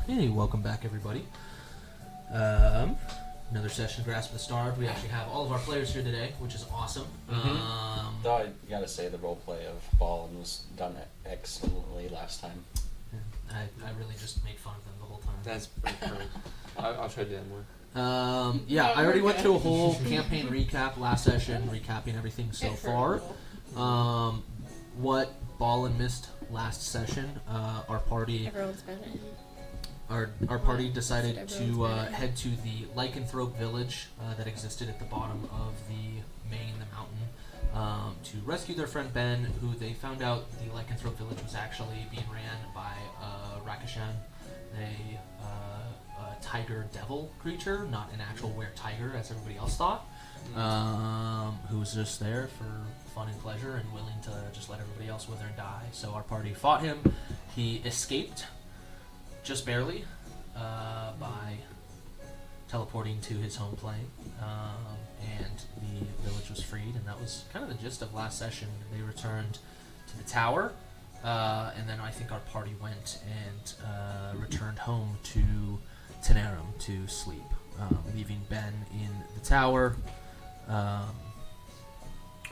Hey, welcome back, everybody. Another session of Grasp of the Starved. We actually have all of our players here today, which is awesome. Though I gotta say, the roleplay of Ballin was done excellently last time. I really just made fun of them the whole time. That's pretty perfect. I'll try to do that more. I already went through a whole campaign recap last session, recapping everything so far. What Ballin missed last session, our party... Everyone's better. Our party decided to head to the lycanthrope village that existed at the bottom of the mountain, to rescue their friend Ben, who they found out the lycanthrope village was actually being ran by Rakishan, a tiger devil creature, not an actual were-tiger as everybody else thought, who was just there for fun and pleasure and willing to just let everybody else wither and die. So our party fought him. He escaped just barely, by teleporting to his home plane, and the village was freed, and that was kind of the gist of last session. They returned to the tower, and then I think our party went and returned home to Tenerum to sleep, leaving Ben in the tower,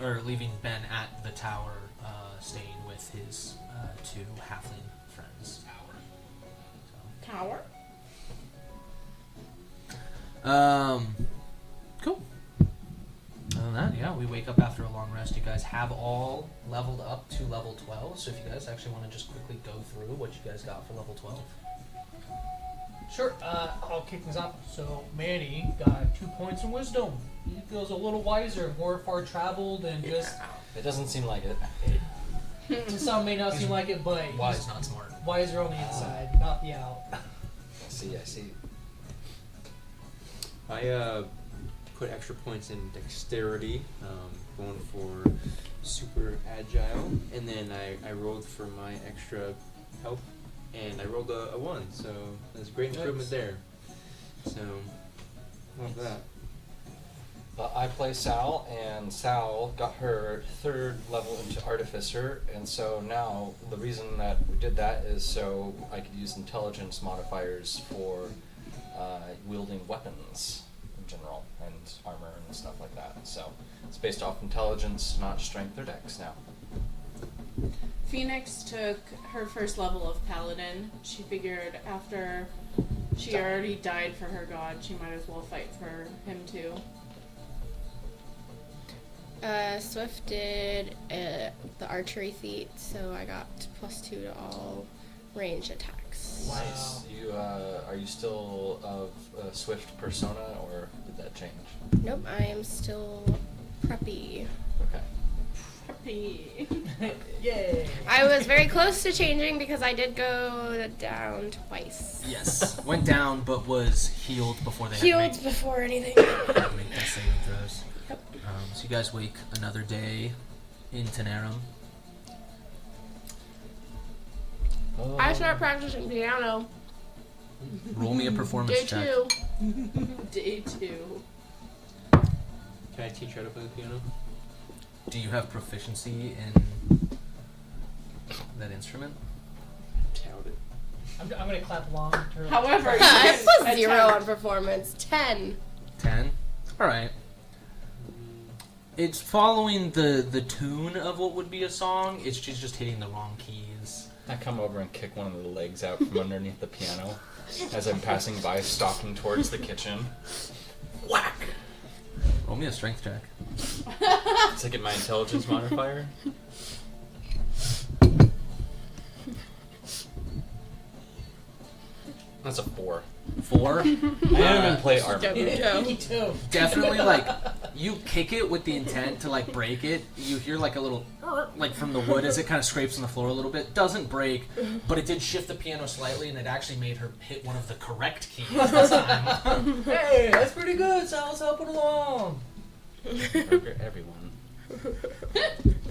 or leaving Ben at the tower, staying with his two halfling friends. Tower? Cool. Other than that, yeah, we wake up after a long rest. You guys have all leveled up to level 12, so if you guys actually want to just quickly go through what you guys got for level 12. Sure, I'll kick things off. So, Manny got 2 points in wisdom. He feels a little wiser, more far traveled, and just... It doesn't seem like it. To some may not seem like it, but Wise, he's not smart. wiser on the inside, not the out. I see. I put extra points in dexterity, going for super agile, and then I rolled for my extra health, and I rolled a 1, so there's a great improvement there. So, love that. I play Sal, and Sal got her 3rd level into Artificer, and so now the reason that we did that is so I could use intelligence modifiers for wielding weapons in general, and armor and stuff like that. So it's based off intelligence, not strength or dex now. Phoenix took her first level of Paladin. She figured after she already died for her god, she might as well fight for him too. Swift did the archery feat, so I got +2 to all ranged attacks. Nice. You are you still of Swift persona, or did that change? Nope, I am still preppy. Okay. Preppy. Yay! I was very close to changing because I did go down twice. Yes, went down but was healed before they Healed had to before anything. make their saving throws. Yep. So you guys wake another day in Tenerum. I start practicing piano. Roll me a performance Day check. 2. Day 2. Can I teach her how to play the piano? Do you have proficiency in that instrument? Doubt it. I'm going to clap along to her. However, you I can have +0 attempt. on performance. 10. 10? Alright. It's following the tune of what would be a song, it's just hitting the wrong keys. I come over and kick one of the legs out from underneath the piano as I'm passing by, stalking towards the kitchen. Whack! Roll me a strength check. To get my intelligence modifier. That's a 4. 4? I don't even play armor. Me too. Definitely, like, you kick it with the intent to, like, break it. You hear, like, a little, like, from the wood as it kind of scrapes on the floor a little bit. Doesn't break, but it did shift the piano slightly, and it actually made her hit one of the correct keys this time. Hey, that's pretty good. Sal's helping along. Burger everyone.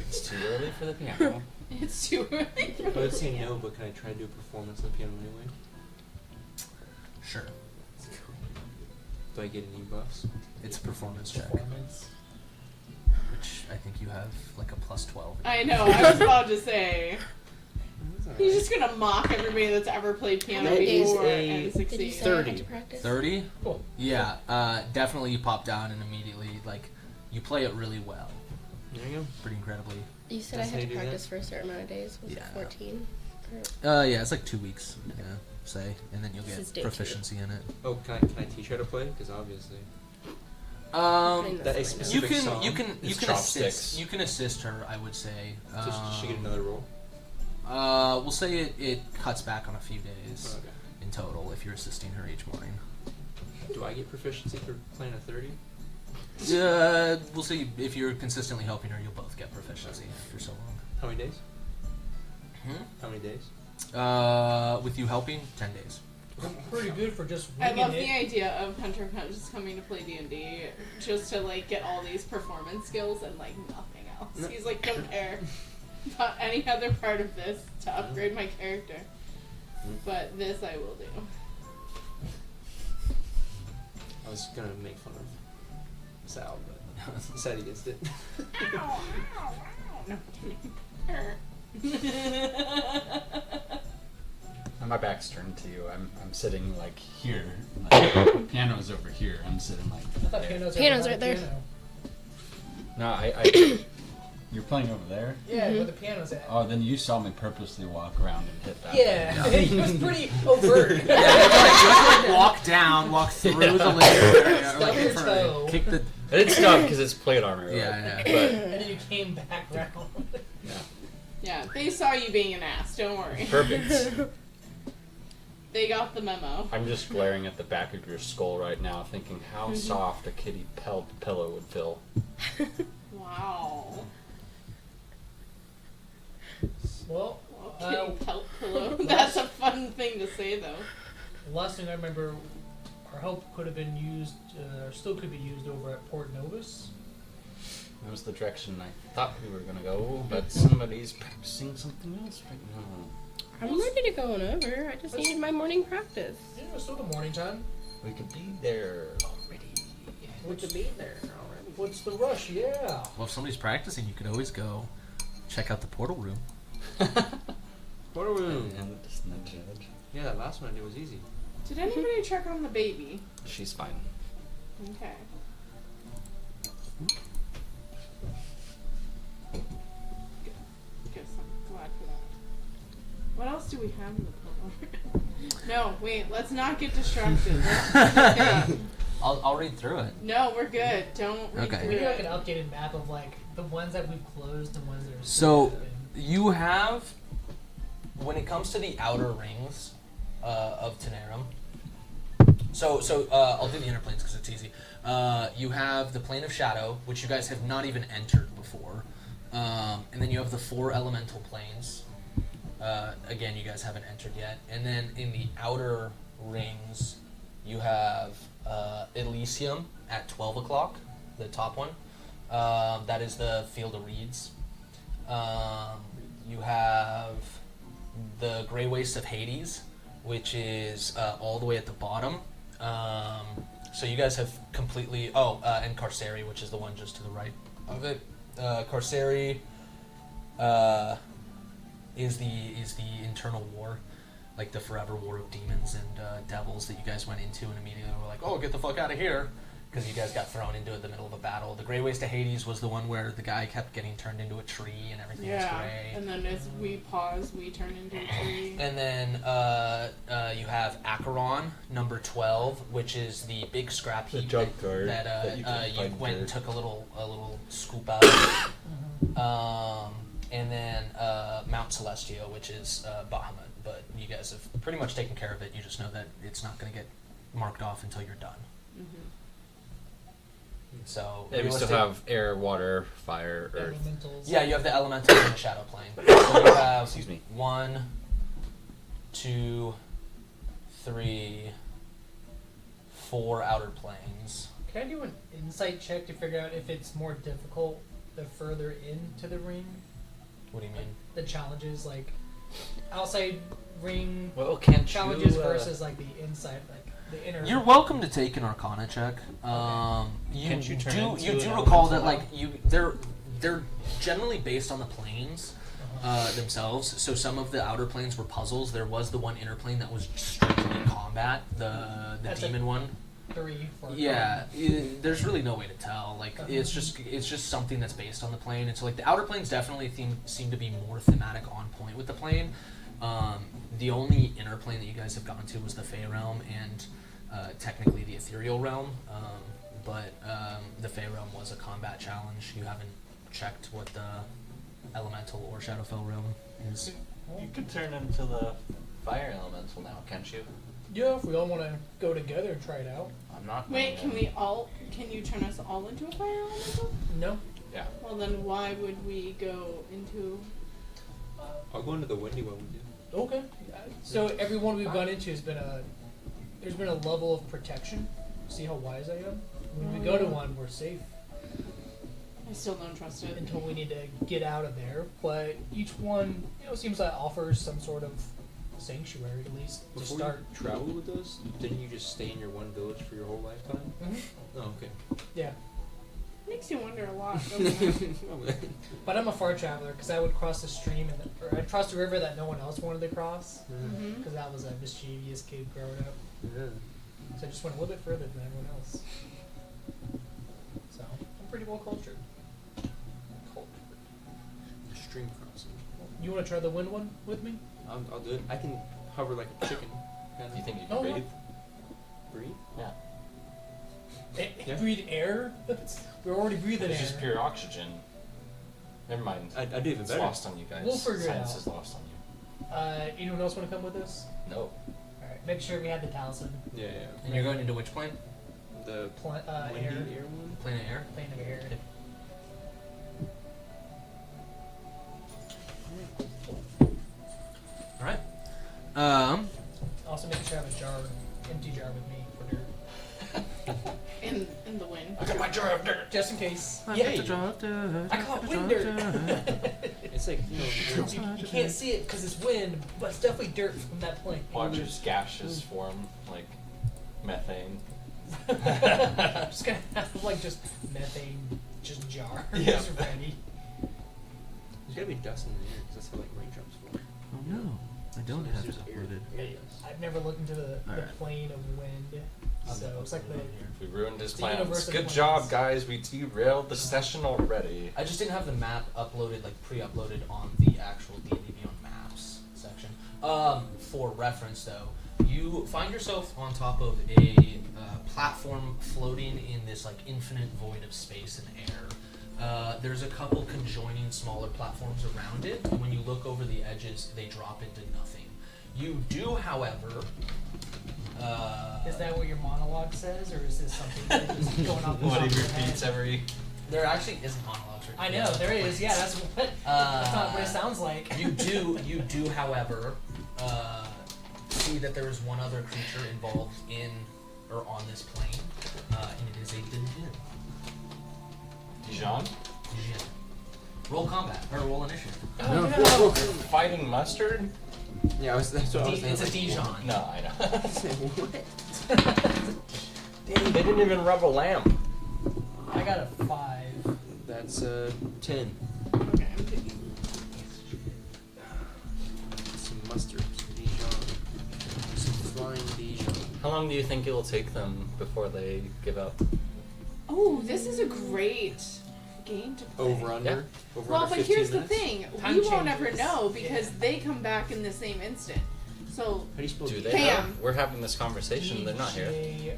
It's too early for the piano. It's too early. I would say no, but can I try to do a performance on the piano anyway? Sure. Do I get any buffs? It's a performance check, which I think you have, like, a +12. I know, I was about to say. He's just gonna mock everybody that's ever played piano That is before a and Did you succeed. say I had 30. to practice? 30? Cool. Yeah, definitely you pop down and immediately, like, you play it really well. There you Pretty incredibly. You said That's I how had you to do that? practice for a certain amount of days. Was Yeah. it 14? Yeah, it's like 2 weeks, yeah, say, and then you'll This is get day proficiency in it. go. Oh, can I teach her how to play? Because obviously. That is is You specific can song. It's chopsticks. You can assist her, I would say. So does she get another roll? We'll say it cuts back on a few days Okay. in total if you're assisting her each morning. Do I get proficiency for playing a 30? We'll say if you're consistently helping her, you'll both get proficiency after so long. How many days? How many days? With you helping, 10 days. Pretty good for just I winging love the it. idea of Hunter just coming to play D&D just to like get all these performance skills and like nothing else. No. He's like, don't care about any other part of this to upgrade my character. But this I will do. I was gonna make fun of Sal, but decided against it. And my back's turned to you. I'm sitting like Here, like, piano's over here. I'm sitting like. I thought piano's Piano's right right there. Piano. no, I You're playing over there. Yeah, where the piano's at. Oh, then you saw me purposely walk around and hit that. Yeah, it was pretty overt. Walk down, walk through the layer area, Stub your toe. kick the. it's tough because it's plate armor. right? Yeah, But And then you came back round. Yeah, they saw you being an ass, don't worry. perfect. They got the memo. I'm just glaring at the back of your skull right now, thinking how soft a kitty pillow would feel. Wow. Well, Kitty pelt pillow. That's a fun thing to say though. last thing I remember, our help could have been used, or still could be used over at Port Novus. That was the direction I thought we were gonna go, but somebody's practicing something else right now. I'm ready to go on over. I just needed my morning practice. Yeah, it's still the morning time. We could be there already. We could be there already. What's the rush? Yeah. Well, if somebody's practicing, you could always go check out the portal room. What are we doing? And just nudge, nudge. Yeah, that last one I did was easy. Did anybody check on the baby? She's fine. Okay. Guess I'm glad for that. What else do we have in the portal? No, wait, let's not get distracted. Let's do the thing. I'll read through it. No, we're good. Don't read Okay. through We need like it. an updated map of like the ones that we've closed and ones that are So- still open. You have, when it comes to the outer rings of Tenerum. So I'll do the inner planes because it's easy. You have the plane of shadow, which you guys have not even entered before, and then you have the 4 elemental planes. Again, you guys haven't entered yet. And then in the outer rings, you have Elysium at 12 o'clock, the top one. That is the Field of Reeds. You have the Grey Waste of Hades, which is all the way at the bottom. So you guys have completely... and Carceri, which is the one just to the right of it. Carceri is the internal war, like the forever war of demons and devils that you guys went into and immediately were like, oh, get the fuck out of here, because you guys got thrown into it in the middle of a battle. The Grey Waste of Hades was the one where the guy kept getting turned into a tree and everything was Yeah, gray. and then as we pause, we turn into a tree. And then you have Acheron, number 12, which is the big scrap The heap junkyard that that you can you find went and dirt. took a little scoop out of. And then Mount Celestio, which is Bahamut. But you guys have pretty much taken care of it. You just know that it's not going to get marked off until you're done. So Yeah, we still realistic- have air, water, fire, earth. Elementals. Yeah, you have the elementals in the shadow plane. So you have Excuse me. 1, 2, 3, 4 outer planes. Can I do an insight check to figure out if it's more difficult the further into the ring? What do you mean? The challenges, like outside ring Well, can't challenges you, versus like the inside, like the inner. You're welcome to take an Arcana check. Can't you turn into do an recall that elemental? like they're generally based on the planes. themselves. So some of the outer planes were puzzles. There was the one inner plane that was strictly combat, the That's demon one. 3, 4. Yeah, there's really no way to tell. Like it's just something that's based on the plane. And so like the outer planes definitely seem to be more thematic on point with the plane. The only inner plane that you guys have gone to was the Fey realm and technically the ethereal realm. But the Fey realm was a combat challenge. You haven't checked what the elemental or Shadowfell realm is. You could turn into the fire elemental now, can't you? Yeah, if we all want to go together and try it out. I'm not. Wait, can you turn us all into a fire elemental? No. Yeah. Well, then why would we go into... I'll go into the windy one with you. Okay. So everyone we've gone into has been there's been a level of protection. See how wise I am? When we go to one, we're safe I still don't trust it. until we need to get out of there. But each one, seems like offers some sort of sanctuary at least to Before start. you travel with us, didn't you just stay in your one village for your whole lifetime? Mhm. Oh, okay. Yeah. Makes you wonder a lot, doesn't it? But I'm a far traveler because I would cross the stream or I'd cross the river that no one else wanted to cross Mm-hmm. because I was a mischievous kid growing up. Yeah. So I just went a little bit further than everyone else. So I'm pretty well cultured. Stream crossing. You want to try the wind one with me? I'll do it. I can hover like a chicken. Do you think you can Oh, yeah. breathe? Breathe? Yeah. Yeah. Breathe air? We're already breathing It's air. just pure oxygen. Never mind. I do even It's better. lost on you guys. We'll figure it Science out. is lost on you. Anyone else want to come with us? No. Alright, make sure we have the talisman. Yeah, And you're going into which plane? The windy Air. air one? Plane of air? Plane of air. Okay. All right. Also make sure I have a jar, empty jar with me for dirt. In the wind. I got my jar of dirt. Just in case. I Yay! got the drop dirt, I caught got the wind drop dirt. It's like, You can't see it because it's wind, but it's definitely dirt from that plane. Watch its gaseous form, like methane. I'm just gonna have like just methane, just jar, Yeah. just ready. There's gotta be dust in the air because that's how like raindrops fall. Oh no, I don't have it uploaded. I've never looked into the Alright. plane of wind, so it's like the We ruined his The plans. universe of Good plans. job, guys. We derailed the session already. I just didn't have the map uploaded, like pre-uploaded on the actual D&D Beyond Maps section. For reference, though, you find yourself on top of a platform floating in this like infinite void of space and air. There's a couple conjoining smaller platforms around it. When you look over the edges, they drop into nothing. You do, however. Is that what your monologue says, or is this something that's going off the What top he of your head? repeats every. There actually isn't monologues. Or I know there is. Yeah, that's what. That's not what it sounds like. You do, however, see that there is one other creature involved in or on this plane, and it is a Dijon. Dijon? Dijon. Roll combat or roll initiative. Oh, no. Fighting mustard? Yeah, that's what I was It's a thinking. Dijon. No, I know. What? Dang, they didn't even rub a lamp. I got a 5. That's 10. Okay, I'm taking. Some mustard, some Dijon. Some flying Dijon. How long do you think it will take them before they give up? Oh, this is a great game to play. Over under? Over Well, under but 15 here's the minutes? thing: Time we won't ever changes. know because Yeah. they come back in the same instant. So How do you spell Do Dijon? they know? Bam. We're having this conversation. They're not here. DJ,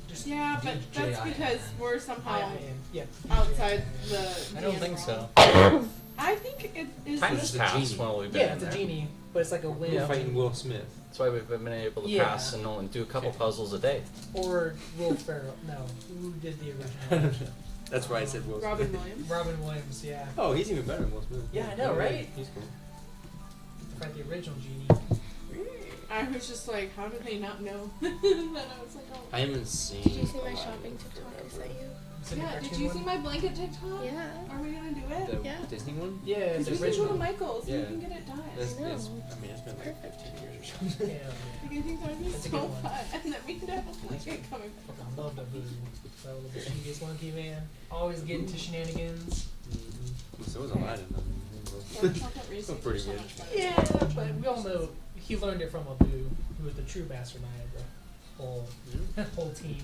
just yeah, but that's DJIN. because we're somehow IIN. Yeah. outside the. I don't DM think so. realm. I think it is. Time It's has the passed genie. while we've been Yeah, in it's a there. genie, but it's like a wind. We're fighting Will Smith. That's why we've been able to Yeah. pass and only do a couple Okay. puzzles a day. Or Will Ferrell. No, who did the original? That's why I said Will Smith. Robin Williams. Robin Williams. Yeah. Oh, he's even better than Will Smith. Yeah, I know, right? He's cool. Fight the original genie. I was just like, how do they not know? And then I was like, oh. I haven't seen. Did you see my a lot shopping of TikTok I forever. sent you? Is it the Yeah, did cartoon you one? see my blanket TikTok? Yeah. Are we gonna do it? The Yeah. Disney one? Yeah, Because the we can go original. to Michael's and Yeah. we can get it done. That's, I know. that's, I mean, it's been like Perfect. 15 years or something. Yeah. Like, I think that would be That's a so good one. fun. And then we could have a blanket coming from. I love the boo. So the mischievous monkey man. Always getting to shenanigans. Mm-hmm. So was Aladdin. I mean, Dark chocolate Reese's pretty are so good. much better. Yeah, but we all know he learned it from Abu, who was the true mastermind of the whole team.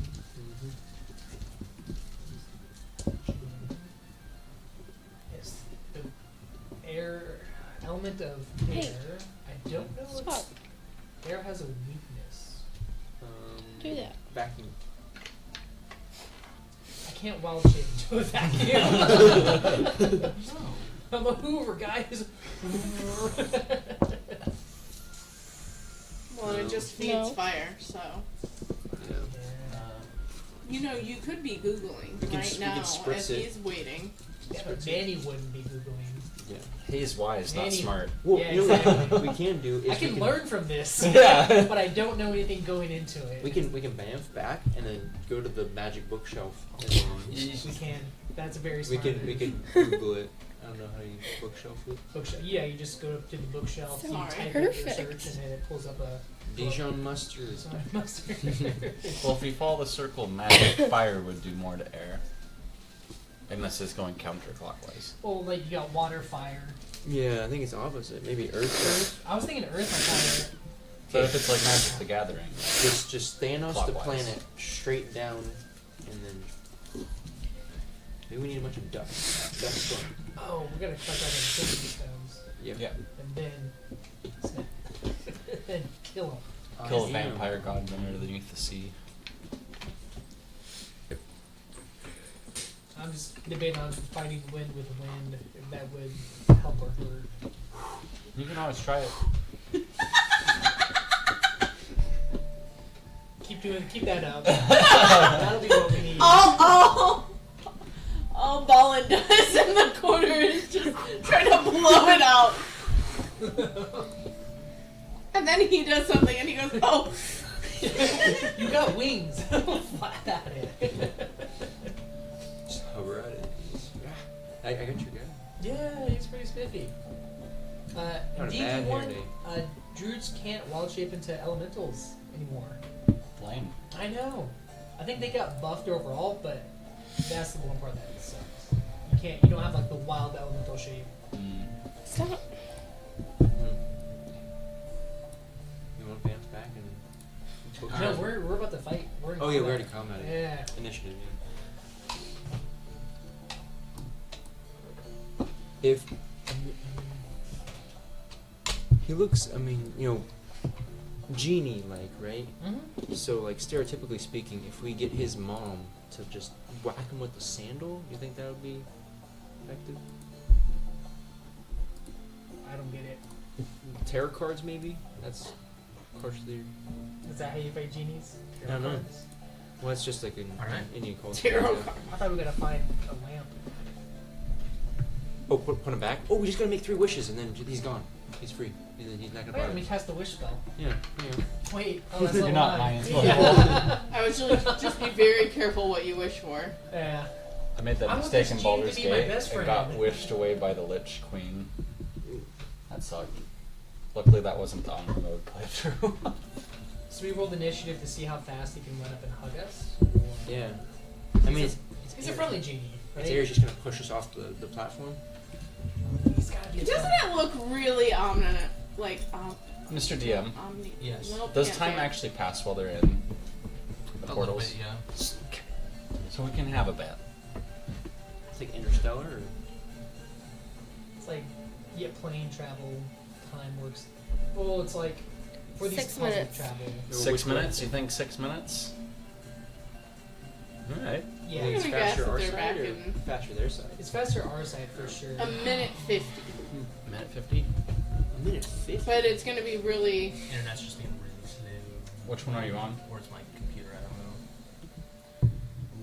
Yes, the air element of air. Hey. I don't know Stop. if air has a weakness. Do that. Vacuum. I can't wild shape into a vacuum. I'm a Hoover, guys. Well, it just feeds No. fire, so. Yeah. You know, you could be Googling We can right we now can spritz as it. he's waiting. Yeah, but Manny wouldn't be Googling. Yeah. He's wise, not Manny- smart. Well, Yeah, you know what exactly. we can do is I can we learn from this, Yeah. but I don't know anything going into it. We can Banff back and then go to the magic bookshelf and then We can. That's a very we smart. can Google it. I don't know how you bookshelf it. Bookshelf. Yeah, you just go up to the bookshelf, you Sorry. type in your Perfect. search, and then it pulls up a Dijon mustard. mustard. Well, if we follow the circle, magic fire would do more to air. Unless it's going counterclockwise. Well, like you got water, fire. Yeah, I think it's opposite. Maybe earth. I was thinking earth and fire. But if it's like Magic the Gathering, Just Thanos the Clockwise. planet straight down, and then maybe we need a bunch of dust. Dust storm. Oh, we gotta collect all the infinity stones, Yeah. yeah, and then then kill them. kill a Yeah. vampire god from underneath the sea. I'm just debating on fighting wind with wind, if that would help or hurt. You can always try it. Keep that up. That'll be what we need. All Ballin does in the corner is just trying to blow it out. And then he does something and he goes, oh. You got wings. Fly at it. Just hover at it. I got your guy. Yeah, he's pretty spiffy. Not a bad hair DG1, day. Druids can't wild shape into elementals anymore. Lame. I know. I think they got buffed overall, but that's the one part that sucks. You don't have like the wild elemental shape. Mm. Stop. You want Banff back and No, we're about to fight. We're in Oh yeah, we combat. already combated. Yeah. Initiative, yeah. If he looks, I mean, genie-like, right? Mm-hmm. So, like, stereotypically speaking, if we get his mom to just whack him with the sandal, you think that would be effective? I don't get it. Tarot cards, maybe? That's partially. Is that how you fight genies? I don't know. cards? Well, it's just like an Alright. Indian culture. Tarot yeah. card. I thought we were gonna find a lamp. Oh, put him back? Oh, we just gotta make 3 wishes and then he's gone. He's free. He's not gonna Wait, let bother. me cast the wish spell. Yeah. Wait, oh, that's You're level not 9. lying. Yeah. I was just be very careful what you wish for. Yeah. I made that I want mistake this in genie Baldur's to be my Gate best and got friend. wished away by the Lich Queen. That sucked. Luckily, that wasn't the on-remote playthrough. So we rolled initiative to see how fast he can run up and hug us. Yeah. I mean, He's a friendly genie, right? It's just gonna push us off the platform. He's gotta be. Doesn't it look really ominous? Like, Mr. DM, Yes. Nope, does can't time say it. actually pass while they're in the A little portals? bit, yeah. So we can have a bet. It's like Interstellar. Or... It's like, yeah, plane travel time works. Oh, it's like for these 6 puzzle minutes. travel. 6 minutes? You think 6 minutes? Alright. Yeah, I'm It's gonna guess faster that our they're side back or in- faster their side? it's faster our side for sure. A minute 50. Minute 50? A minute 50. But it's gonna be really. Internet's just being really slow. Which one are you on? Or it's my computer, I don't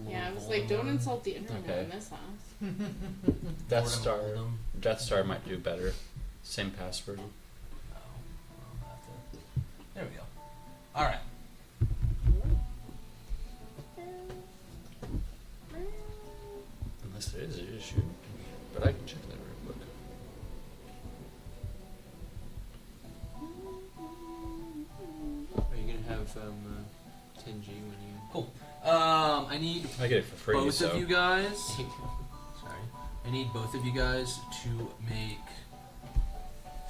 know. Yeah, I was like, don't insult the internet Okay. in this house. Death Boredom Star. will them. Death Star might do better. Same password. Oh, I'll have to- There we go. Alright. Unless there is an issue. But I can check that real quick. Are you gonna have 10G when you? Cool. I need I get it for free, both so. of you guys. Sorry. I need both of you guys to make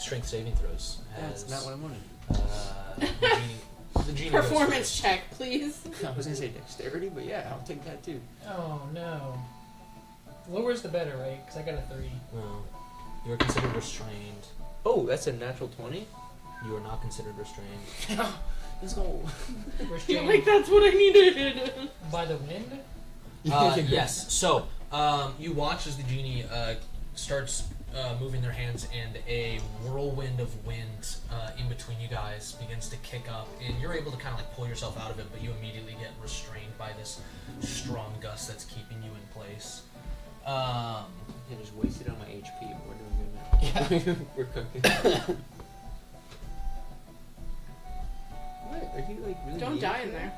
strength saving throws. That's not what I wanted. The genie goes Performance first. check, please. I was gonna say dexterity, but yeah, I'll take that too. Oh no. Lower's the better, right? Because I got a 3. No. You are considered restrained. Oh, that's a natural 20. You are not considered restrained. Let's go. I feel Restrained like that's what I needed. by the wind? Yes. So you watch as the genie starts moving their hands, and a whirlwind of wind in between you guys begins to kick up, and you're able to kind of like pull yourself out of it, but you immediately get restrained by this strong gust that's keeping you in place. I just wasted on my HP. We're doing good now. Yeah. We're cooking. What? Are you like really Don't mean die to in that? there.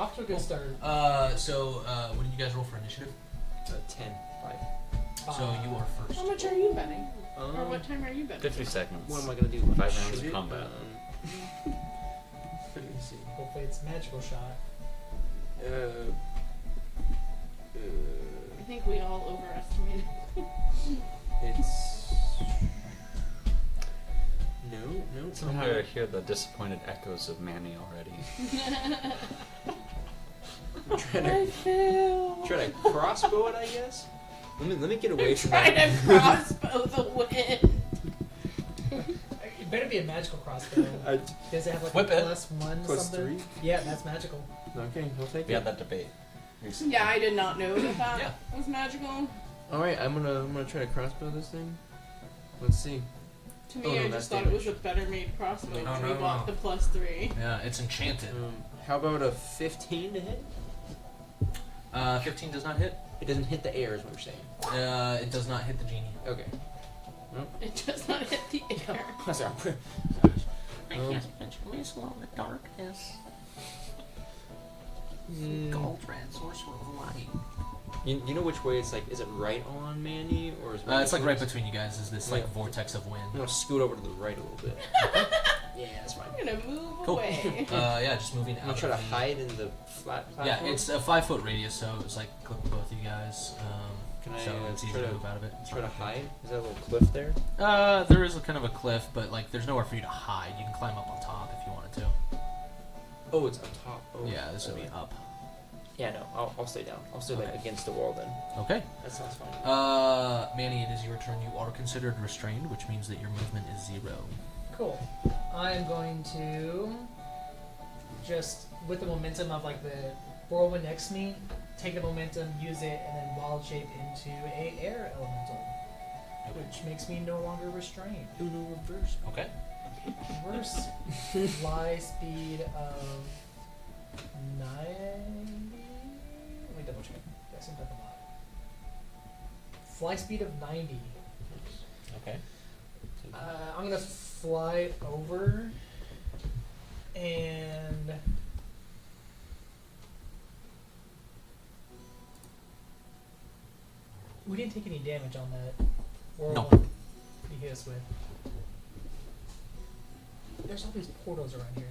Off to a good start. So what did you guys roll for initiative? 10. 5. So you are first. How much are you betting? Or what time are you betting? 50 seconds. What am I gonna do? 5 rounds Shoot of it? combat. Let me see. Hopefully it's a magical shot. I think we all overestimated. It's no. Somehow I hear the disappointed echoes of Manny already. Try to crossbow it, I guess. Let me get away from Try that. to crossbow the wind. It better be a magical crossbow. Does it have like Whip a it. +1 Plus something? 3? Yeah, that's magical. Okay, I'll take We it. had that debate recently. Yeah, I did not know that Yeah. was magical. All right, I'm gonna try to crossbow this thing. Let's see. To me, Oh, no, I that's just thought it was a damage. better made crossbow. No, when no, we bought no. the +3. Yeah, it's enchanted. How about a 15 to hit? 15 does not hit. It doesn't hit the air, is what you're saying. It does not hit the genie. Okay. It does not hit the air. Sorry. I can't whistle in the darkness. Goldred, sorcerer of light. You know which way it's like? Is it right on Manny or is it It's like right between you guys is this like Yeah. vortex of wind. I'm gonna scoot over to the right a little bit. Yeah, that's fine. I'm gonna move Cool. away. Yeah, just moving I'm out. gonna try to of the- hide in the flat Yeah, platform. it's a 5-foot radius, so it's like clip both of you guys. Can I, So it's easy try to to move out of it. try to hide. Is that a little cliff there? There is a kind of a cliff, but like there's nowhere for you to hide. You can climb up on top if you wanted to. Oh, it's up top. Oh, Yeah, this would be up. Yeah, no, I'll stay down. I'll stay like Okay. against the wall then. Okay. That sounds fine. Manny, it is your turn. You are considered restrained, which means that your movement is 0. Cool. I'm going to just, with the momentum of like the whirlwind next to me, take the momentum, use it, and then wild shape into a air elemental, which makes me no longer restrained. Uno reverse. Okay. Reverse fly speed of 90. Let me double check. That seems like a lot. Fly speed of 90. Okay. I'm gonna fly over and we didn't take any damage on that whirlwind he hit us with. There's all these portals around here.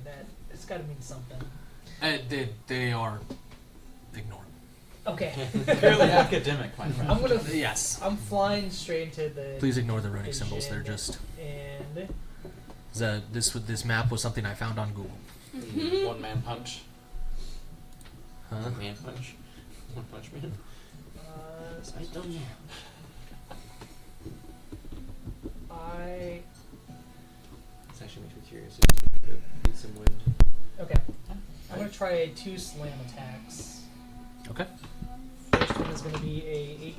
It's got to mean something. They are. Ignore. Okay. Fairly academic, my friend. I'm gonna. Yes. I'm flying straight into the. Please ignore the runic the symbols. They're gym just. And This map was something I found on Google. One man punch. Huh? Man punch. One punch man. I don't know. This actually makes me curious if you beat some wind. Okay. I'm gonna try 2 slam attacks. Okay. First one is gonna be a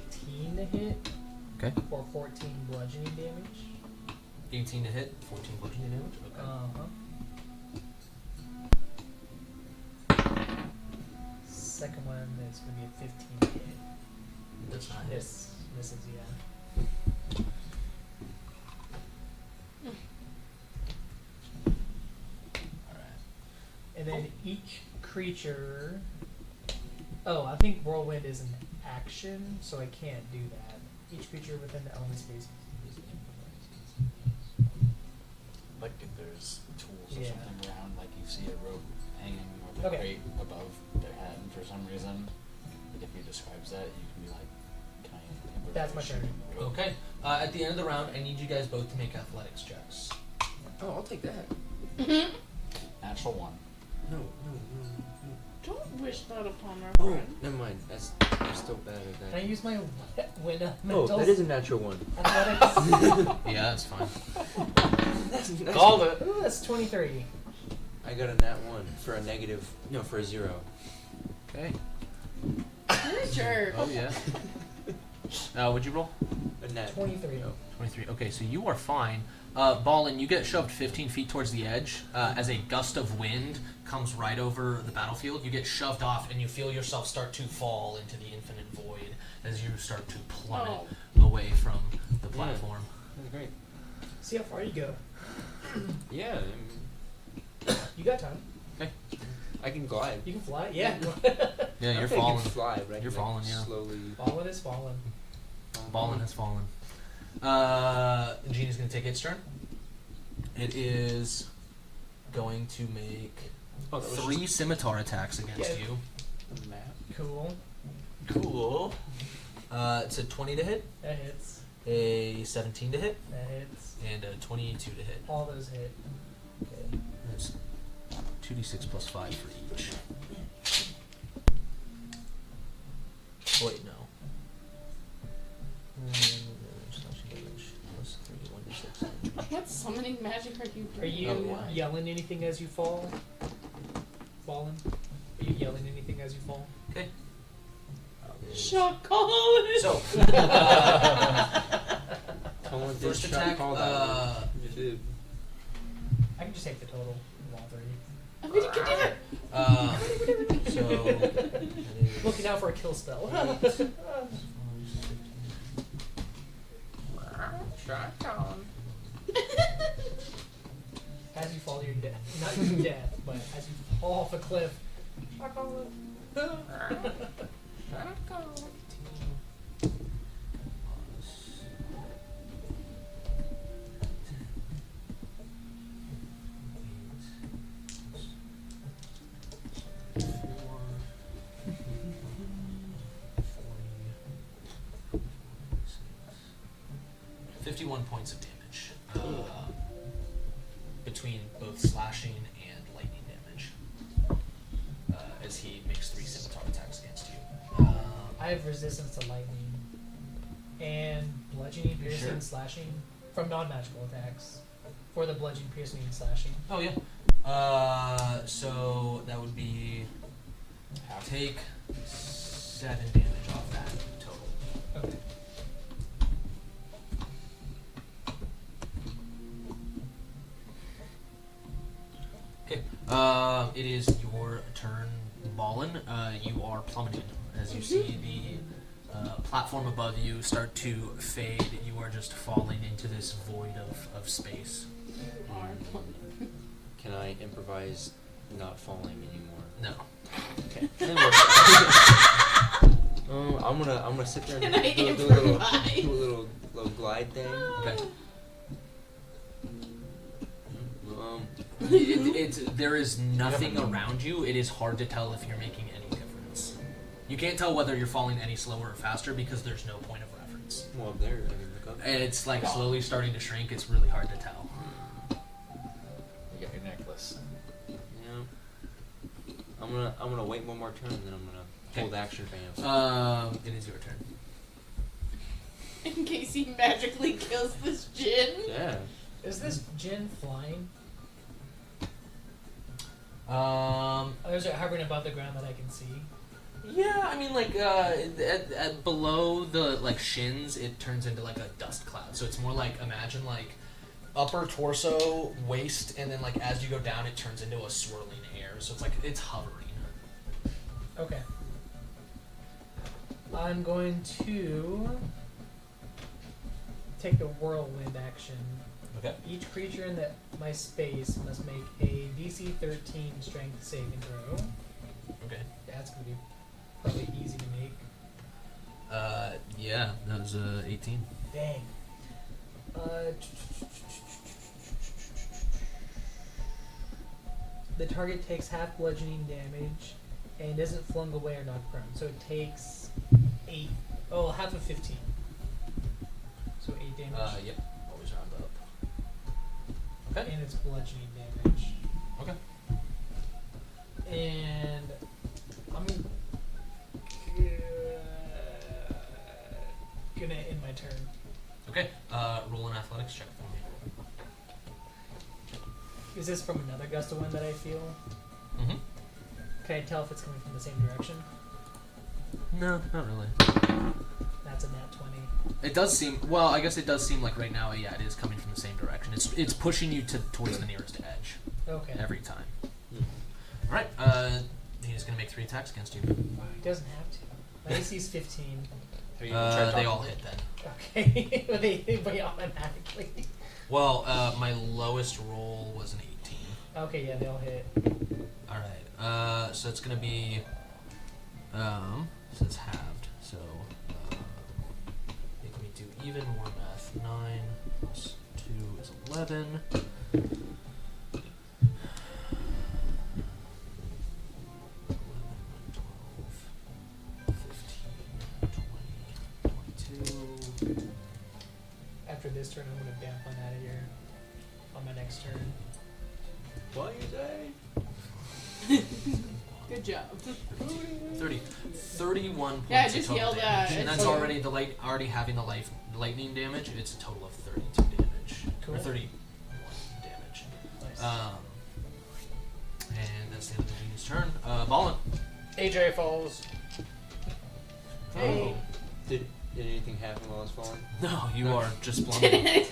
18 to hit. Okay. Or 14 bludgeoning damage. 18 to hit, 14 bludgeoning damage. Okay. Second one is gonna be a 15 to hit. Does not hit. Misses, yeah. Alright. And then each creature. Oh, I think whirlwind is an action, so I can't do that. Each creature within the element space. Like if there's tools or Yeah. something around, like you see a rope hanging or the Okay. crate above their head, and for some reason, like if he describes that, you can be like, can I That's my turn. rope? Okay. At the end of the round, I need you guys both to make athletics checks. Oh, I'll take that. Natural 1. No. Don't wish that upon our Oh, friend. never mind. I'm still bad at Can I that. use my win Oh, mental that is a natural one. athletics? Yeah, that's fine. That's Called it. Ooh, that's 23. I got a nat 1 for a negative. No, for a 0. Okay. You're a jerk. Oh yeah. What'd you roll? A nat 23. Oh. 23. Okay, so you are fine. Ballin, you get shoved 15 feet towards the edge as a gust of wind comes right over the battlefield. You get shoved off, and you feel yourself start to fall into the infinite void as you start to plummet away from the platform. That's great. See how far you go. Yeah, You got time. I can glide. You can fly. Yeah. Yeah, I you're think I falling. can fly, but I You're can, like, falling, yeah. Slowly. Fallen is fallen. Ballin has fallen. Genie's going to take its turn. It is going to make Oh, that was 3 scimitar attacks against Yeah. you. just a map. Cool. Cool. It's a 20 to hit, That hits. a 17 to hit, That hits. and a 22 to hit. All those hit. Okay. That's 2d6 plus 5 for each. Wait, no. Slashing damage plus 3, 1d6. What summoning magic are you Are doing? you Oh, yeah. yelling anything as you fall? Fallen? Are you yelling anything as you fall? Okay. Shock collar. So, Someone did first shot attack, call that. You did. I can just take the total of all 3. I mean, you can do it. So, that is Looking out for a kill spell. As you fall to your death. Not your death, but as you fall off a cliff. $51 points of damage between both slashing and lightning damage as he makes 3 scimitar attacks against you. I have resistance to lightning and bludgeoning, You piercing, sure? slashing from non-magical attacks. For the bludgeoning, piercing, and slashing. Oh yeah. So that would be take 7 damage off that total. Okay. Okay. It is your turn, Ballin. You are plummeting as you see the platform above you start to fade. You are just falling into this void of space. Can I improvise not falling anymore? No. Okay. I'm gonna sit there Can and I do a improvise? little glide thing. Okay. There is nothing around you. It is hard to tell if you're making any difference. You can't tell whether you're falling any slower or faster because there's no point of reference. Well, up there, I can look up. And it's like slowly starting to shrink. It's really hard to tell. You got your necklace. Yeah. I'm gonna wait one more turn, and then I'm gonna hold action bam. It is your turn. In case he magically kills this djinn. Yeah. Is this djinn flying? Or is it hovering above the ground that I can see? Yeah, I mean, like at below the like shins, it turns into like a dust cloud. So it's more like imagine like upper torso, waist, and then like as you go down, it turns into a swirling air. So it's like it's hovering. Okay. I'm going to take the whirlwind action. Okay. Each creature in my space must make a DC 13 strength saving throw. Okay. That's going to be probably easy to make. Yeah, that was 18. Dang. The target takes half bludgeoning damage and isn't flung away or knocked prone. So it takes 8. Oh, half of 15. So 8 damage. Yep. Always round up. Okay. And it's bludgeoning damage. Okay. And I'm gonna end my turn. Okay. Roll an athletics check for me. Is this from another gust of wind that I feel? Mm-hmm. Can I tell if it's coming from the same direction? No, not really. That's a nat 20. It does seem. Well, I guess it does seem like right now. Yeah, it is coming from the same direction. It's pushing you towards the nearest edge Okay. every time. All right. He's gonna make 3 attacks against you. Wow, he doesn't have to. My AC is 15. Have you tried They talking all to hit then. Okay. they automatically. Well, my lowest roll was an 18. Okay, yeah, they all hit. All right. So it's gonna be. So it's halved. So make me do even more math. 9 plus 2 is 11. 22. After this turn, I'm gonna bamf on out of here. On my next turn. What you say? Good job. 30. 31 points Yeah, of just total yell damage. that. And that's So- already already having the lightning damage. It's a total of 32 damage. Cool. Or 31 damage. Nice. And that's the end of the Genie's turn. Ballin. AJ falls. Hey. Did anything happen while I was falling? No, you are just blundered.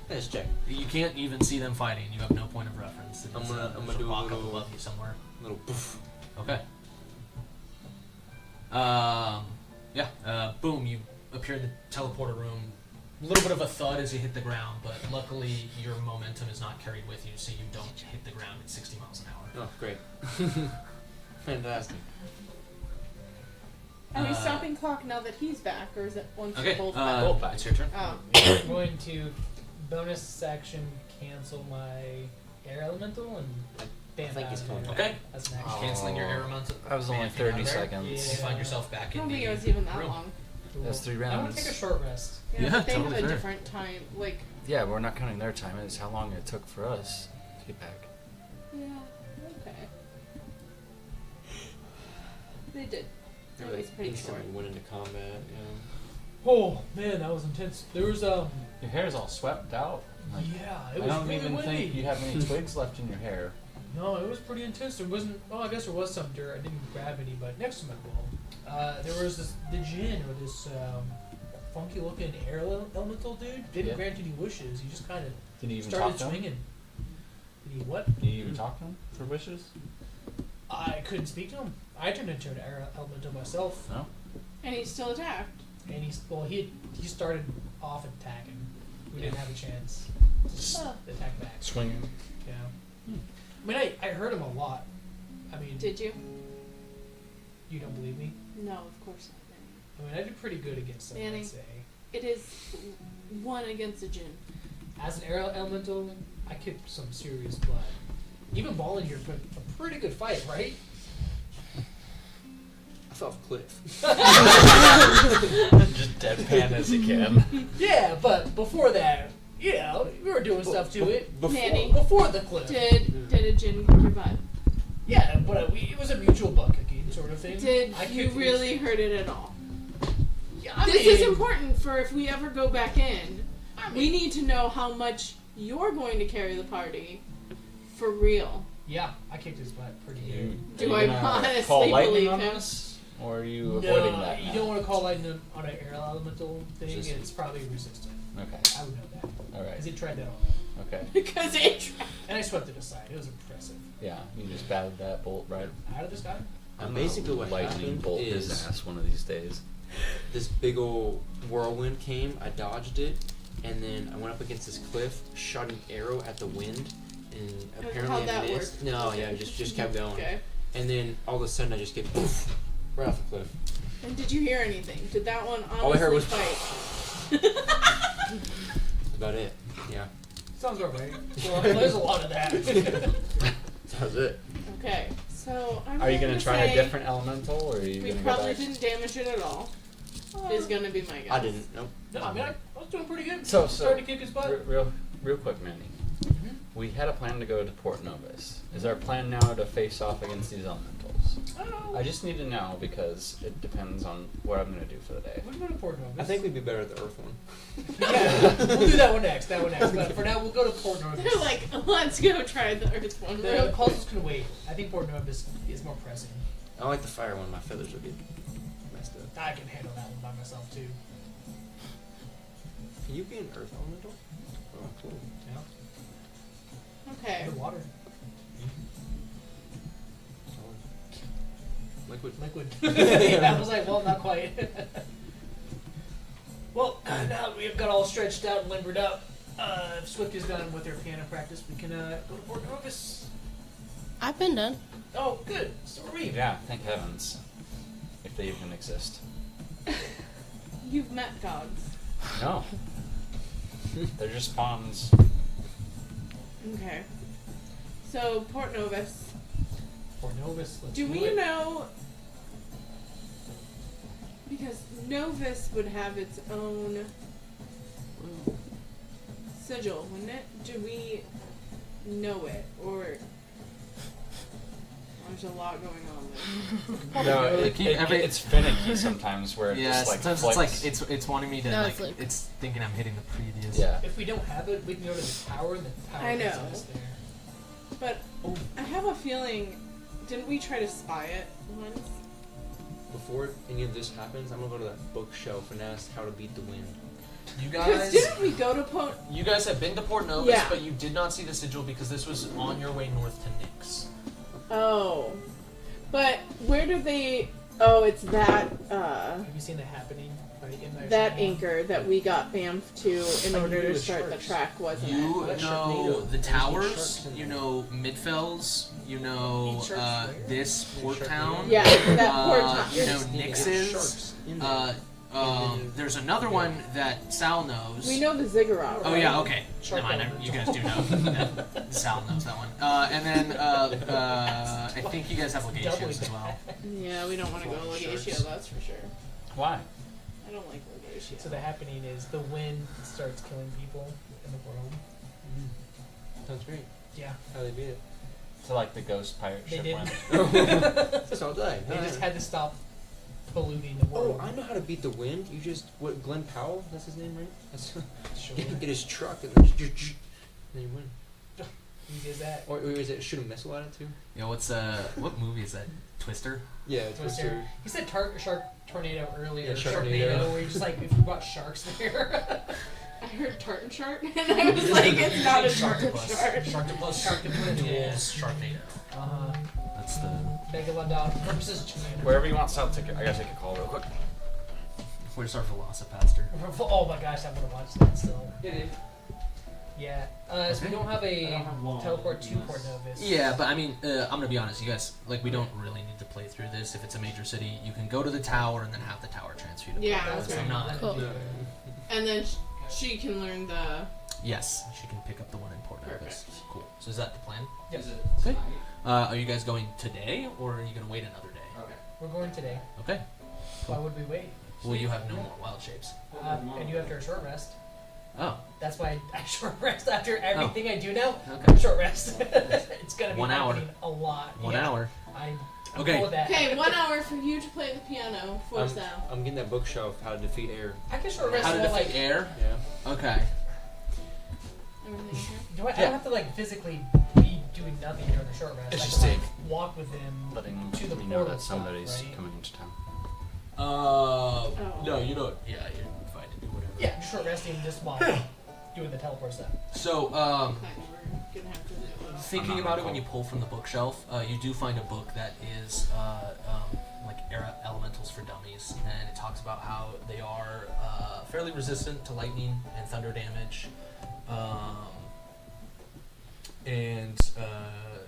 Let's check. You can't even see them fighting. You have no point of reference. I'm gonna there's do a rock up little- above you somewhere. Little poof. Okay. Boom, you appear in the teleporter room. A little bit of a thud as you hit the ground, but luckily your momentum is not carried with you, so you don't hit the ground at 60 miles an hour. Oh, great. Fantastic. Are we stopping clock now that he's back, or is it once Okay, we're both back? both back. It's your turn. Oh. I'm going to bonus action cancel my air elemental and bam think out he's of coming there. back. Okay. That's an action. Canceling your air amount. That was only 30 seconds. Yeah. You find yourself back I in don't the think it was even that room. long. Cool. That's 3 I want rounds. to take a short rest. Yeah, but they totally have a fair. different time. Like, Yeah, we're not counting their time. It's how long it took for us to get back. yeah, okay. They did. They It like was pretty short. instantly went into combat. Oh man, that was intense. There was Your hair's all swept out. Like, yeah, I it was don't really even windy. think you have any twigs left in your hair. No, it was pretty intense. There wasn't. Oh, I guess there was some dirt. I didn't grab any, but next to my wall, there was the djinn or this funky-looking air elemental dude. Didn't Yeah. grant any wishes. He just kind of Did you even started talk to him? swinging. Did he what? Did you even talk to him for wishes? I couldn't speak to him. I turned into an air elemental myself, No. And he's still attacked. and he started off attacking. We didn't have a chance to Huh. attack back. Swinging. Yeah. I mean, I heard him a lot. I mean, Did you? you don't believe me? No, of course not. I mean, I did pretty good against him, Manny. I'd say. It is one against a djinn. As an air elemental, I kicked some serious butt. Even Ballin here put a pretty good fight, right? I fell off a cliff. Just deadpan as you can. Yeah, but before that, you know, we were doing stuff to it. Manny. Before the cliff. Did a djinn kick your butt? Yeah, but it was a mutual butt kicking sort of thing. Did I you kicked really hurt it at all? Yeah, I This mean, is important for if we ever go back in. We need to know how much you're going to carry the party for real. Yeah, I kicked his butt pretty good. Do Are you I gonna honestly call lightning believe on him? us? Or are you avoiding that you now? don't want to call lightning on an air elemental thing. Resistant. It's probably resistant. Okay. I would know that. Alright. Because it tried that on me. Okay. Because it. And I swept it aside. It was impressive. Yeah, you just batted that bolt right. Out of the sky? Basically, what lightning happened bolt is his ass one of these days. this big old whirlwind came. I dodged it, and then I went up against this cliff, shot an arrow at the wind, and apparently How'd I that missed. work? No, yeah, just kept going. Okay. And then all of a sudden, I just get poof, right off the cliff. And did you hear anything? Did that one honestly All I heard was- fight? That's about it. Yeah, Sounds alright. Well, there's a lot of that. that was it. Okay. So I'm Are you going gonna to try say a different elemental or are you we gonna go probably back? didn't damage it at all. is gonna be my guess. I didn't. Nope. No, I mean, I was doing pretty good. So Starting to kick his butt. real quick, Manny. Mhm. We had a plan to go to Port Novus. Is our plan now to face off against these elementals? Oh. I just need to know because it depends on what I'm gonna do for the day. We're going to Port Novus. I think we'd be better at the Earth one. Yeah, we'll do that one next. But for now, we'll go to Port Novus. They're like, let's go try the Earth one. The puzzles can wait. I think Port Novus is more pressing. I like the fire one. My feathers would be messed up. I can handle that one by myself too. Can you be an Earth elemental? Oh, cool. Yeah. Okay. Underwater. Liquid. Liquid. Yeah, I was like, well, not quite. Well, now that we've got all stretched out and limbered up, if Swift is done with her piano practice, we can go to Port Novus. I've been done. Oh, good. So are we. Yeah, thank heavens. If they even exist. You've met gods. No. They're just pawns. Okay. So Port Novus. Port Novus. Let's Do do we it. know? Because Novus would have its own sigil, wouldn't it? Do we know it, or there's a lot going on there? No, Every- it's finicky sometimes where it Yeah, just like sometimes flicks. it's wanting me to No, like it's Luke. it's thinking I'm hitting the previous. Yeah. If we don't have it, we can go to the tower, and the tower I gets know. us there. But I have a feeling, didn't we try to spy it once? Before any of this happens, I'm gonna go to that bookshelf and ask how to beat the wind. You Because guys, didn't we go to Port? you guys have been to Port Novus, Yeah. but you did not see the sigil because this was on your way north to Nyx. Oh, but where do they? Oh, it's that Have you seen the happening? Right in there that somewhere? anchor that we got bamfed to in Like order you do to with start sharks. the track, wasn't You it? That's know Sharknado. the There's towers, sharks in you there. know Midfells, you know Eat sharks where? this Port Sharknado. Town. Yeah, that Port Town. You know There's Nyx's. sharks in there. There's another one that Sal knows. We know the ziggurat. Oh right? yeah, okay. Shark Never mind. elemental. You guys do know. that. Sal knows that one. And then I think you guys have Legatius as well. Yeah, we don't want to go Sharks. Legatio, that's for sure. Why? I don't like Legatio. So the happening is the wind starts killing people in the world. Sounds great. Yeah. How they beat it? So like the ghost pirate They ship did. went. So died. They just had to stop polluting the Oh, world. I know how to beat the wind. You just Glenn Powell. That's his name, right? That's Sure. get his truck and then you win. He did that. Or is it shoot a missile at it too? Yeah, what movie is that? Twister? Yeah, Twister. Twister. He said shark tornado earlier. Yeah, Sharknado. Sharknado. Where you're just like, if you brought sharks there. I heard tartan chart, and I was like, it's not a tartan chart. Sharktopus. Sharktopus, yeah. Duels Sharknado. Uh-huh. That's the. Megalodon versus Giant. Wherever you want South ticket. I gotta take a call real quick. Where's our Velocipaster? Oh my gosh, I want to watch that still. Yeah, dude. Yeah. So we don't have a teleport to Port Novus. Yeah, but I mean, I'm gonna be honest. You guys, like, we don't really need to play through this. If it's a major city, you can go to the tower and then have the tower transfer you to Yeah, Port that's Novus. right. I'm not. Cool. No. And then she can learn the. Yes, she can pick up the one in Port Novus. Perfect. Cool. So is that the plan? Yes. Okay. Are you guys going today, or are you gonna wait another day? Okay. We're going today. Okay. Why would we wait? Well, you have no more wild shapes. And you after a short rest. Oh. That's why I short rest after everything I do now. Okay. Short rest. It's gonna be 1 hour. happening a lot. 1 Yeah. hour. I'm Okay. cool with that. Okay, 1 hour for you to play the piano for I'm, Sal. I'm getting that bookshelf. How to defeat air. I can short rest How to while, defeat like, air? Yeah. Okay. Everything okay? do I Yeah. don't have to like physically be doing nothing during the short rest. It's I just can, a- like, walk with them. Letting To the me know portal that stop, somebody's right? coming into town. No, you don't. Yeah, you're fine to do whatever. Yeah, short resting just while doing the teleport stuff. So, Kind of, we're gonna have to do it. thinking about it when you pull from the bookshelf, you do find a book that is like air elementals for dummies, and it talks about how they are fairly resistant to lightning and thunder damage, and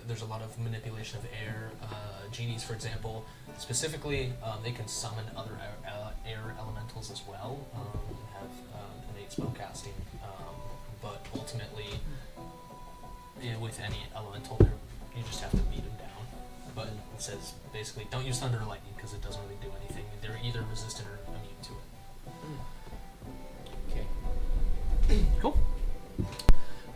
there's a lot of manipulation of air. Genies, for example, specifically, they can summon other air elementals as well, and have innate spellcasting, but ultimately, with any elemental, you just have to beat them down. But it says basically don't use thunder or lightning because it doesn't really do anything. They're either resistant or immune to it.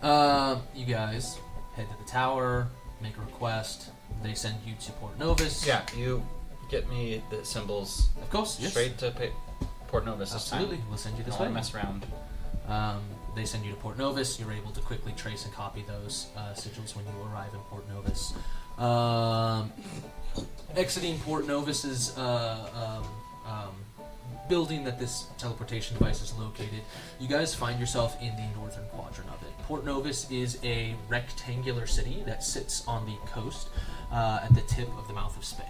You guys head to the tower, make a request. They send you to Port Novus. Yeah, you get me the symbols Of course, yes. straight to Port Novus this time. Absolutely. We'll send you I this don't way. want to mess around. They send you to Port Novus. You're able to quickly trace and copy those sigils when you arrive in Port Novus. Exiting Port Novus's building that this teleportation device is located, you guys find yourself in the northern quadrant of it. Port Novus is a rectangular city that sits on the coast at the tip of the mouth of Spey.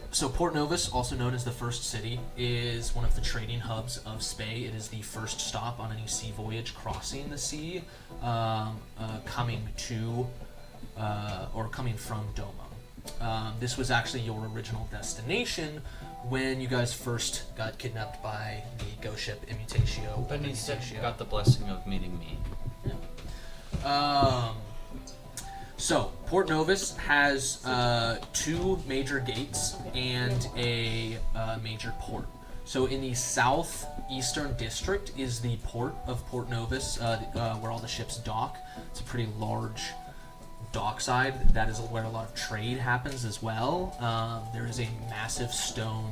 So Port Novus, also known as the First City, is one of the trading hubs of Spey. It is the first stop on any sea voyage crossing the sea, coming to or coming from Doma. This was actually your original destination when you guys first got kidnapped by the ghost ship Immutatio. But instead, Immutatio. you got the blessing of meeting me. So, Port Novus has 2 major gates and a major port. So, in the southeastern district is the port of Port Novus, where all the ships dock. It's a pretty large dockside. That is where a lot of trade happens as well. There is a massive stone,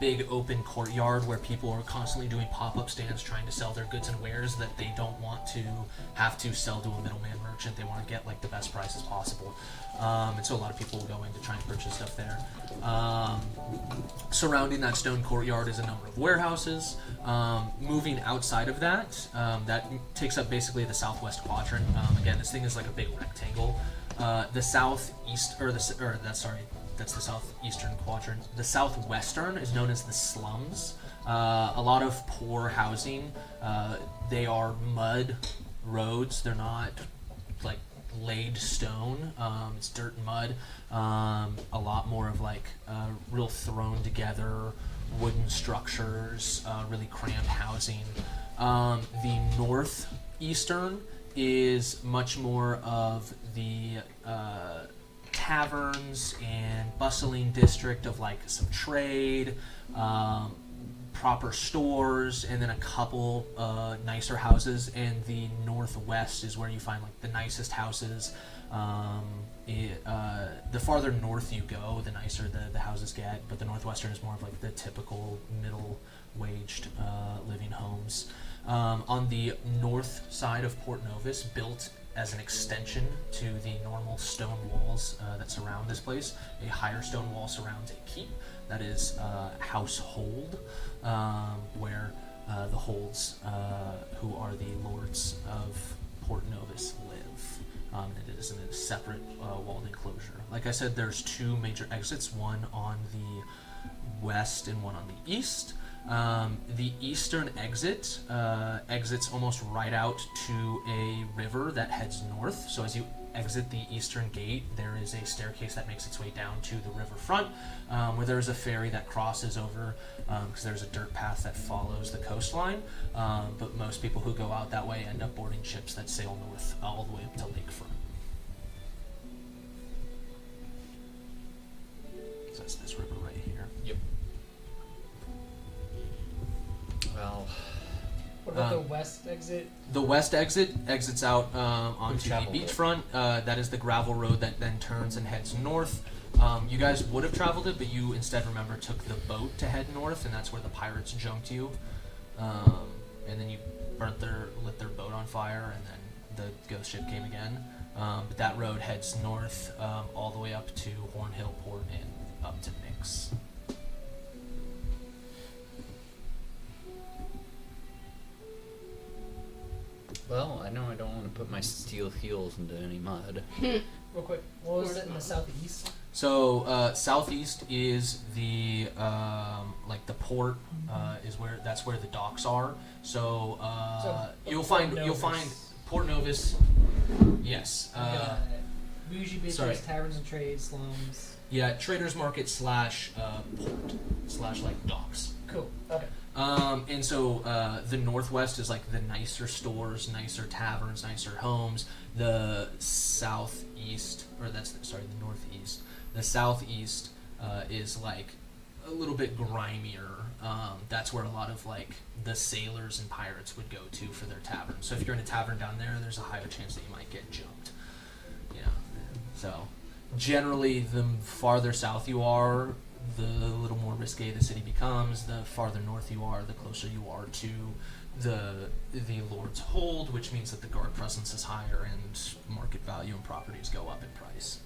big open courtyard where people are constantly doing pop-up stands trying to sell their goods and wares that they don't want to have to sell to a middleman merchant. They want to get the best prices possible, and so a lot of people will go in to try and purchase stuff there. Surrounding that stone courtyard is a number of warehouses. Moving outside of that, that takes up basically the southwest quadrant. Again, this thing is like a big rectangle. The southeast, that's the southeastern quadrant. The southwestern is known as the slums. A lot of poor housing. They are mud roads. They're not laid stone. It's dirt and mud. A lot more of real thrown together wooden structures, really cramped housing. The northeastern is much more of the taverns and bustling district of some trade, proper stores, and then a couple nicer houses. And the northwest is where you find the nicest houses. The farther north you go, the nicer the houses get, but the northwestern is more of the typical middle-waged living homes. On the north side of Port Novus, built as an extension to the normal stone walls that surround this place, a higher stone wall surrounds a keep that is household, where the holds, who are the lords of Port Novus, live. It is in a separate walled enclosure. Like I said, there's 2 major exits, one on the west and one on the east. The eastern exit exits almost right out to a river that heads north. So as you exit the eastern gate, there is a staircase that makes its way down to the riverfront, where there is a ferry that crosses over, because there's a dirt path that follows the coastline. But most people who go out that way end up boarding ships that sail north all the way up to lakefront. So that's this river right here. Yep. Well, What about the west exit? The west exit exits out onto the traveled it. beachfront. That is the gravel road that then turns and heads north. You guys would have traveled it, but you instead took the boat to head north, and that's where the pirates jumped you. And then you lit their boat on fire, and then the ghost ship came again. But that road heads north all the way up to Hornhill Port and up to Nix. well, I know I don't want to put my steel heels into any mud. Real quick, what was it in the southeast? So southeast is the the port is that's where the docks are. So, you'll find Port Novus. Yes. We usually be sorry. taverns and trade, slums. Yeah, traders market / port / docks. Cool. Okay. And so the northwest is the nicer stores, nicer taverns, nicer homes. The southeast, or the northeast. The southeast is a little bit grimier. That's where a lot of like the sailors and pirates would go to for their tavern. So if you're in a tavern down there, there's a higher chance that you might get jumped. Yeah. So generally, the farther south you are, the little more risque the city becomes. The farther north you are, the closer you are to the Lord's Hold, which means that the guard presence is higher and market value and properties go up in price.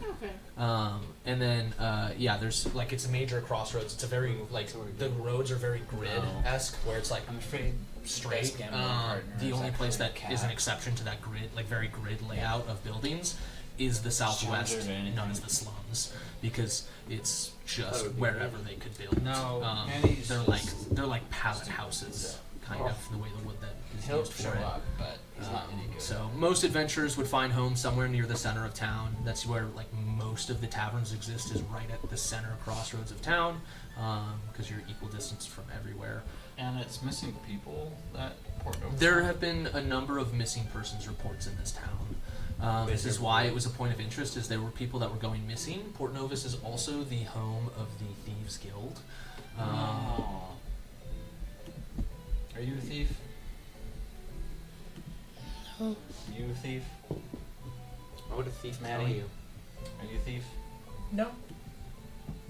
Okay. And then there's like it's a major crossroads. It's a very like the roads are very grid-esque, where it's like I'm afraid straight. best gambling partner The is only place actually that a is an cat. exception to that grid, like very grid layout of buildings, is the southwest, Shelter or anything. known as the slums, because it's That just would be wherever they could build. No, Manny's they're like pallet houses, kind of the way the wood that is He'll used for show it. up, but he's not any good. So most adventurers would find home somewhere near the center of town. That's where like most of the taverns exist, is right at the center crossroads of town, because you're equal distance from everywhere. And it's missing people that Port Novus. There have been a number of missing persons reports in this town. This is why it was a point of interest, is there were people that were going missing. Port Novus is also the home of the Thieves Guild. Oh. Are you a thief? No. You a thief? What would a thief tell Maddie? you? Are you a thief? No.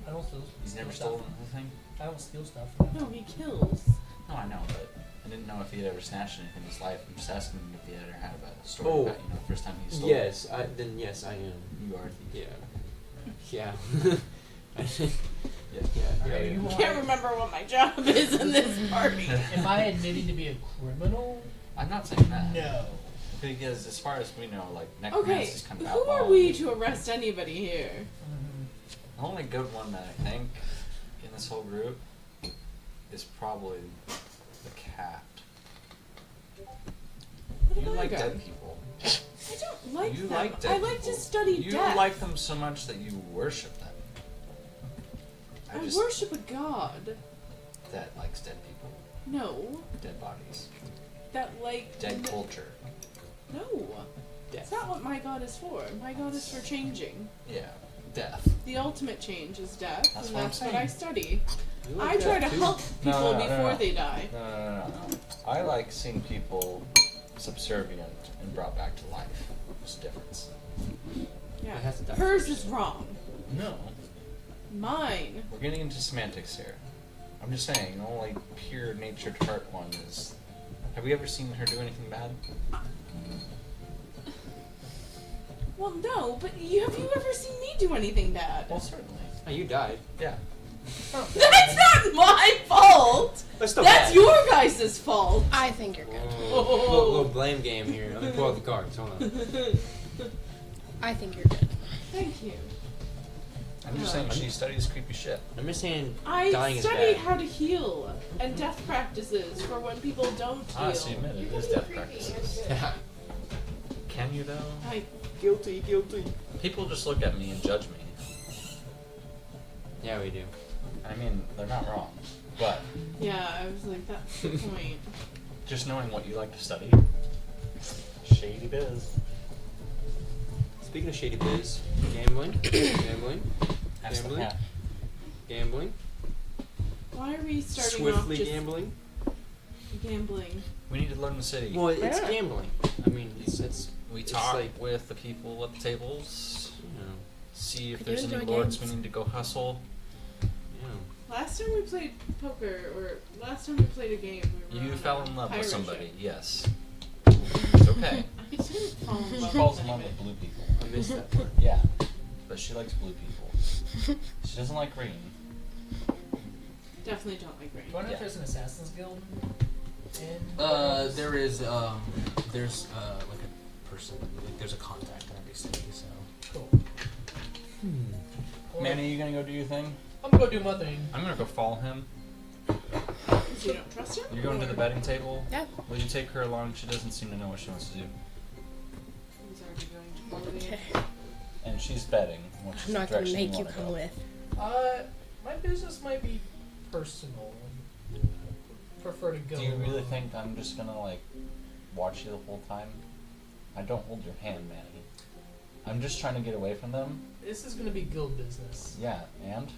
I don't steal. He's never steal stolen stuff. anything? I don't steal stuff. No, he kills. No, I know, but I didn't know if he had ever snatched anything in his life. I'm just asking him if he had ever had a story Oh. about, the first time he stole. Yes, yes, I am. You are a thief. Yeah. Yeah. Yeah. Are you I can't remember what my job is in this party. Am I admitting to be a criminal? I'm not saying that. No. Because as far as we know, like, Okay, necromancy is kind of who outlawed. are we to arrest anybody here? Mm-hmm. The only good one that I think in this whole group is probably the cat. What You about like a dead guy? people. I don't like You them. like dead I like people. to study You death. like them so much that you worship them. I just worship a god. that likes dead people, No, dead bodies, that like dead culture. No, that's not what my god is for. My god is for changing. Yeah, death. The ultimate change is death, That's and what I'm that's what saying. I study. You I like try to that, too. help people No, no, no, before no. they die. No. I like seeing people subservient and brought back to life. There's a difference. Yeah, I have to die hers first. is wrong. No, Mine. we're getting into semantics here. I'm just saying, the only pure natured heart one is. Have we ever seen her do anything bad? Well, no, but have you ever seen me do anything bad? Well, certainly. Oh, you died. Yeah. That's not my fault. That's still That's bad. your guys' fault. I think you're good. Little blame game here. Let me pull out the cards. Hold on. I think you're good. Thank you. I'm just saying she studies creepy shit. I'm just saying I dying is study bad. how to heal and death practices for when people don't heal. Ah, so you admit it is death practices. Can you though? I Guilty. People just look at me and judge me. Yeah, we do. I mean, they're not wrong. But I was like, that's the point. just knowing what you like to study, shady biz. Speaking of shady biz, gambling. Ask the Gambling? cat. Gambling. Why are we starting Swiftly off just gambling. gambling? We need to learn the city. Well, it's Yeah. gambling. I mean, it's We it's talk like, with the people at the tables, you know, see if Are there's you any enjoying lords games? we need to go hustle. Last time we played poker, or last time we played a game, we were You on fell a in love with pirate somebody, ship. yes. It's okay. I didn't fall in She love falls with in love anybody. with blue people. I missed that part. Yeah, but she likes blue people. She doesn't like green. Definitely don't like rain. Do I know Yeah. if there's an Assassin's Guild? There is there's like a person, like there's a contact in every city, so. Cool. Manny, you gonna go do your thing? I'm gonna go do my thing. I'm gonna go follow him. You don't trust him? You're going to the Or- betting table? Yeah. Will you take her along? She doesn't seem to know what she wants to do. He's already going to party. Okay. And she's betting, which is I'm the not gonna direction make you wanna come go. with. My business might be personal. Prefer to go. Do you really think I'm just gonna, like, watch you the whole time? I don't hold your hand, Manny. I'm just trying to get away from them. This is gonna be guild business. Yeah, and?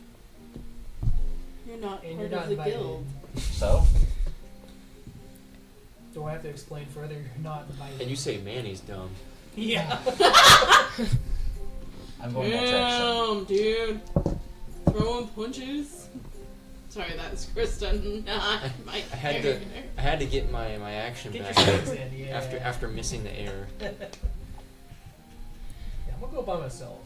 You're not And part you're not of the invited. guild. So? Do I have to explain further? You're not invited. And you say Manny's dumb. Yeah. I'm going that direction. Damn, dude. Throwing punches. Sorry, that's Krista, not my I had to character. I had to get my action Get your back strings in, yeah. after missing the air. Yeah, I'm gonna go by myself.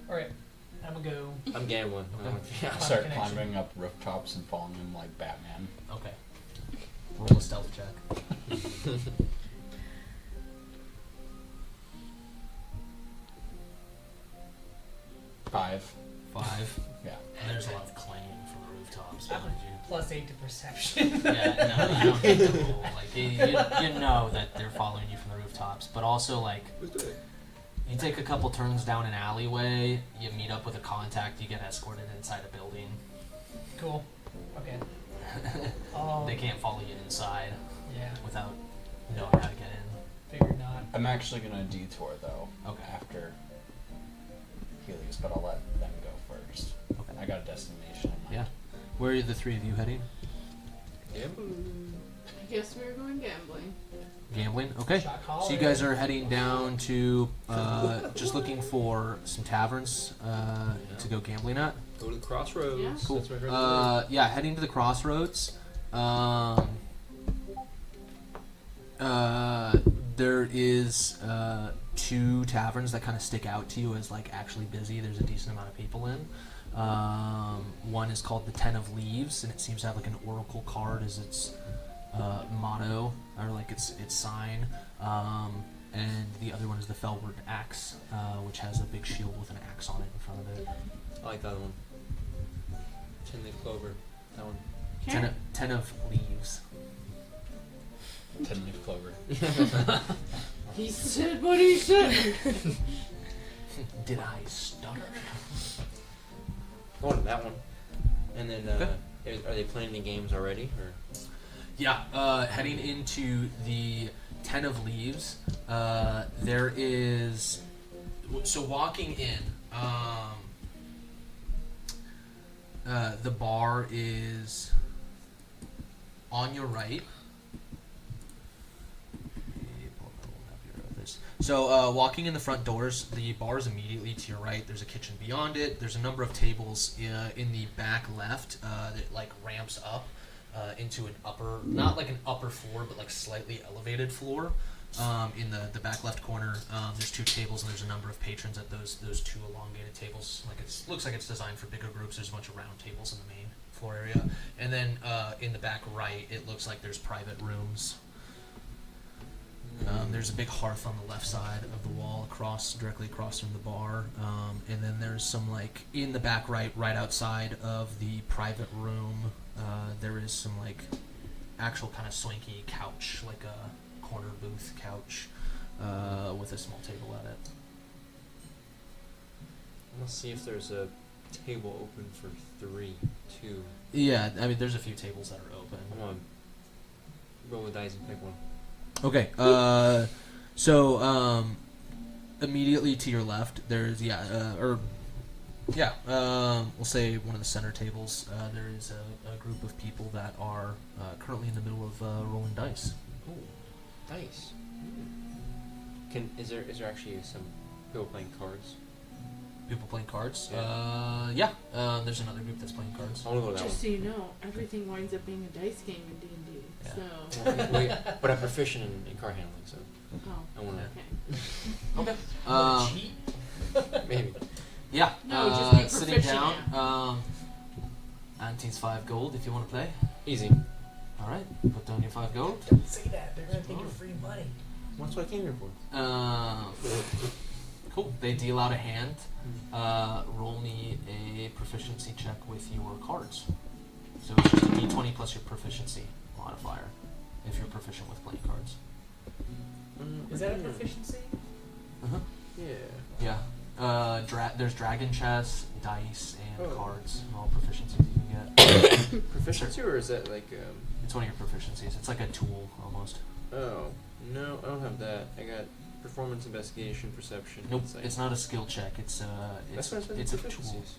Alright, I'm gonna go. I'm gambling. I start climbing up rooftops and falling in like Batman. Okay. Roll a stealth check. 5. 5. Yeah. And there's a lot of clanging from the rooftops behind you. +8 to perception. Yeah, no, you don't need to roll. Like, you know that they're following you from the rooftops, but also, like, you take a couple turns down an alleyway, you meet up with a contact, you get escorted inside a building. Cool. Okay. They can't follow you inside Yeah, without knowing how to get in. figured not. I'm actually gonna detour though. Okay. After Helios, but I'll let them go first. Okay. I got a destination in mind. Yeah. Where are the three of you heading? I guess we're going gambling. Gambling? Okay. Shot So you guys are heading down to, just looking for some taverns to go gambling at. Go to the crossroads. Yeah. Cool. That's what I heard. Yeah, heading to the crossroads. There is 2 taverns that kind of stick out to you as like actually busy. There's a decent amount of people in. One is called the Ten of Leaves, and it seems to have like an oracle card as its motto or like its sign. And the other one is the Felward Axe, which has a big shield with an axe on it in front of it. I like that one. 10-leaf clover. That one. Ten of Leaves. 10-leaf clover. He said what he said. Did I stutter? Going to that one. And then, Okay. are they playing any games already? Or? Yeah, heading into the Ten of Leaves, there is. So walking in, the bar is on your right. So walking in the front doors, the bar is immediately to your right. There's a kitchen beyond it. There's a number of tables in the back left that like ramps up into an upper, not like an upper floor, but like slightly elevated floor. In the back left corner, there's 2 tables and there's a number of patrons at those 2 elongated tables. Like it looks like it's designed for bigger groups. There's a bunch of round tables in the main floor area, and then in the back right, it looks like there's private rooms. There's a big hearth on the left side of the wall, directly across from the bar, and then there's some like in the back right outside of the private room. There is some like actual kind of swanky couch, like a corner booth couch, with a small table at it. Let's see if there's a table open for 3, 2. Yeah, I mean there's a few tables that are open. I'm gonna roll the dice and pick one. Okay, so immediately to your left, there's we'll say one of the center tables. There is a group of people that are currently in the middle of rolling dice. Ooh, dice. Is there actually some people playing cards? People playing cards. Yeah. There's another group that's playing cards. I want to go to that Just so you know, everything winds up being a dice game in D&D. Yeah. So, one. Wait, but I'm proficient in card handling, so oh, I want to. okay. Okay. Maybe. Yeah. No, just be sitting proficient down. Anti's 5 gold if you want to play. Easy. All right. Put down your 5 gold. Don't say that. They're gonna think you're free money. That's what I came here for. Cool. They deal out a hand. Roll me a proficiency check with your cards. So it's just a d20 plus your proficiency modifier if you're proficient with playing cards. Is that a proficiency? Uh-huh. Yeah. Yeah. There's dragon chess, dice, and Oh. cards. All proficiencies you can get. Proficiency, or is that like It's one of your proficiencies. It's like a tool almost. Oh no, I don't have that. I got performance, investigation, perception. Nope, insight. it's not a skill check. It's That's what I said, it's a tool. proficiencies.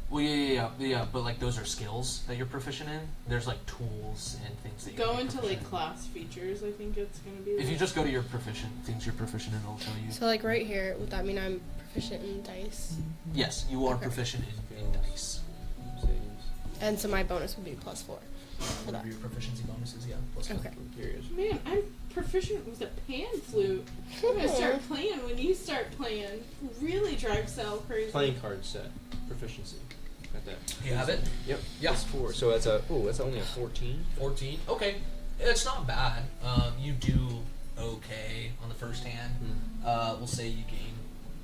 Well, yeah, but like those are skills that you're proficient in. There's like tools and things that you Go can be into proficient like class features. I think it's gonna be. in. If you like- just go to your things you're proficient in, it'll tell you. So like right here, would that mean I'm proficient in dice? Yes, you are Okay. proficient in dice. Saves. And so my bonus would be +4 for that. Whatever your proficiency bonuses, yeah. Plus Okay. I'm curious. Man, I'm proficient with a pan flute. I'm gonna start playing when you start playing. Really drive Sal crazy. Playing card set. Proficiency. Got that. You have it? Yep. Yeah. That's 4. So that's that's only a 14. 14. Okay, it's not bad. You do okay on the first hand. We'll say you gain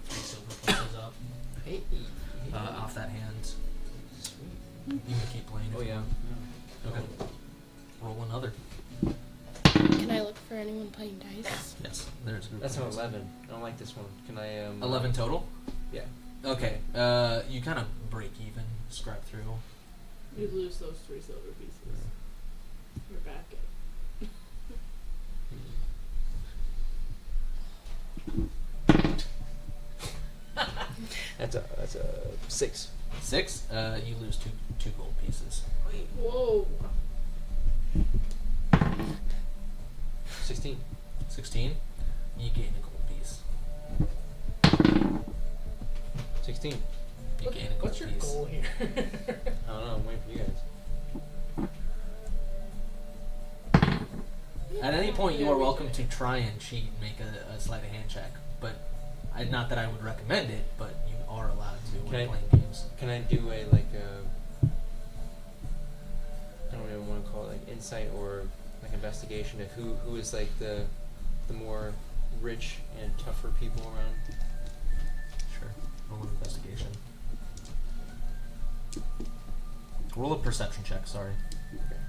3 silver pieces up Hey. off that hand. Sweet. You can keep playing. If Oh you yeah. want. Okay. Roll another. Can I look for anyone playing dice? Yes. There's a group. That's of an dice. 11. I don't like this one. Can I 11 total. Yeah. Okay. You kind of break even. Scrap through. You lose those 3 silver pieces. You're back at. That's a 6. 6. You lose two gold pieces. Whoa. 16. 16. You gain a gold piece. 16. You gain a gold What's your piece. goal here? I don't know. I'm waiting for you guys. At any point, you Yeah, are we welcome did. to try and cheat and make a sleight of hand check. But not that I would recommend it, but you are allowed to when Can I- playing games. Can I do a I don't even want to call it like insight or like investigation of who is like the more rich and tougher people around? Sure. Roll an investigation. Roll a perception check. Sorry. Okay.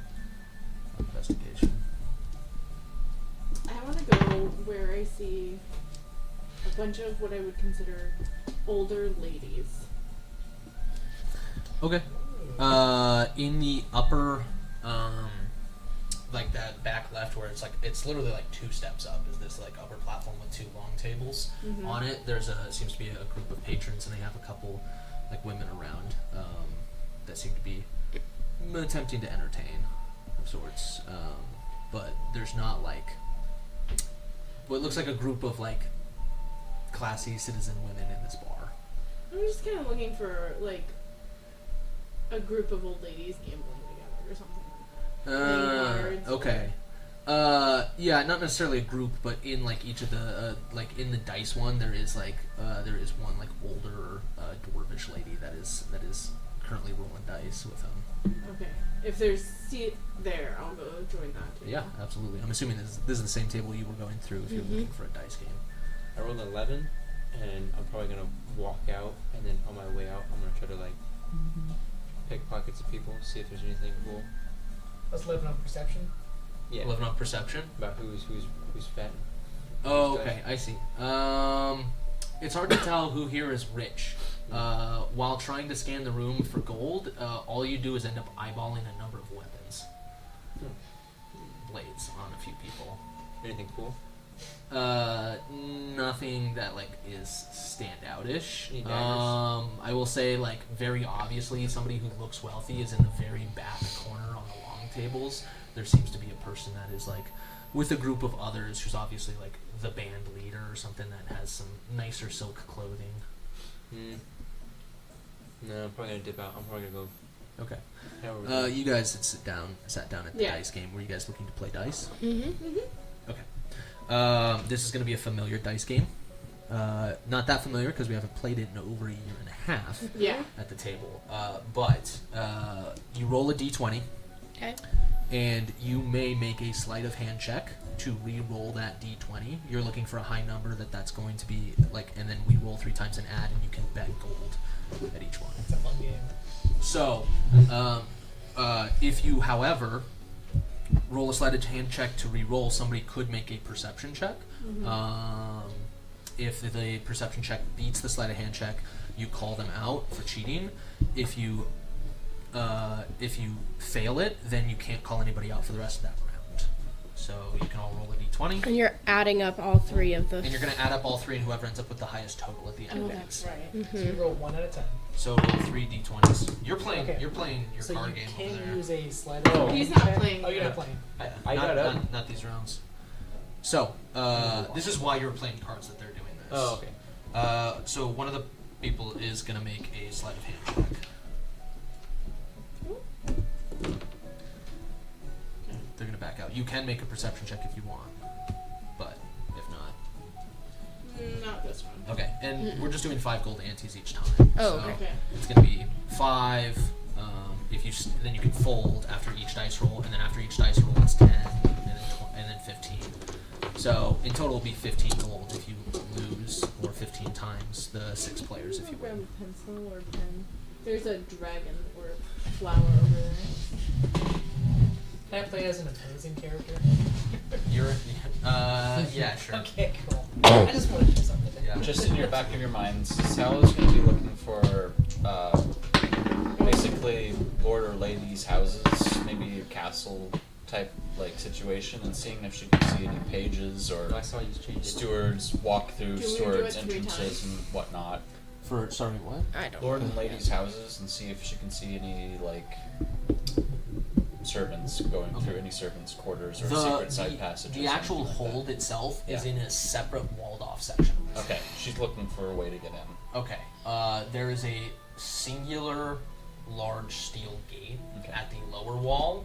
Investigation. I want to go where I see a bunch of what I would consider older ladies. Okay. In the upper, like that back left, where it's literally like 2 steps up, is this like upper platform with 2 long tables. Mhm. On it, there's seems to be a group of patrons, and they have a couple like women around that seem to be attempting to entertain of sorts. But there's not like what looks like a group of like classy citizen women in this bar. I'm just kind of looking for like a group of old ladies gambling together or something like that. Playing cards Okay. Yeah, not necessarily a group, but in like each of the like in the dice one, there is one like older dwarvish lady that is currently rolling dice with them. Okay. If there's seat there, I'll go join that too. Yeah, absolutely. I'm assuming this is the same table you were going through if you're looking for a dice game. I rolled an 11, and I'm probably gonna walk out, and then on my way out, I'm gonna try to like pick pockets of people, see if there's anything cool. Let's live on perception. Yeah. 11 on perception. About who's fat. and Oh, who's okay, dice. I see. It's hard to tell who here is rich. While trying to scan the room for gold, all you do is end up eyeballing a number of weapons. Blades on a few people. Anything cool? Nothing that like is standout-ish. Any daggers? I will say like very obviously somebody who looks wealthy is in the very back corner on the long tables. There seems to be a person that is like with a group of others who's obviously like the band leader or something that has some nicer silk clothing. No, I'm probably gonna dip out. I'm probably gonna go. Okay. head over there. You guys had sat down at the Yeah. dice game. Were you guys looking to play dice? Mm-hmm. Okay. This is going to be a familiar dice game. Not that familiar because we haven't played it in over a year and a half Yeah. at the table. But you roll a d20, Okay. and you may make a sleight of hand check to re-roll that d20. You're looking for a high number that's going to be like, and then we roll 3 times and add, and you can bet gold at each one. It's a fun game. So, if you, however, roll a sleight of hand check to re-roll, somebody could make a perception check. If the perception check beats the sleight of hand check, you call them out for cheating. If you fail it, then you can't call anybody out for the rest of that round. So you can all roll a d20. And you're adding up all three of the. And you're going to add up all three, and whoever ends up with the highest total at the end Oh, of it. that's right. So you roll 1 out of 10. So roll 3 d20s. You're playing. Okay. You're playing your So card you game can over there. use a sleight of hand He's not check. playing Oh, you're yet. not playing. I not, got up. not these rounds. So this is why you're playing cards that they're doing this. Oh, okay. So one of the people is going to make a sleight of hand check. They're going to back out. You can make a perception check if you want, but if not, Not this one. okay. And we're just doing 5 gold antes each time. Oh, so okay. Okay. it's going to be 5. If you then you can fold after each dice roll, and then after each dice roll it's 10, and then 15. So in total it'll be 15 gold if you lose, or 15 times the 6 players if you Grab win. a pencil or pen. There's a dragon or flower over there. Can I play as an opposing character? You're, yeah, sure. Okay, cool. I just wanted to do something. Yeah. Just in your back of your minds, Sal is going to be looking for basically lord or lady's houses, maybe a castle type like situation, and seeing if she can see any pages or I saw you change it. stewards, walk through Do we do stewards' it 3 entrances times? and whatnot. For sorry, what? I don't. Lord know. and lady's houses, and see if she can see any like servants going through any servants' quarters or secret side passages. The actual anything like that. hold itself is Yeah. in a separate walled off section. Okay, she's looking for a way to get in. Okay. There is a singular large steel gate Okay. at the lower wall.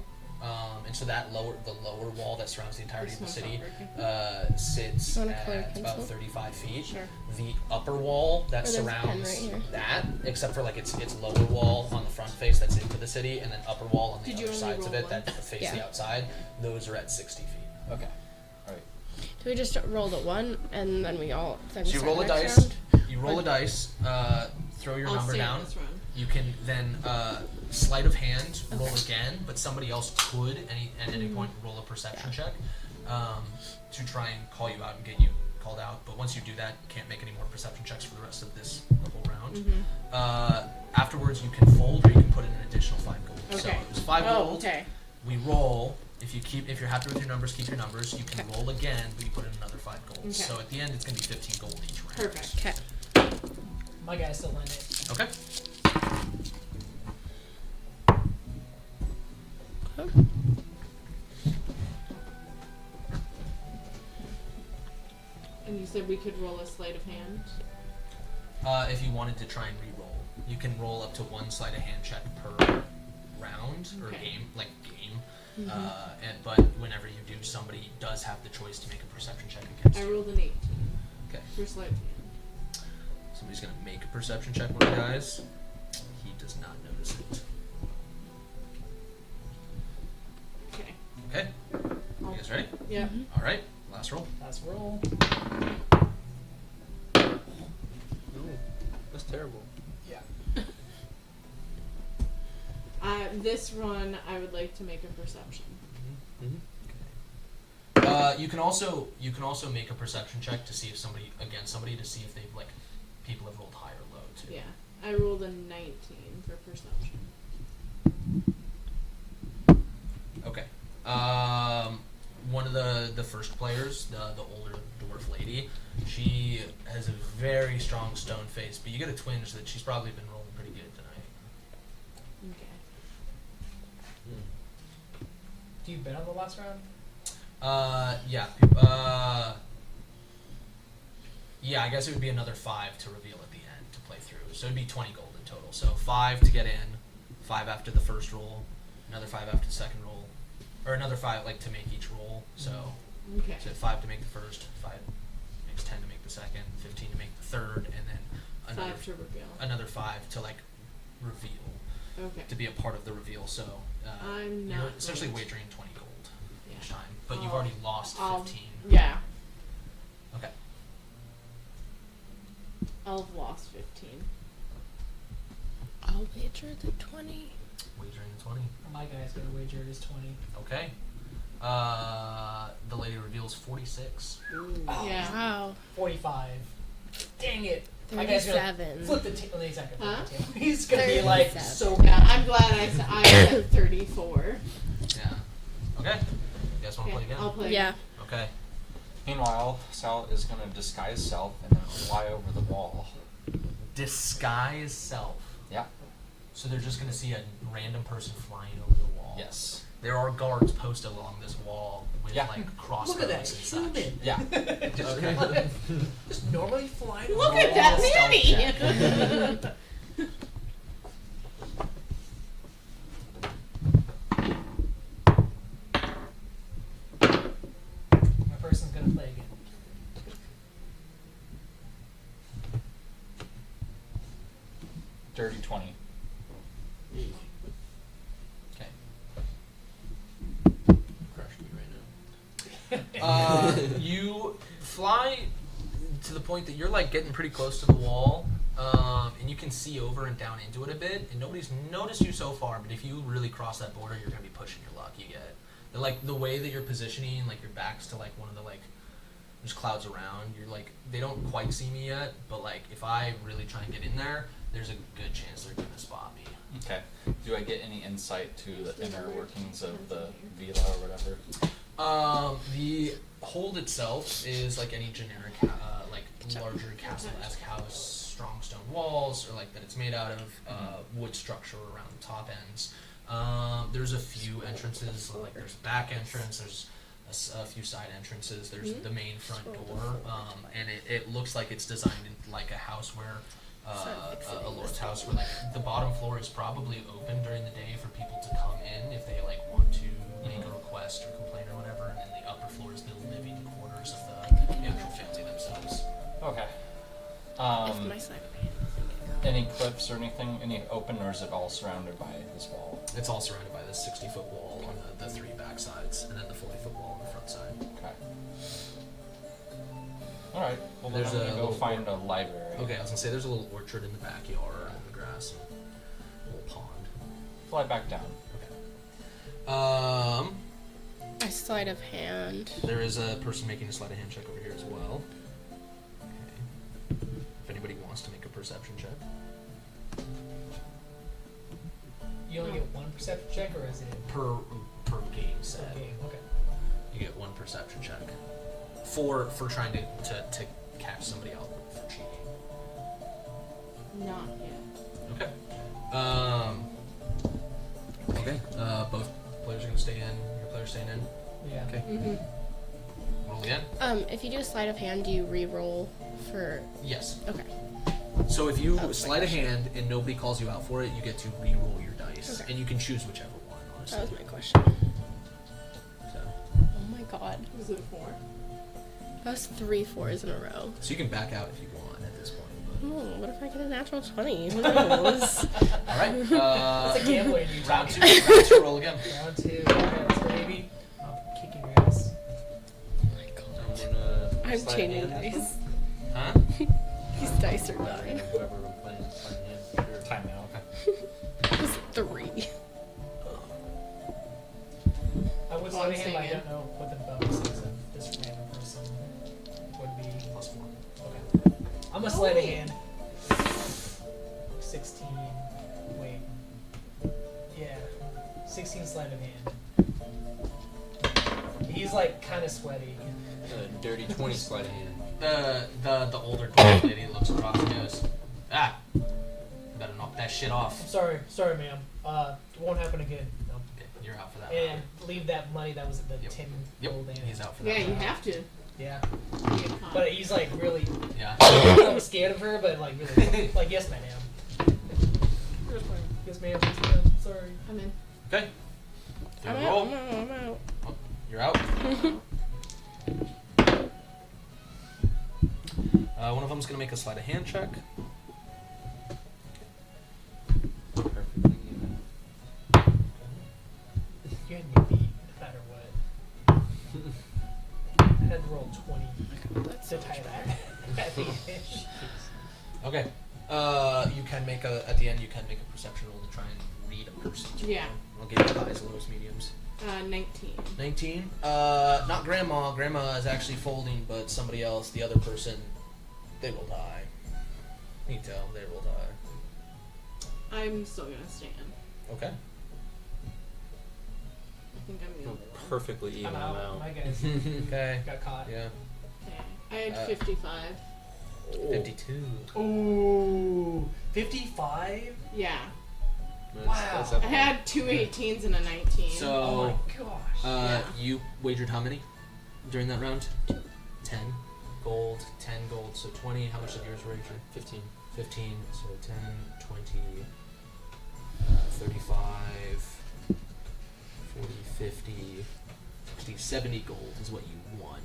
And so the lower wall that surrounds the entirety of the This city one's not sits You want a colored at about pencil? 35 feet. Sure. The upper wall that Or there's a pen surrounds right here. that, except for like its lower wall on the front face that's into the city, and then upper wall on the Did you other only sides of roll it that face Yeah. the outside, those are at 60 feet. Okay. Alright. Do we just roll the 1 and then we all? Then So you start roll a the next dice. round? You roll a dice. Throw your I'll number stay down. on this run. You can then sleight of hand roll again, but somebody else could at any point roll a perception check to try and call you out and get you called out. But once you do that, you can't make any more perception checks for the rest of this whole round. Afterwards, you can fold or you can put in an additional 5 gold. So Okay. it was 5 Oh, gold. okay. We roll. If you're happy with your numbers, keep your numbers. You can roll again, but you put in another 5 gold. Okay. So at the end, it's going to be 15 gold each round. Perfect. Okay. My guy's still in it. Okay. And you said we could roll a sleight of hand? If you wanted to try and re-roll, you can roll up to 1 sleight of hand check per round or Okay. game. Mm-hmm. But whenever you do, somebody does have the choice to make a perception check against I you. rolled an 18 Okay. for sleight of hand. Somebody's gonna make a perception check. One of the guys. He does not notice it. Okay. Okay. You guys ready? Yeah. All right. Last roll. Let's roll. No, that's terrible. Yeah. This run, I would like to make a perception. You can also make a perception check to see if somebody to see if they've people have rolled high or low too. Yeah. I rolled a 19 for perception. Okay. One of the first players, the older dwarf lady, she has a very strong stone face, but you get a twinge that she's probably been rolling pretty good tonight. Okay. Do you bet on the last round? Yeah. Yeah, I guess it would be another 5 to reveal at the end to play through. So it'd be 20 gold in total. So 5 to get in, 5 after the first roll, another 5 after the second roll, or another 5 to make each roll. So Okay. 5 to make the first, 5 makes 10 to make the second, 15 to make the third, and then another 5 to reveal. another 5 to reveal, Okay. to be a part of the reveal. So I'm you're not essentially going wagering 20 gold Yeah. each time, but you've I'll- already lost I'll- 15. Yeah. Okay. I'll have lost 15. I'll wager the 20. Wagering the 20. My guy's gonna wager his 20. Okay. The lady reveals 46. Yeah. Wow. 45. Dang it. My guy's gonna 37. flip the table. He's not gonna Huh? flip the table. He's gonna be like 37. so Yeah, I'm glad I said 34. Yeah. Okay. You guys guys want to play again? I'll play. Yeah. Okay. Meanwhile, Sal is going to disguise self and then fly over the wall. Disguise self. Yeah. So they're just going to see a random person flying over the wall. Yes. There are guards posted along this wall with Yeah. like crossbows Look at that and such. human. Yeah. Just normally flying. Look over at that stealth Manny! check. My person's gonna play again. Dirty 20. Okay. Crushed me right You fly to the point that you're like getting pretty close to the wall, and you can see over and down into it a bit. And nobody's noticed you so far, but if you really cross that border, you're gonna be pushing your luck. You get like the way that you're positioning, like your back's to like one of the like there's clouds around. You're like they don't quite see me yet, but like if I really try and get in there, there's a good chance they're gonna spot me. Okay. Do I get any insight to the inner workings of the villa or whatever? The hold itself is like any generic, like larger castle-esque house, strong stone walls, or like that it's made out of wood structure around the top ends. There's a few entrances, like there's a back entrance, there's a few side entrances, there's the main front door, and it looks like it's designed in, like a house where a lord's house where like the bottom floor is probably open during the day for people to come in if they like want to make a request or complain or whatever, and then the upper floor is the living quarters of the actual family themselves. Okay. If my side of hand. Any cliffs or anything? Any open, or is it all surrounded by this wall? It's all surrounded by this 60-foot wall on the three back sides, and then the 40-foot wall on the front side. Okay. Alright. Well, then There's I'm a going to go little find a library. Okay, I was gonna say there's a little orchard in the backyard on the grass, and a little pond. Fly back down. Okay. I sleight of hand. There is a person making a sleight of hand check over here as well. Okay. If anybody wants to make a perception check. You only get one perception check, or is it Per game set. per game? Okay. You get one perception check. For trying to catch somebody out for cheating. Not yet. Okay. Okay. Both players are gonna stay in. Your player's staying in. Yeah. Okay. Mm-hmm. Roll again. If you do a sleight of hand, do you re-roll for? Yes. Okay. So if you That was my sleight a question. hand and nobody calls you out for it, you get to re-roll your dice, Okay. and you can choose whichever one. Honestly. That was my question. So. Oh my god. Was it 4? That was 3 4s in a row. So you can back out if you want at this point. Oh, what if I get a natural 20? Who knows? All right. It's a gambler in you. Round two. Round two. Roll again. Round 2. Alright, let's go, baby. I'm kicking your ass. Oh my god. I'm gonna I'm slide changing hand dice. Huh? These dice are dying. Whoever I'm playing, slide hand for sure. Time now. Okay. It was 3. I would Oh, sleight I'm of hand, but I staying don't know what the bonuses of this random person would be. +4. Okay. I'm a sleight of hand. 16. Wait. Yeah. 16 sleight of hand. He's like kind of sweaty. Dirty 20 sleight of hand. The older dwarf lady looks across and goes, "Ah, you better knock that shit off." I'm sorry, ma'am. It won't happen again. No. Okay, you're out for that. And round. leave that money that was at the Yep. 10 Yep. gold in. He's out for that. Yeah, you round. have to. Yeah. You get caught. But he's like really. Yeah. I'm scared of her, but like really. Like, yes, madam. Yes, ma'am. Yes, ma'am. Sorry. I'm in. Okay. Do I'm a out. roll. I'm out. Oh, you're out. One of them's gonna make a sleight of hand check. Perfectly even. You had me beat no matter what. I had to roll 20 That's to tie that at the end. Okay. You can make at the end. You can make a perception roll to try and read a person. Yeah. I'll give you the highs, lows, mediums. 19. 19. Not grandma. Grandma is actually folding, but somebody else, the other person, they will die. You can tell they will die. I'm still gonna stand. Okay. think I'm the Oh, only one. perfectly even. I'm out. My guys Okay. got caught. Yeah. Okay. I had 55. 52. Ooh, 55. Yeah. That's Wow. I had two 18s and a 19. So, Oh my gosh. Yeah. you wagered how many during that round? 10 gold, 10 gold, so 20. How much did yours wager? 15. 15, so 10, 20, 35, 40, 50, 60, 70 gold is what you won.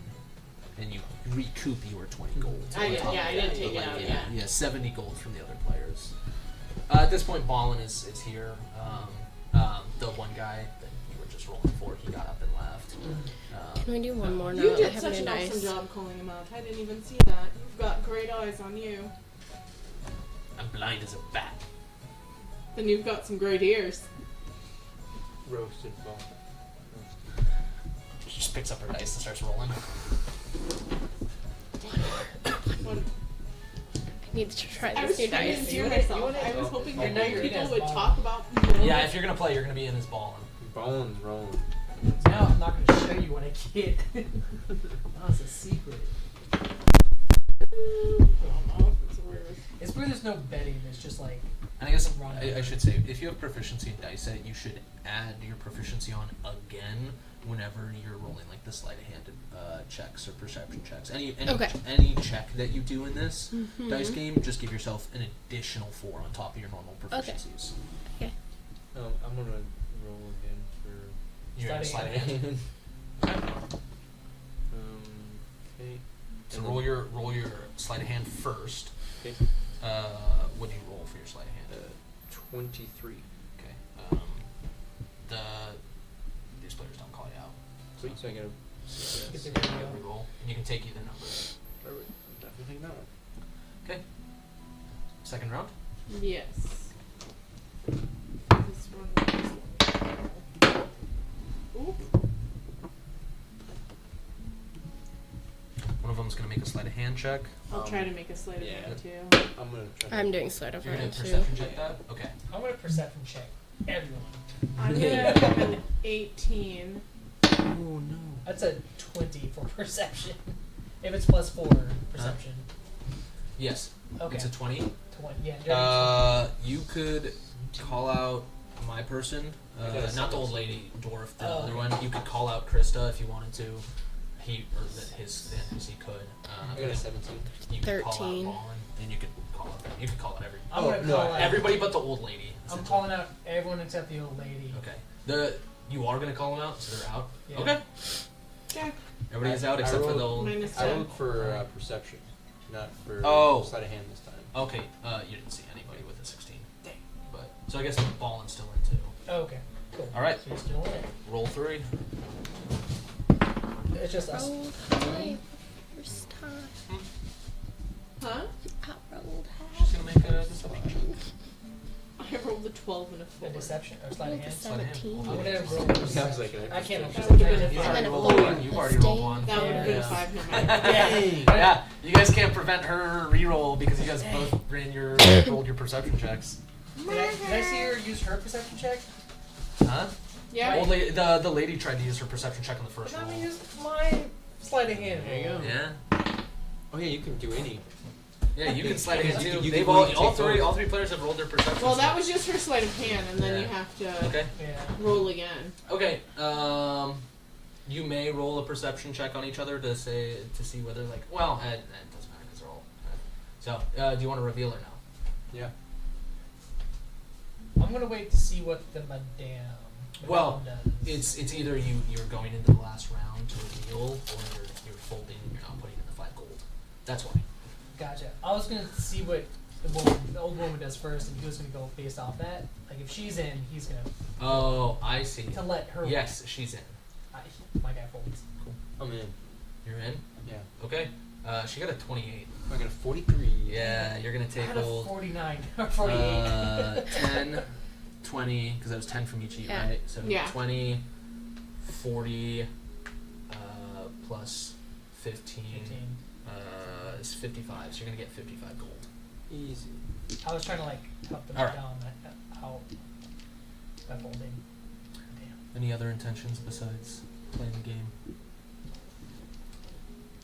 And you recoup your 20 gold. I on did, top yeah, of I that. did take But it like, out, yeah. yeah. 70 gold from the other players. At this point, Ballin is here. The one guy that you were just rolling for, he got up and left. Can we do one more now? You I did have such new an dice. awesome job calling him out. I didn't even see that. You've got great eyes on you. I'm blind as a bat. Then you've got some great ears. Roasted ball. She just picks up her dice and starts rolling. One. I need to try I this was new trying to dice. endear You myself. wanna- I was hoping You're that not more good people as would Ballin. talk about. Yeah, if you're gonna play, you're gonna be in his Ballin. Ballin' rolling. Now I'm not going to show you what I get. Now it's a secret. I don't know if it's worth. It's where there's no betting. It's just like And I guess Run. I should say, if you have proficiency in dice set, you should add your proficiency on again whenever you're rolling like the sleight of hand checks or perception checks. Okay. Any check that you do in this Mhm. dice game, just give yourself an additional 4 on top of your normal proficiencies. I'm gonna roll again for. You're gonna Sleight sleight of of hand. Okay. So And roll then- your sleight of hand first. Okay. What do you roll for your sleight of hand? 23. Okay. These players don't call you out. Sweet. So I get a success. Get the radio. Reroll, and you can take either number. Perfect. Definitely taking that one. Okay. Second round. Yes. This one. Oop. One of them's gonna make a sleight of hand check. I'll try to make a sleight of yeah. hand too. I'm gonna try to. I'm doing sleight of You're gonna hand too. perception check that. Okay. I'm going to perception check everyone. I'm gonna have an 18. Oh no. That's a 20 for perception. If it's plus 4 perception. Yes. Okay. It's a 20. 20. Yeah. dirty You could call out my person, I got a not the old 17. lady dwarf, the Oh, other okay. one. You could call out Krista if you wanted to. He could. I got a 17. You could call out 13. Vaughn, and you could call out. You could call out every. I'm going to no, call out. Everybody but the old lady. I'm essentially. calling out everyone except the old lady. Okay. You are gonna call them out, so they're out. Yeah. Okay. Okay. Everybody is out I except for rolled- the old. Minus I 10. rolled for perception, not for Oh. sleight of hand this time. Okay. You didn't see anybody with a 16. Dang. But so I guess Ballin's still in too. Okay. Cool. All right. So you're still in it. Roll 3. It's just us. Rolled high first time. Huh? Outrolled She's high. gonna make a deception check. I rolled a 12 and a The 4. deception or sleight of Rolled a hand. Sleight of hand. 17. I'm gonna roll. I was like, I can't roll. That would've been a You've five. already And then rolled a one. You've already stain. rolled one. That would have been Yeah. a 5 no matter. Yeah, you guys can't prevent her reroll because you guys both rolled your perception checks. Did I see her use her perception check? Huh? Yeah. Old lady, the lady tried to use her perception check on the first I'm roll. gonna use my sleight of hand. There you go. Yeah, Oh yeah, you can do any. yeah, you can slide it in You too. can They've go all and take both. all three players have rolled their perception. Well, that check. was just her sleight of hand, and then Yeah. you have to Okay. Yeah. roll again. Okay. You may roll a perception check on each other to see whether it doesn't matter because they're all. So, do you want to reveal or no? Yeah. I'm gonna wait to see what the madame Well, does. It's either you're going into the last round to reveal, or you're folding. You're not putting in the 5 gold. That's why. Gotcha. I was gonna see what the old woman does first, and he was gonna go based off that. Like if she's in, he's gonna Oh, I see. to let her. Yes, she's in. My guy folds. I'm in. You're in. Yeah. Okay. She got a 28. I got a 43. Yeah, you're gonna I take had a gold. 49 or 48. 10, 20, because that was 10 from each each, Yeah. right? So Yeah. 20, 40, plus 15, 15. is 55. So you're gonna get 55 gold. Easy. I was trying to like help them All right. down out by folding. Damn. Any other intentions besides playing the game?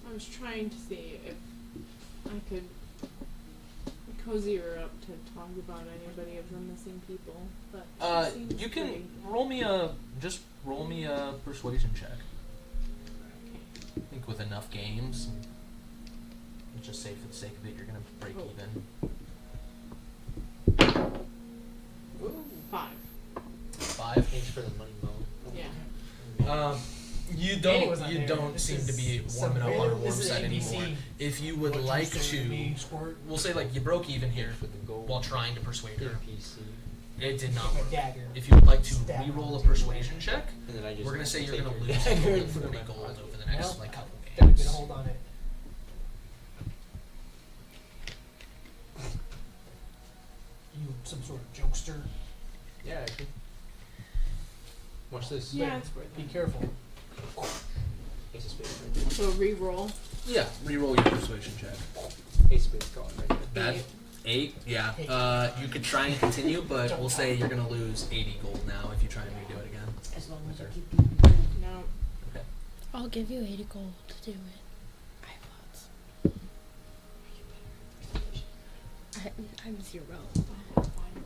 I was trying to see if I could cozy her up to talk about anybody of the missing people, but she seems You can pretty- roll me a persuasion check. I think with enough games, let's just say for the sake of it, you're gonna break Oh. even. 5. 5. Thanks for the money, Mo. Yeah. You Danny was don't. not You there. don't This seem to is be some warming up on a random- warm this is side ABC. anymore. If you would What like you say to, me, sport, we'll say like you broke even here For the gold. while trying to persuade her. NPC. It did not a work. dagger. If you would like to Stab re-roll a him. persuasion check, And then I just we're gonna say you're take gonna your lose dagger over and put it in 40 my gold pocket. over the next Well, like couple Got a games. good hold on it. You some sort of jokester. Yeah, I can. Watch this. Yeah, it's worth Be it. careful. Ace of spades right there. So re-roll. Yeah, re-roll your persuasion check. Ace of spades gone right there. Bad. 8. Yeah. You could try and continue, but we'll say you're gonna lose 80 gold now if you try and redo it again. As long as you Okay. keep doing it. No. Okay. I'll give you 80 gold to do it. I have lots. I'm 0. Oh, fine.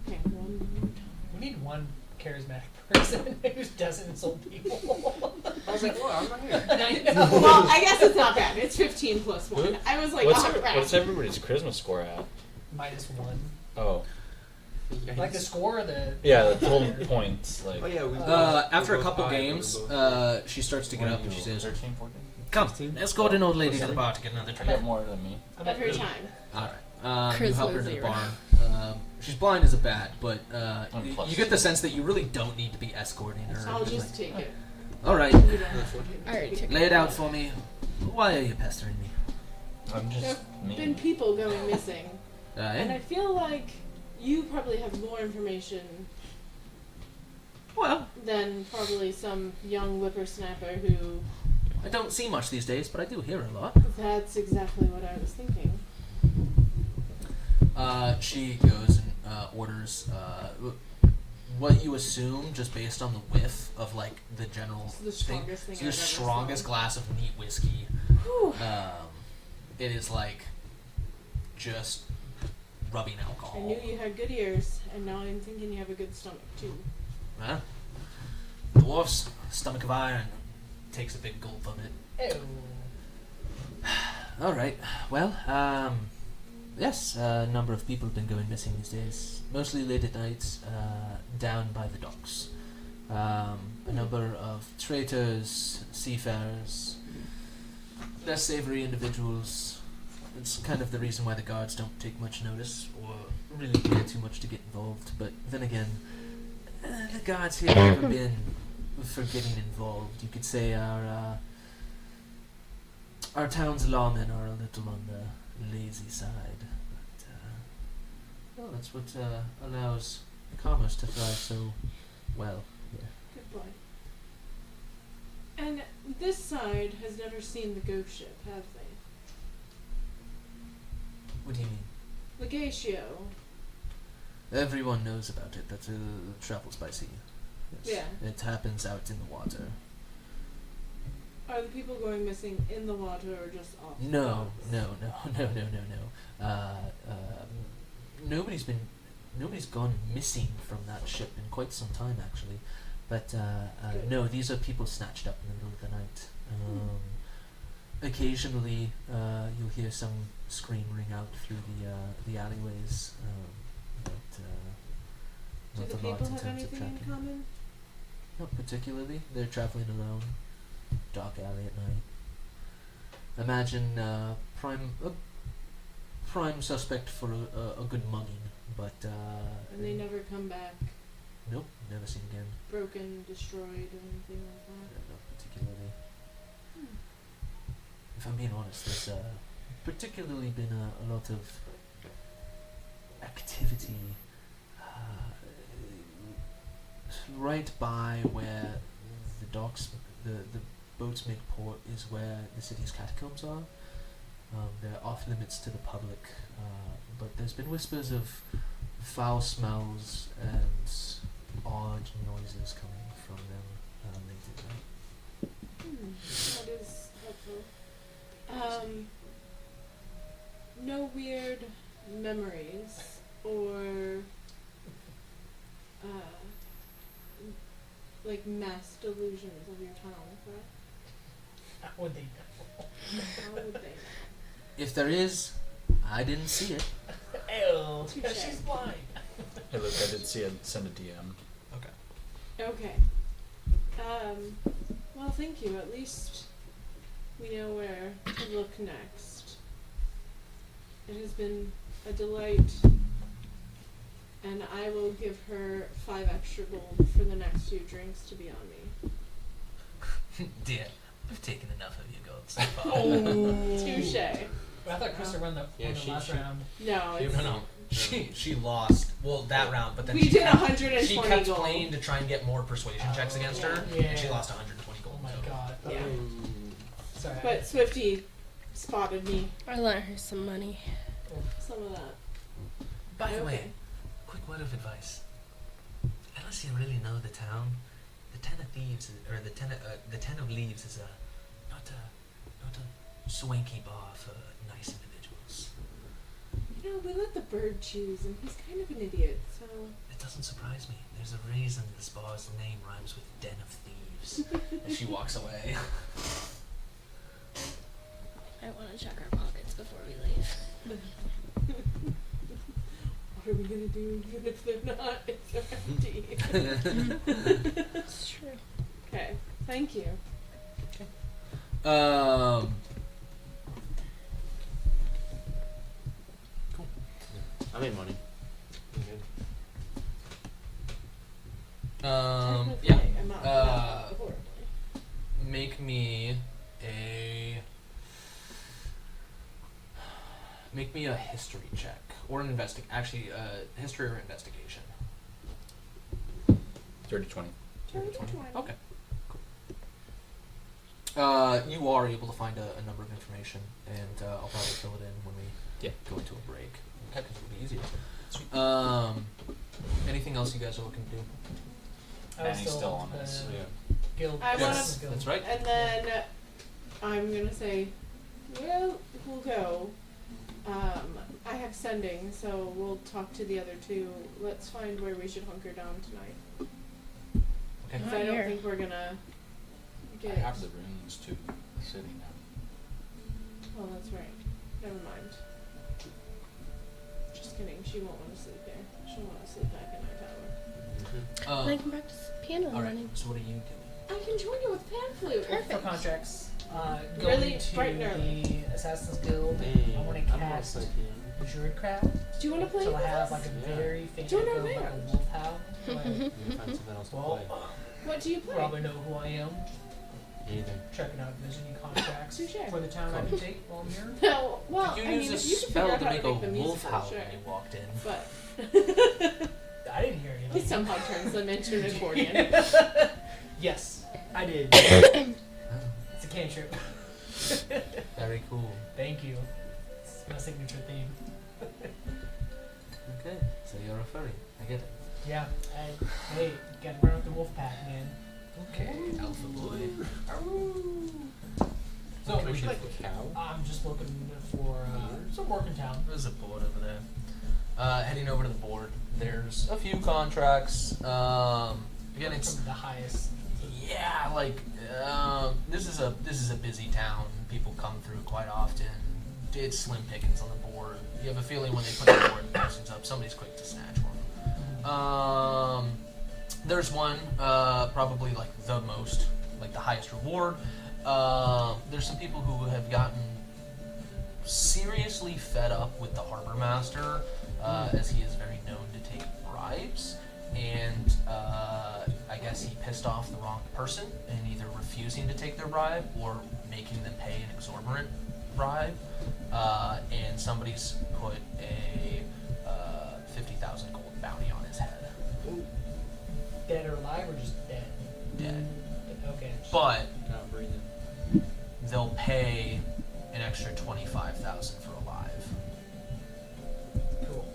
Okay, one more time. We need one charismatic person who doesn't insult people. I was like, oh, I'm not here. Well, I guess it's not bad. It's 15 plus 1. I was like, crap. What's everybody's charisma score at? -1. Oh, Like the score or the. yeah, the total points. Like, Oh yeah, we. After a both couple five, we games, both- she starts to get up and she says, 13, 14? "Come, escort an old lady to the bar to get another I drink." got more than me. I'm at Every 8. time. All right. You help her to the 0. barn. She's blind as a bat, but And plus you get the sense that you really don't need to be escorting her. I'll Like, just take it. all right, You don't have to. I already took lay it out for me. Why are you pestering me? I'm There just have me. been people going missing, and I Eh? feel like you probably have more information Well, than probably some young whippersnapper who. I don't see much these days, but I do hear a lot. That's exactly what I was thinking. She goes and orders what you assume, just based on the whiff of like the general It's the thing. strongest thing It's the I've ever strongest smelled. glass of neat whiskey. Whew. It is like just rubbing alcohol. I knew you had good ears, and now I'm thinking you have a good stomach too. Huh? The dwarf's stomach of iron takes a big gulp of it. Ew. All right. Well, yes, a number of people have been going missing these days, mostly late at night, down by the docks. A number of traitors, seafarers, less savory individuals. It's kind of the reason why the guards don't take much notice or really care too much to get involved. But then again, the guards here have never been for getting involved. You could say our town's lawmen are a little on the lazy side. But, well, that's what allows commerce to thrive so well here. Good boy. And this side has never seen the ghost ship, have they? What do you mean? Legatio. Everyone knows about it. That travels by sea. Yes. Yeah. It happens out in the water. Are the people going missing in the water or just off? the No, docks? no. Nobody's gone missing from that ship in quite some time, actually. But Good. no, these are people snatched up in the middle of the night. Occasionally, you'll hear some scream ring out through the alleyways. But Do not the a lot people in have terms of anything in tracking. common? Not particularly. They're traveling alone. Dark alley at night. Imagine a prime suspect for a good mugging, but And they never come back nope, never seen again. broken, destroyed, or anything like that? Not particularly. If I'm being honest, there's particularly been a lot of activity right by where the docks, the boats make port is where the city's catacombs are. They're off limits to the public, but there's been whispers of foul smells and odd noises coming from them. They did that. That is helpful. No weird memories or like mass delusions of your town, correct? How would they know? How would they know? If there is, I didn't see it. Ew, Touche. she's blind. Hey Luke, I did send a DM. Okay. Well, thank you. At least we know where to look next. It has been a delight, and I will give her 5 extra gold for the next few drinks to be on me. Dear, I've taken enough of your gold so far. Touche. Well, I thought Krista won the last round. No, it's No. She lost. Well, that round, but then we she did kept, 120 she kept gold. playing to try and get more persuasion checks against her, Yeah. and she lost 120 gold. Oh my so. god. Yeah. Sorry. But Swifty spotted me. I lent her some money. Some of that. By the way, Okay. quick word of advice. Unless you really know the town, the Ten of Thieves or the Ten of Leaves is not a swanky bar for nice individuals. You know, we let the bird choose, and he's kind of an idiot, so... It doesn't surprise me. There's a reason this bar's name rhymes with Den of Thieves. And she walks away. I want to check our pockets before we leave. What are we gonna do even if they're not? If they're empty. It's true. Okay, thank you. Cool. I made money. Yeah. I'm not horribly. Make me a history check or an history or investigation. Dirty 20. Turn to 20. Okay. You are able to find a number of information, and I'll probably fill it in when we go into a break. Okay, because it'll be easier. Anything else you guys are looking to do? I was Annie's still on the us. guild. I Yes, wanna- that's right. And then I'm gonna say, well, we'll go. I have sending, so we'll talk to the other two. Let's find where we should hunker down tonight. Okay. Because Not I don't here. think we're gonna I get... have the runes to the city now. Oh, that's right. Never mind. Just kidding. She won't want to sleep there. She'll want to sleep back in my tower. And I can practice piano all right. running. So what are you doing? I can join you with pan flute. Perfect. For contracts, Really going to bright and early. the Assassin's Guild, I want to cast Druidcraft. Do you want to play So I with have us? like a very faint Join our echo, like a band. wolf howl. Like, Find something else to well, play. What do you play? probably know who I am. Anything. Checking out if there's any contracts Touche. for the town I can take while I'm here. No, well, you I mean, use a if you can spell figure out to how make to make the a music, wolf howl sure. when you walked in. But I didn't hear he anything. somehow turns them into an accordion. Yes, I did. Oh, It's a cantrip. very cool. Thank you. It's my signature theme. Okay, so you're a furry. I get it. Yeah. Hey, gotta run with the wolf pack, man. Okay, alpha boy. So, Can we would you get like? the cow? I'm just looking for some work in town. There's a board over there. Heading over to the board, there's a few contracts. Again, it's From the highest. yeah, like this is a busy town. People come through quite often. It's slim pickings on the board. You have a feeling when they put the board postings up, somebody's quick to snatch one. There's one probably like the most, like the highest reward. There's some people who have gotten seriously fed up with the harbor master, as he is very known to take bribes, and I guess he pissed off the wrong person in either refusing to take their bribe or making them pay an exorbitant bribe, and somebody's put a 50,000 gold bounty on his head. Dead or alive or just dead? Dead. Okay. But Not breathing. they'll pay an extra 25,000 for alive. Cool.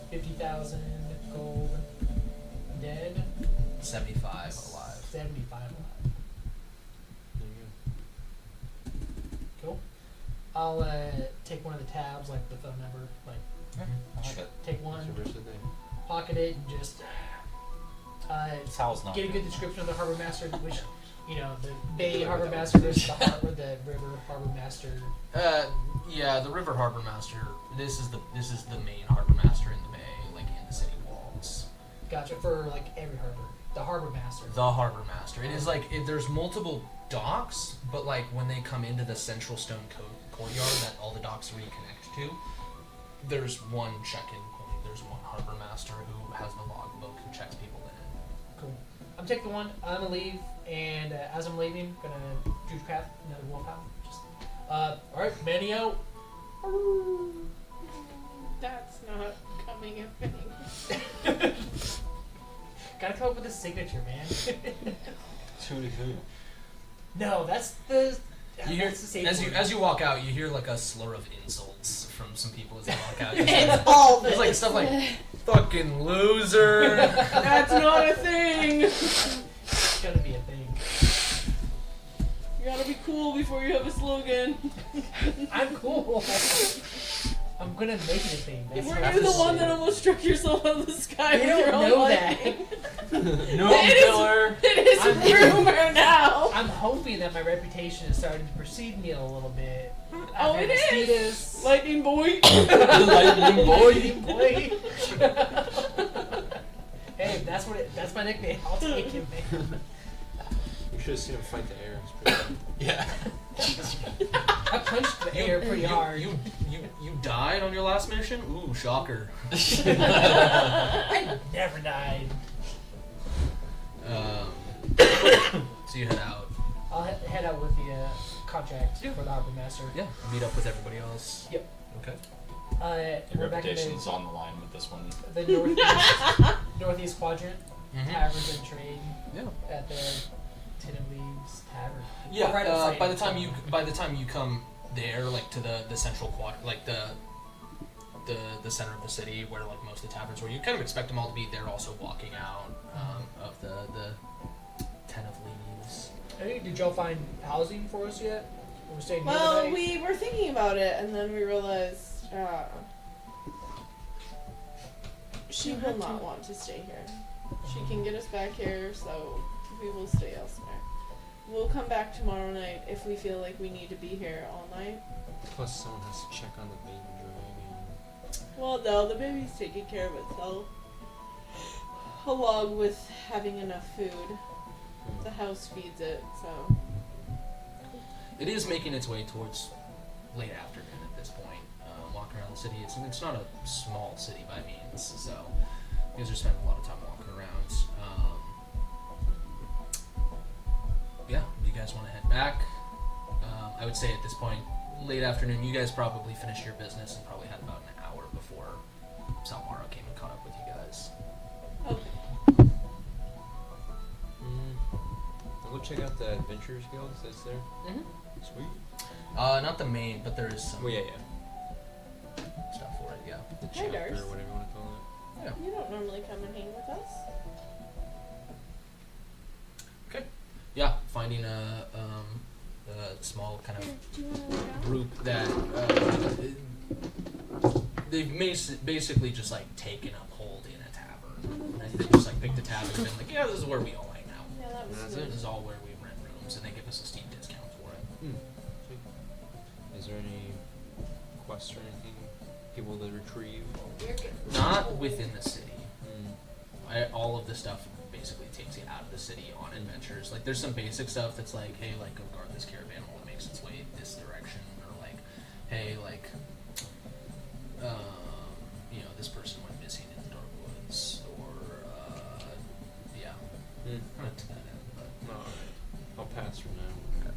50,000 gold dead, 75 alive. 75 alive. There you Cool. I'll take one of the tabs, like the phone number, like Shit. take go. one, That's the rest of the day. pocket it, and just Sal's not. get a here. good description of the harbor master, which the Bay Harbor Master versus the River Harbor Master. Yeah, the River Harbor Master. This is the main Harbor Master in the bay, like in the city walls. Gotcha. For like every harbor, the Harbor Master. The Harbor Master. It is like there's multiple docks, but like when they come into the central stone courtyard that all the docks reconnect to, there's one check-in point. There's one Harbor Master who has the logbook who checks people in. Cool. I'm taking one. I'm gonna leave, and as I'm leaving, I'm gonna juice path another wolf out. Just all right, Manny out. That's not coming a thing. Gotta come up with a signature, man. Tootie hoo. No, that's the. You hear that's the safe as word. you walk out, you hear like a slur of insults from some people as they walk out. It's all It's like stuff like "fucking loser." That's not a thing. It's gonna be a thing. You gotta be cool before you have a slogan. I'm cool. I'm gonna make it a thing. That's Were how you the it's- one that almost struck yourself out of the sky They with your don't own know lightning? No It is- killer. It is I'm- rumor now. I'm hoping that my reputation is starting to precede me a little bit. Oh, I've it had is. mosquitoes. Lightning boy. Lightning boy. Boy. Hey, that's my nickname. I'll take it, man. You should have seen him fight the air. It's pretty cool. Yeah. I punched the air pretty hard. You died on your last mission? Ooh, shocker. I never died. So you head out. I'll head out with the contract for the Harbor Master. Yeah. Meet up with everybody else. Yep. Okay. Your We're back in reputation's on the line with this one. the northeast quadrant. Taverns and trade Yeah. at the Tin of Leaves Tavern. Yeah. Right outside By the of time town. you come there, like to the central quadrant, like the center of the city where like most of the taverns were, you kind of expect them all to be there, also walking out of the Ten of Leaves. Hey, did y'all find housing for us yet? Are we staying here Well, tonight? we were thinking about it, and then we realized she will not want to stay here. She can get us back here, so we will stay elsewhere. We'll come back tomorrow night if we feel like we need to be here all night. Plus, someone has to check on the baby dragon. Well, no, the baby's taking care of itself. Along with having enough food. The house feeds it, so. It is making its way towards late afternoon at this point. Walking around the city, it's not a small city by means, so you guys are spending a lot of time walking around. Yeah, you guys want to head back? I would say at this point, late afternoon, you guys probably finished your business and probably had about an hour before Salmara came and caught up with you guys. Okay. I'll go check out the Adventurers Guild that's there. Mm-hmm. Sweet. Not the main, but there is some Well, yeah. stuff for it, yeah. The Hi, chapter Darce. or whatever you want to call it. You don't normally come and hang with us. Yeah, finding a small kind of Do you want to look out? group that they've basically just like taken up hold in a tavern. And they just like picked a tavern and been like, yeah, this is where we all hang out. Yeah, that was That's good. This is all where we rent rooms, and they give us a steep discount for it. Sweet. Is there any quests or anything? People to retrieve? Not within the city. Mm. All of the stuff basically takes you out of the city on adventures. Like there's some basic stuff that's like, hey, like go guard this caravan while it makes its way this direction, or like, hey, like, this person went missing in the dark woods, or yeah, not to that end, but Alright. I'll pass for now.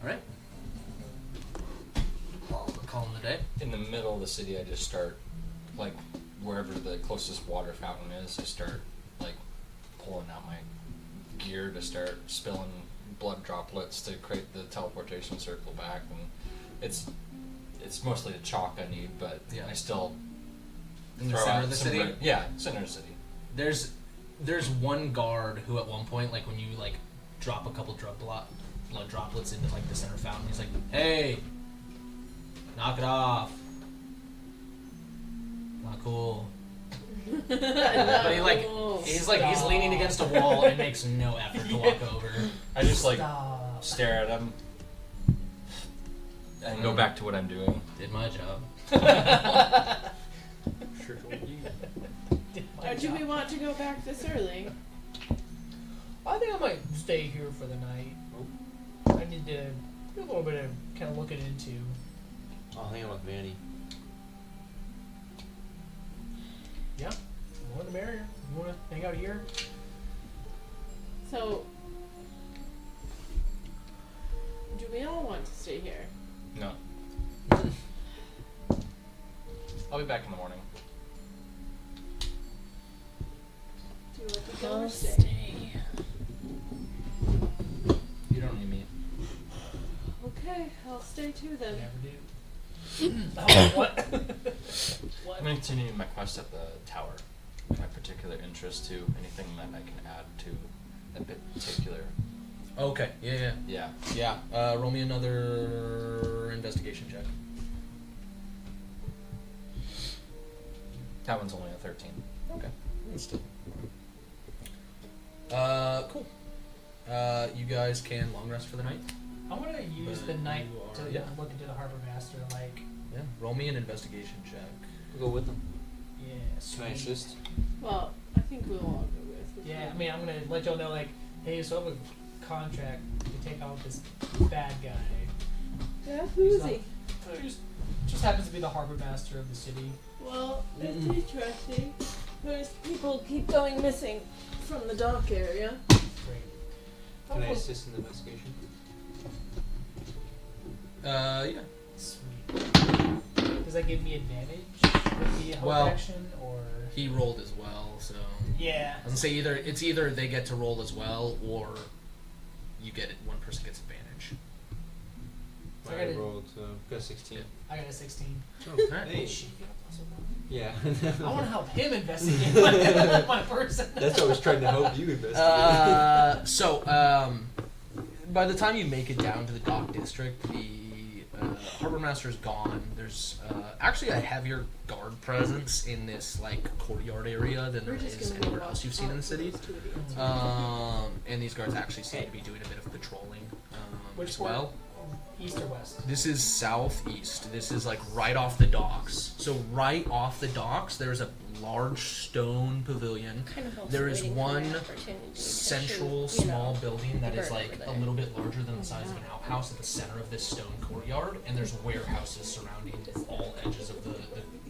all right. Call them the day. In the middle of the city, I just start, like, wherever the closest water fountain is, I start, like, pulling out my gear to start spilling blood droplets to create the teleportation circle back. And it's mostly the chalk I need, but Yeah. I still in the throw center out of the some city. Yeah, center of the city. There's one guard who at one point, like when you like drop a couple blood droplets into like the center fountain, he's like, "Hey, knock it off. Not cool." But he's leaning against a wall and makes no effort to walk over. I just like Stop. stare at him and go back to what I'm doing. Did my job. Sure told you. Or do we want to go back this early? I think I might stay here for the night. I need to do a little bit of kind of looking into. I'll hang out with Manny. Yeah, the more the merrier. You want to hang out here? So, do we all want to stay here? No. I'll be back in the morning. Do you want to go or I'll stay? stay. You don't need me. Okay, I'll stay too then. Never do. Oh, what? What? I'm going to continue my quest at the tower. My particular interest to anything that I can add to a particular. Okay. Yeah. Roll me another investigation check. That one's only a 13. Okay. Cool. You guys can long rest for the night. I'm gonna use But the night you are- to yeah. look into the harbor master. Like, Yeah. Roll me an investigation check. We'll go with them. yeah, Can I sweet. assist? Well, I think we'll all go with. Yeah, I mean, I'm gonna let y'all know, like, hey, so I have a contract to take out this bad guy. Yeah, who is he? Just happens to be the harbor master of the city. Well, it's interesting. There's people keep going missing from the dock area. Great. Can I assist in the investigation? Yeah. Sweet. Does that give me advantage with the help Well, action, or? He rolled as well, so Yeah. I was gonna say either they get to roll as well, or you get it. One person gets advantage. So I I gotta- rolled got a 16. I got a 16. Alright. Hey. Shit, you got a plus one. Yeah. I want to help him investigate my person. That's what I was trying to help you investigate. By the time you make it down to the dock district, the harbor master's gone. There's actually a heavier guard presence in this like courtyard area than there We're just is gonna anywhere go else you've seen in the city. those two idiots. And these guards actually seem to be doing a bit of patrolling Which as part? well. East or west? This is southeast. This is like right off the docks. So right off the docks, there's a large stone pavilion. Kind of also There is waiting for one my opportunity to central shoot, small building that is bird like over a there. little bit larger than the size of an outhouse at the center of this stone courtyard, and there's warehouses surrounding all edges of the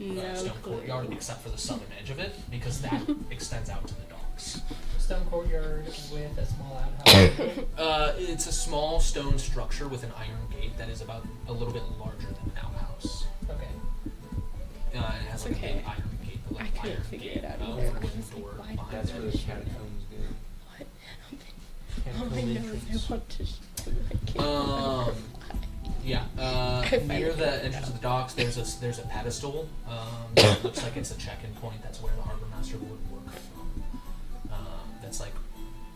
No stone clue. courtyard except for the southern edge of it, because that extends out to the docks. Stone courtyard with a small outhouse. It's a small stone structure with an iron gate that is about a little bit larger than an outhouse. Okay. It has like a Okay. big iron gate, I like couldn't iron figure gate, it out with either. a I wooden was like, door why behind That's it. where the catacombs go. What? Catacomb All I know is I entrance. want to I can't remember. Yeah. I find Near it the really entrance of out. the docks, there's a pedestal. That looks like it's a check-in point. That's where the harbor master would work from. That's like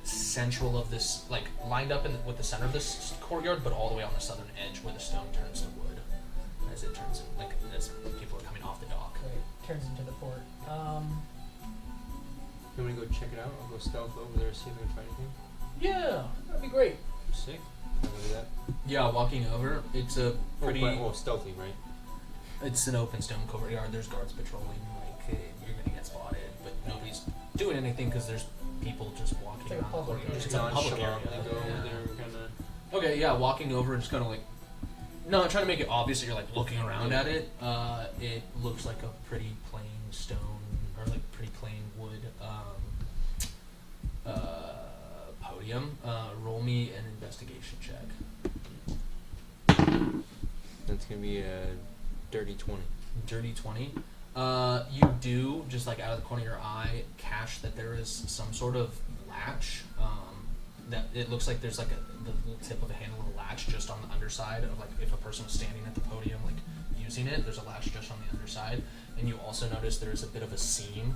central of this, like lined up with the center of this courtyard, but all the way on the southern edge where the stone turns to wood, as it turns like as people are coming off the dock. Right. Turns into the port. You want to go check it out? I'll go stealth over there, see if I can find anything. Yeah, that'd be great. Sick. I'll go do that. Yeah, walking over, it's a pretty. Stealthy, right? It's an open stone courtyard. There's guards patrolling. Like you're gonna get spotted, but nobody's doing anything because there's people just walking It's like a around the public courtyard. area. It's a public area. Nonchalantly go over Yeah. there, kind of. Okay, yeah, walking over and just kind of like, no, trying to make it obvious that you're like looking around at it. It looks like a pretty plain stone or like pretty plain wood podium. Roll me an investigation check. That's gonna be a dirty 20. Dirty 20. You do, just like out of the corner of your eye, catch that there is some sort of latch. That it looks like there's like the little tip of a handle of a latch just on the underside of like if a person was standing at the podium, like you using it. There's a latch just on the other side, and you also notice there's a bit of a seam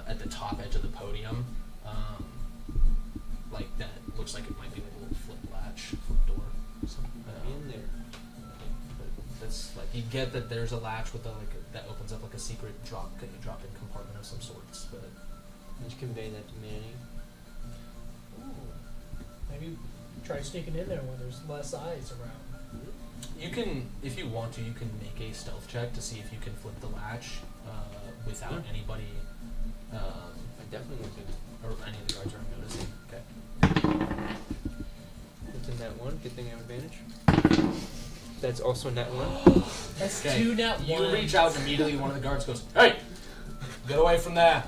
at the top edge of the podium, like that looks like it might be like a little flip latch, flip door. In there. That's like you get that there's a latch with that opens up like a secret drop-in compartment of some sorts, but. Let's convey that to Manny. Maybe try sneaking in there when there's less eyes around. You can, if you want to, you can make a stealth check to see if you can flip the latch without anybody, I definitely want to. or any of the guards aren't noticing. Okay. It's in that one. Good thing I have advantage. That's also net one. That's Okay. 2 nat 1. You reach out and immediately. One of the guards goes, "Hey, get away from there!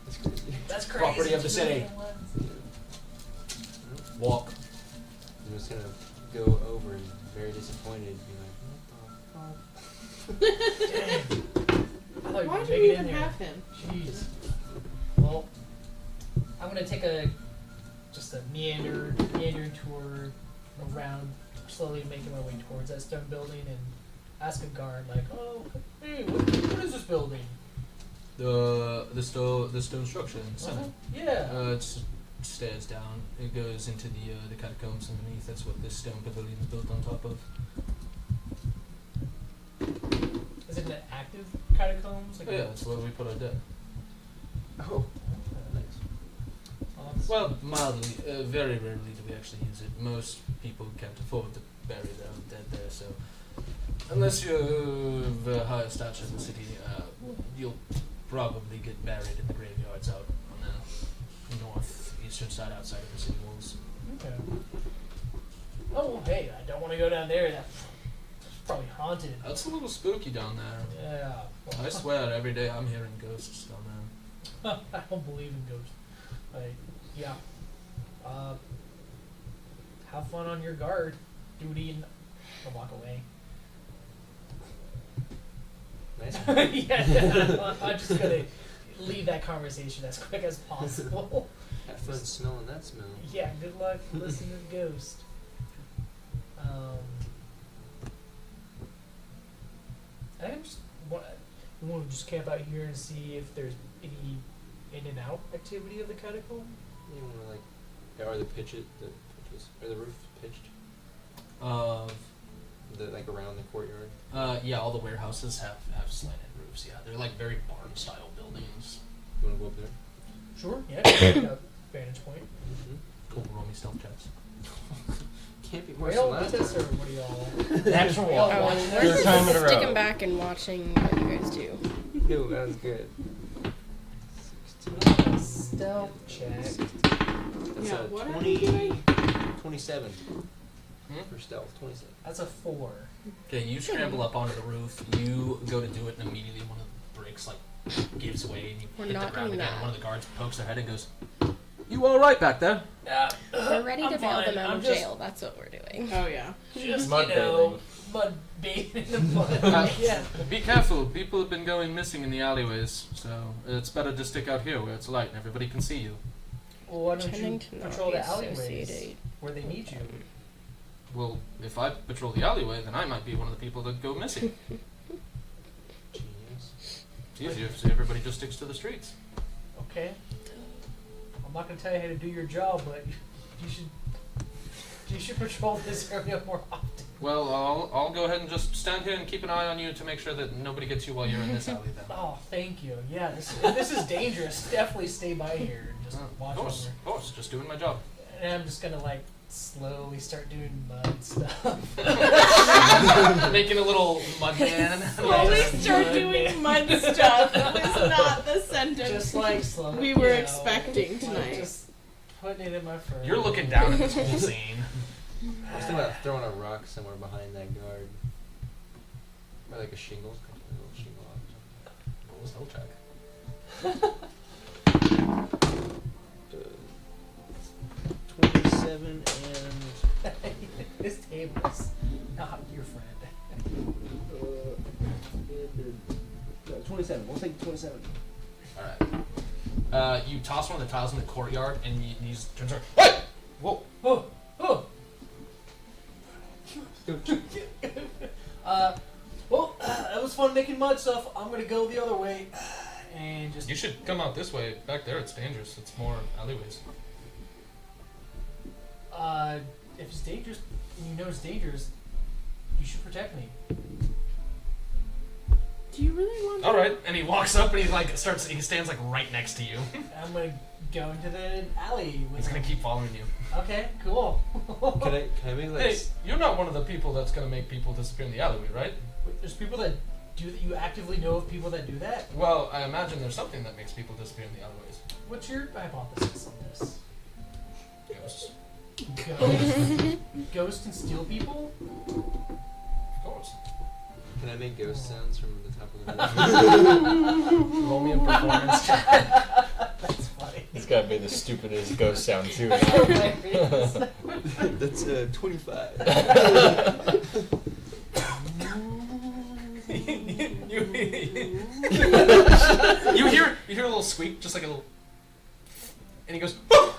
That's crazy. That's crazy. Property of the city." Walk. I'm just gonna go over and very disappointed, be like, what the fuck? Dang. I thought you Why were do making you it even in there. have him? Jeez. Well, I'm gonna take just a meandering tour around, slowly making my way towards that stone building, and ask a guard like, "Oh, hey, what is this building?" The stone structure in the center. Yeah. It's stairs down. It goes into the catacombs underneath. That's what this stone pavilion is built on top of. Is it an active catacombs? Like Yeah, that's where we put our dead. Oh. Well, mildly, very rarely do we actually use it. Most people can't afford to bury their own dead there, so unless you're of a higher stature in the city, you'll probably get buried in the graveyards out on the northeastern side outside of the city walls. Okay. Oh, well, hey, I don't want to go down there. That's probably haunted. That's a little spooky down there. Yeah. Well, I swear, every day I'm hearing ghosts down there. I don't believe in ghosts. Like, yeah. Have fun on your guard duty, and I'll walk away. Nice. Yeah, I'm just gonna leave that conversation as quick as possible. Have fun smelling that smell. Yeah, good luck listening to the ghost. I think I'm just want to just camp out here and see if there's any in and out activity of the catacomb. You want to are the pitches, are the roof pitched? Like around the courtyard? Yeah, all the warehouses have slanted roofs. Yeah, they're like very barn style buildings. You want to go up there? Sure. Yeah. Check out vantage point. Mm-hmm. Cool, roll me stealth checks. Can't be Are worse y'all than with that. us, or what are y'all? Natural Are y'all one. watching We're Third this? time in a row. sticking back and watching what you guys do. No, that was good. Stealth check. That's Yeah, a what are 20, you doing? 27 Hmm? for stealth. 27. That's a 4. Okay, you scramble up onto the roof. You go to do it, and immediately one of the bricks like gives way, and you We're hit the not ground doing again. that. One of the guards pokes their head and goes, "You all right back there?" Yeah. We're ready to I'm bail fine. them out I'm of just- jail. That's what we're doing. Oh yeah. Just, Mud mud bathing in the mud. Yeah. Be careful. People have been going missing in the alleyways, so it's better to stick out here where it's light and everybody can see you. Well, why don't you Pretending to not patrol be the alleyways associated. where they need you? Well, if I patrol the alleyway, then I might be one of the people that go missing. Genius. It's easier if everybody just sticks to the streets. Okay. I'm not gonna tell you how to do your job, but you should patrol this area more often. Well, I'll go ahead and just stand here and keep an eye on you to make sure that nobody gets you while you're in this alley then. Oh, thank you. Yeah, this is dangerous. Definitely stay by here and just Of watch course, over. of course, just doing my job. And I'm just gonna slowly start doing mud stuff. Making a little mud man. Slowly Yeah, start mud doing man. mud stuff. That was not the sentence Just slowly. we were expecting tonight. Just putting it in my fur. You're looking down at this whole scene. I was thinking about throwing a rock somewhere behind that guard. Or like a shingle. A little shingle off. Roll a stealth check. 27 and... This table's not your friend. 27. We'll take 27. Alright. You toss one of the tiles in the courtyard and these turns around. What? Whoa. Oh, oh. Well, was fun making mud stuff. I'm gonna go the other way, and just. You should come out this way. Back there, it's dangerous. It's more alleyways. If it's dangerous, and you know it's dangerous, you should protect me. Do you really want All right. And he walks up and he stands like right next to you. I'm gonna go into the alley. With He's gonna keep following you. Okay, cool. Can I make like? Hey, you're not one of the people that's gonna make people disappear in the alleyway, right? Wait, there's people that do that. You actively know of people that do that. Well, I imagine there's something that makes people disappear in the alleyways. What's your hypothesis on this? Ghosts. Ghosts? Ghosts can steal people? Of course. Can I make ghost sounds from the top of the roof? Roll me a performance check. That's funny. It's gotta be the stupidest ghost sound too. That's 25. You hear a little squeak, just like a little, and he goes, I'm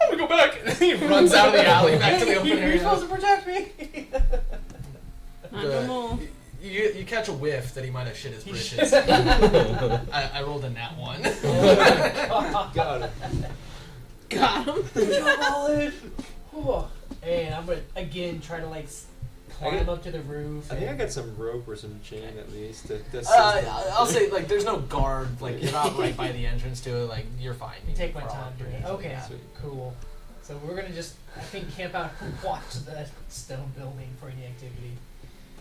gonna go back. And he runs out of the alley back to the open You're area. supposed to protect me. Not no more. You catch a whiff that he might have shit his britches. I rolled a nat 1. Got it. Got him. And I'm gonna again try to like climb up to the roof. I think I and- got some rope or some chain at least. I'll say like there's no guard. Like you're not right by the entrance to it. Like you're fine. You Take my can crawl time up doing pretty it. Okay, Sweet. cool. So we're gonna just, I think, camp out and watch the stone building for any activity.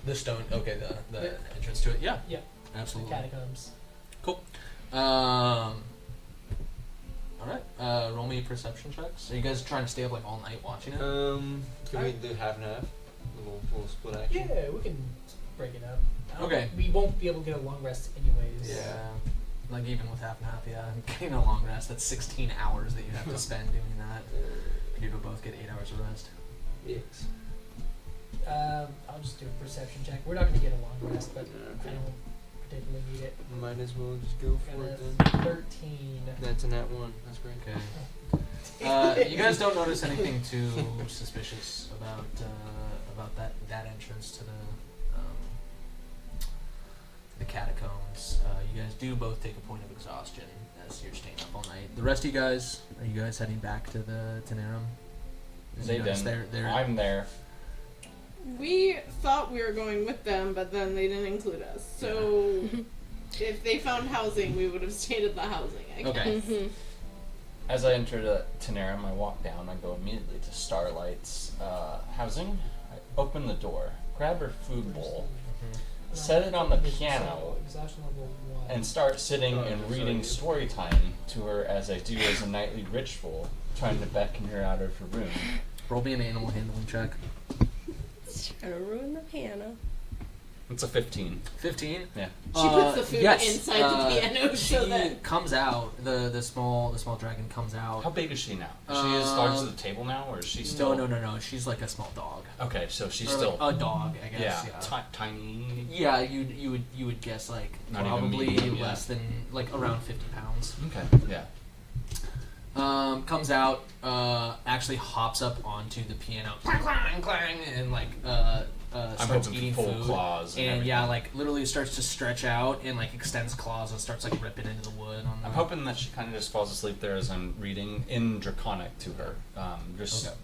The stone, okay, the Yeah. entrance to it. Yeah, The absolutely. catacombs. All right. Roll me perception checks. Are you guys trying to stay up like all night watching it? Can we do half and half? A little split action. Yeah, we can break it up. I don't Okay. think- We won't be able to get a long rest anyways. Yeah. Like even with half and half, yeah. Getting a long rest, that's 16 hours that you have to spend doing that. You to both get 8 hours of rest. Yes. I'll just do a perception check. We're not going to get a long rest, but I Okay. don't particularly need it. Might as well just go for And it a then. 13. That's a nat 1. That's great. Okay. You guys don't notice anything too suspicious about that entrance to the catacombs. You guys do both take a point of exhaustion as you're staying up all night. The rest of you guys, are you guys heading back to the Tenerum? They didn't. They're I'm there. We thought we were going with them, but then they didn't include us. So if they found housing, we would have stayed at the housing, I guess. Okay. As I enter the Tenerum, I walk down. I go immediately to Starlight's housing. I open the door, grab her food bowl, set it on the piano, Exhaustion level 1. and start sitting and reading story time to her as I do as a nightly ritual, trying to beckon her out of her room. Roll me an animal handling check. Trying to ruin the piano. It's a 15. 15. Yeah. She puts the food yes, inside the piano She so that comes out. The small dragon comes out. How big is she now? She is large to the table now, or is she still? No. She's like a small dog. Okay, so she's Or still. like a dog, I guess. yeah, Yeah. tiny. Yeah, you would guess like Not even probably medium, yeah. less than like around 50 pounds. Okay, yeah. Comes out, actually hops up onto the piano, clang, clang, clang, and like I'm starts putting eating full food. claws. And, And yeah, everything. like literally starts to stretch out and like extends claws and starts like ripping into the wood. On the... I'm hoping that she kind of just falls asleep there as I'm reading in Draconic to her. Just Okay.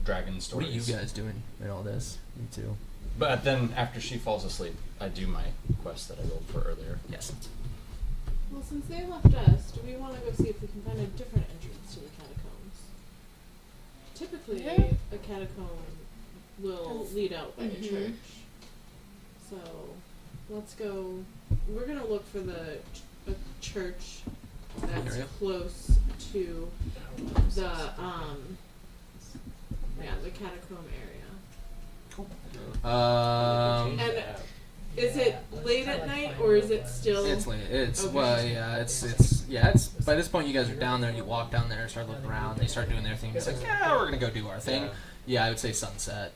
dragon What are stories. you guys doing in all this? Me too. But then after she falls asleep, I do my quest that I rolled for earlier. Yes. Well, since they left us, do we want to go see if we can find a different entrance to the catacombs? Typically, Yeah. a catacomb will lead out by a church. So, let's go. We're gonna look for a church that's Area? close to the the catacomb area. And is it late at night or is it still? It's late. It's Okay. well, yeah. It's by this point you guys are down there. You walk down there, start looking around. They start doing their thing. It's like, yeah, we're gonna go do our thing. Yeah, I would say sunset.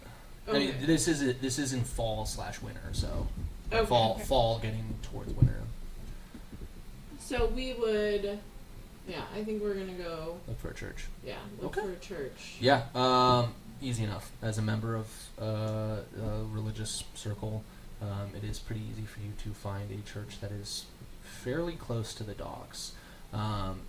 I mean, Okay. this is in fall/winter, so Okay. fall getting towards winter. So we would, I think we're gonna go. Look for a church. Yeah, look Okay. for a church. Yeah, easy enough. As a member of a religious circle, it is pretty easy for you to find a church that is fairly close to the docks.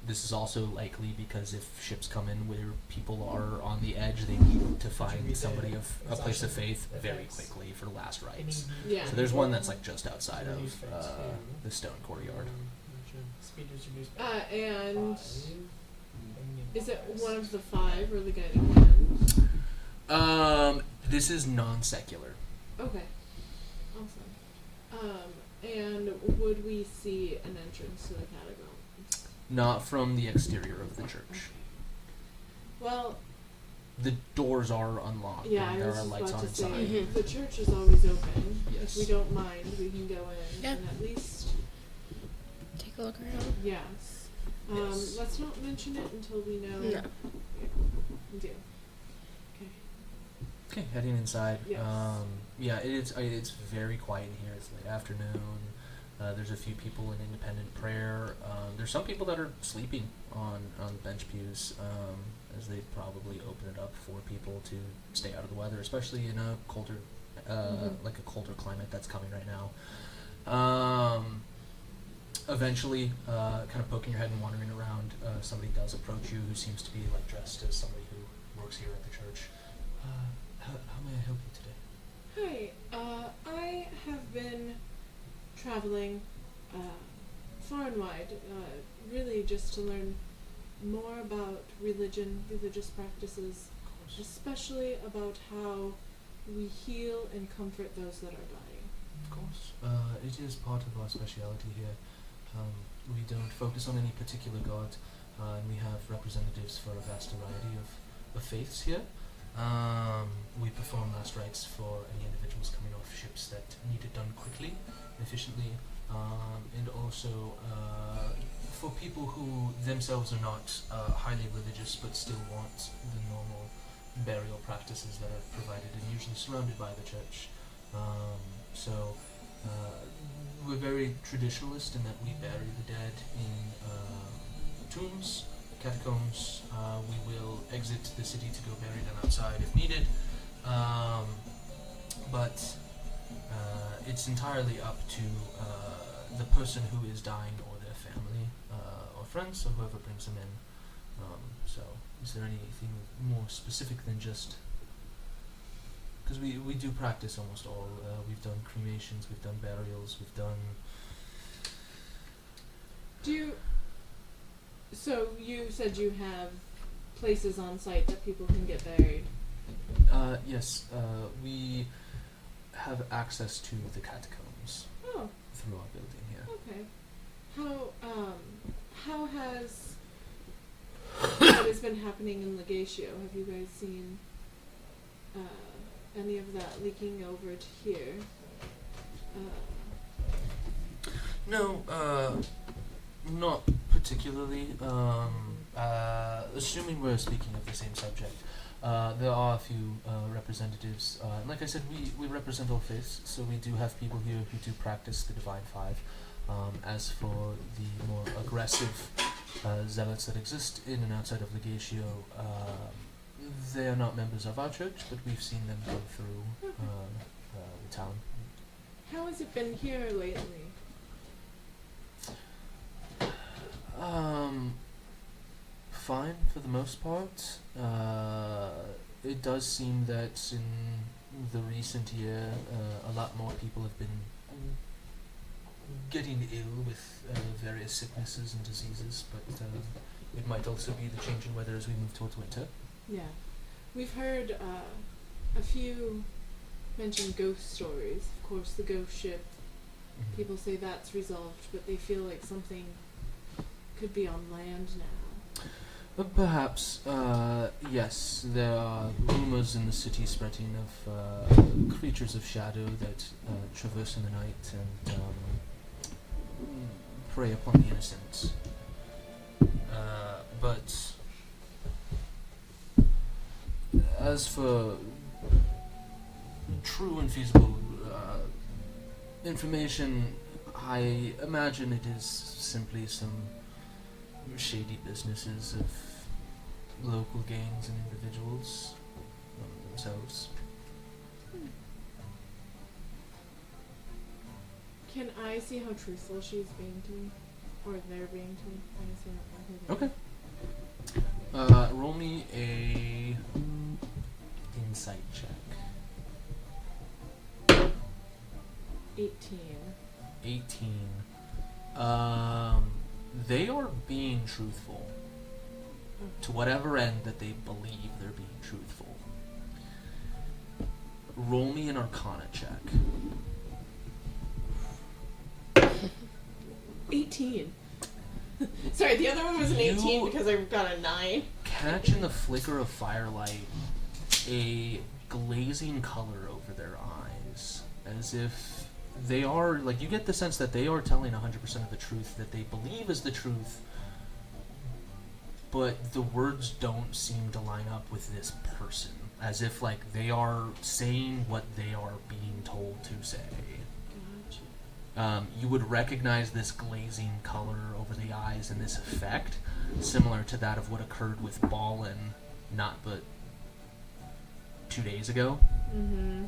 This is also likely because if ships come in where people are on the edge, they need to find somebody of a place of faith very quickly for last rites. Yeah. So there's one that's like just outside of the stone courtyard. And is it one of the 5 or the guiding hand? This is non-secular. Okay. Awesome. And would we see an entrance to the catacombs? Not from the exterior of the church. Well, The doors are unlocked. yeah, and I there was are just lights about on to say, inside. Mhm. the church is always open. Yes. If we don't mind, we can go in Yeah. and at least, Take a look around. yes. Yes. Let's not mention it until we know. No. Yeah, we do. Okay. Okay, heading inside. Yes. Yeah, it's very quiet in here. It's late afternoon. There's a few people in independent prayer. There's some people that are sleeping on bench pews, as they probably open it up for people to stay out of the weather, especially in a colder, like a colder climate that's coming right now. Eventually, kind of poking your head and wandering around, somebody does approach you who seems to be like dressed as somebody who works here at the church. How may I help you today? Hi, I have been traveling far and wide, really just to learn more about religion, religious practices, especially about how we heal and comfort those that are dying. Of course. It is part of our speciality here. We don't focus on any particular god, and we have representatives for a vast variety of faiths here. We perform last rites for any individuals coming off ships that need it done quickly and efficiently, and also for people who themselves are not highly religious but still want the normal burial practices that are provided and usually surrounded by the church. So we're very traditionalist in that we bury the dead in tombs, catacombs. We will exit the city to go bury them outside if needed, but it's entirely up to the person who is dying or their family or friends or whoever brings them in. So is there anything more specific than just... Because we do practice almost all. We've done cremations, we've done burials, we've done... So you said you have places on site that people can get buried. Yes, we have access to the catacombs Oh, through our building here. okay. How has what has been happening in Legatio? Have you guys seen any of that leaking over to here? No, not particularly. Assuming we're speaking of the same subject, there are a few representatives. And like I said, we represent all faiths, so we do have people here who do practice the Divine Five. As for the more aggressive zealots that exist in and outside of Legatio, they are not members of our church, but we've seen them go through the town. How has it been here lately? Fine for the most part. It does seem that in the recent year, a lot more people have been getting ill with various sicknesses and diseases, but it might also be the change in weather as we move towards winter. Yeah, we've heard a few mention ghost stories. Of course, the ghost ship. People say that's resolved, but they feel like something could be on land now. Perhaps, yes, there are rumors in the city spreading of creatures of shadow that traverse in the night and prey upon the innocent. But as for true and feasible information, I imagine it is simply some shady businesses of local gangs and individuals themselves. Can I see how truthful she's being to me? Or they're being to me? I can see how Okay. Roll me a insight check. 18. 18. They are being truthful. To whatever end that they believe they're being truthful. Roll me an Arcana check. 18. Sorry, the other one was an 18 You- because I got a 9. Catch in the flicker of firelight a glazing color over their eyes, as if they are, like, you get the sense that they are telling 100% of the truth that they believe is the truth, but the words don't seem to line up with this person, as if, like, they are saying what they are being told to say. Gotcha. You would recognize this glazing color over the eyes and this effect, similar to that of what occurred with Ballin, not but 2 days ago. Mm-hmm.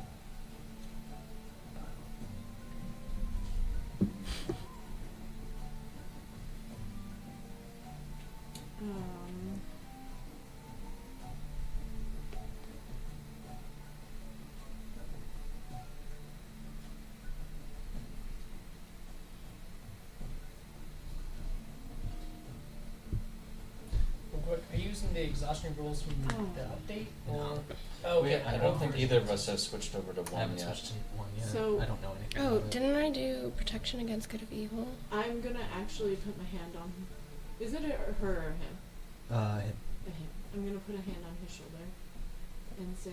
Are you using the exhaustion rules from Oh. the update? No. Or okay, I don't think either of us have switched over to I one haven't yet. switched to one yet. So- I don't know anything Oh, about it. didn't I do protection against good of evil? I'm gonna actually put my hand on him. Is it a, her or him? Him. A him. I'm gonna put a hand on his shoulder and say,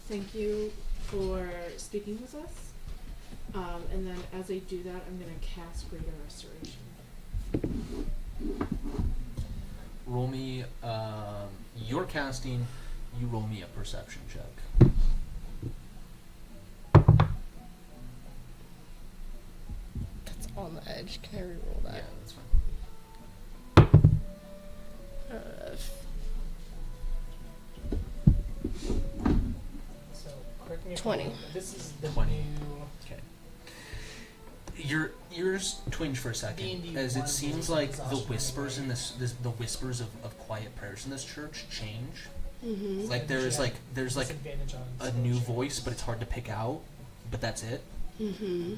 thank you for speaking with us. And then as I do that, I'm gonna cast Greater Restoration. Roll me, you're casting, you roll me a perception check. That's on the edge. Can I reroll Yeah, that? that's fine. So correct me if 20. I'm wrong, but this is the 20. new. Okay. Your ears twinge for a second, D&D as it one seems was like the exhaustion whispers in anyway. the whispers of quiet prayers in this church change. Mm-hmm. Like there's like Disadvantage on a spell new checks. voice, but it's hard to pick out. But that's it. Mm-hmm.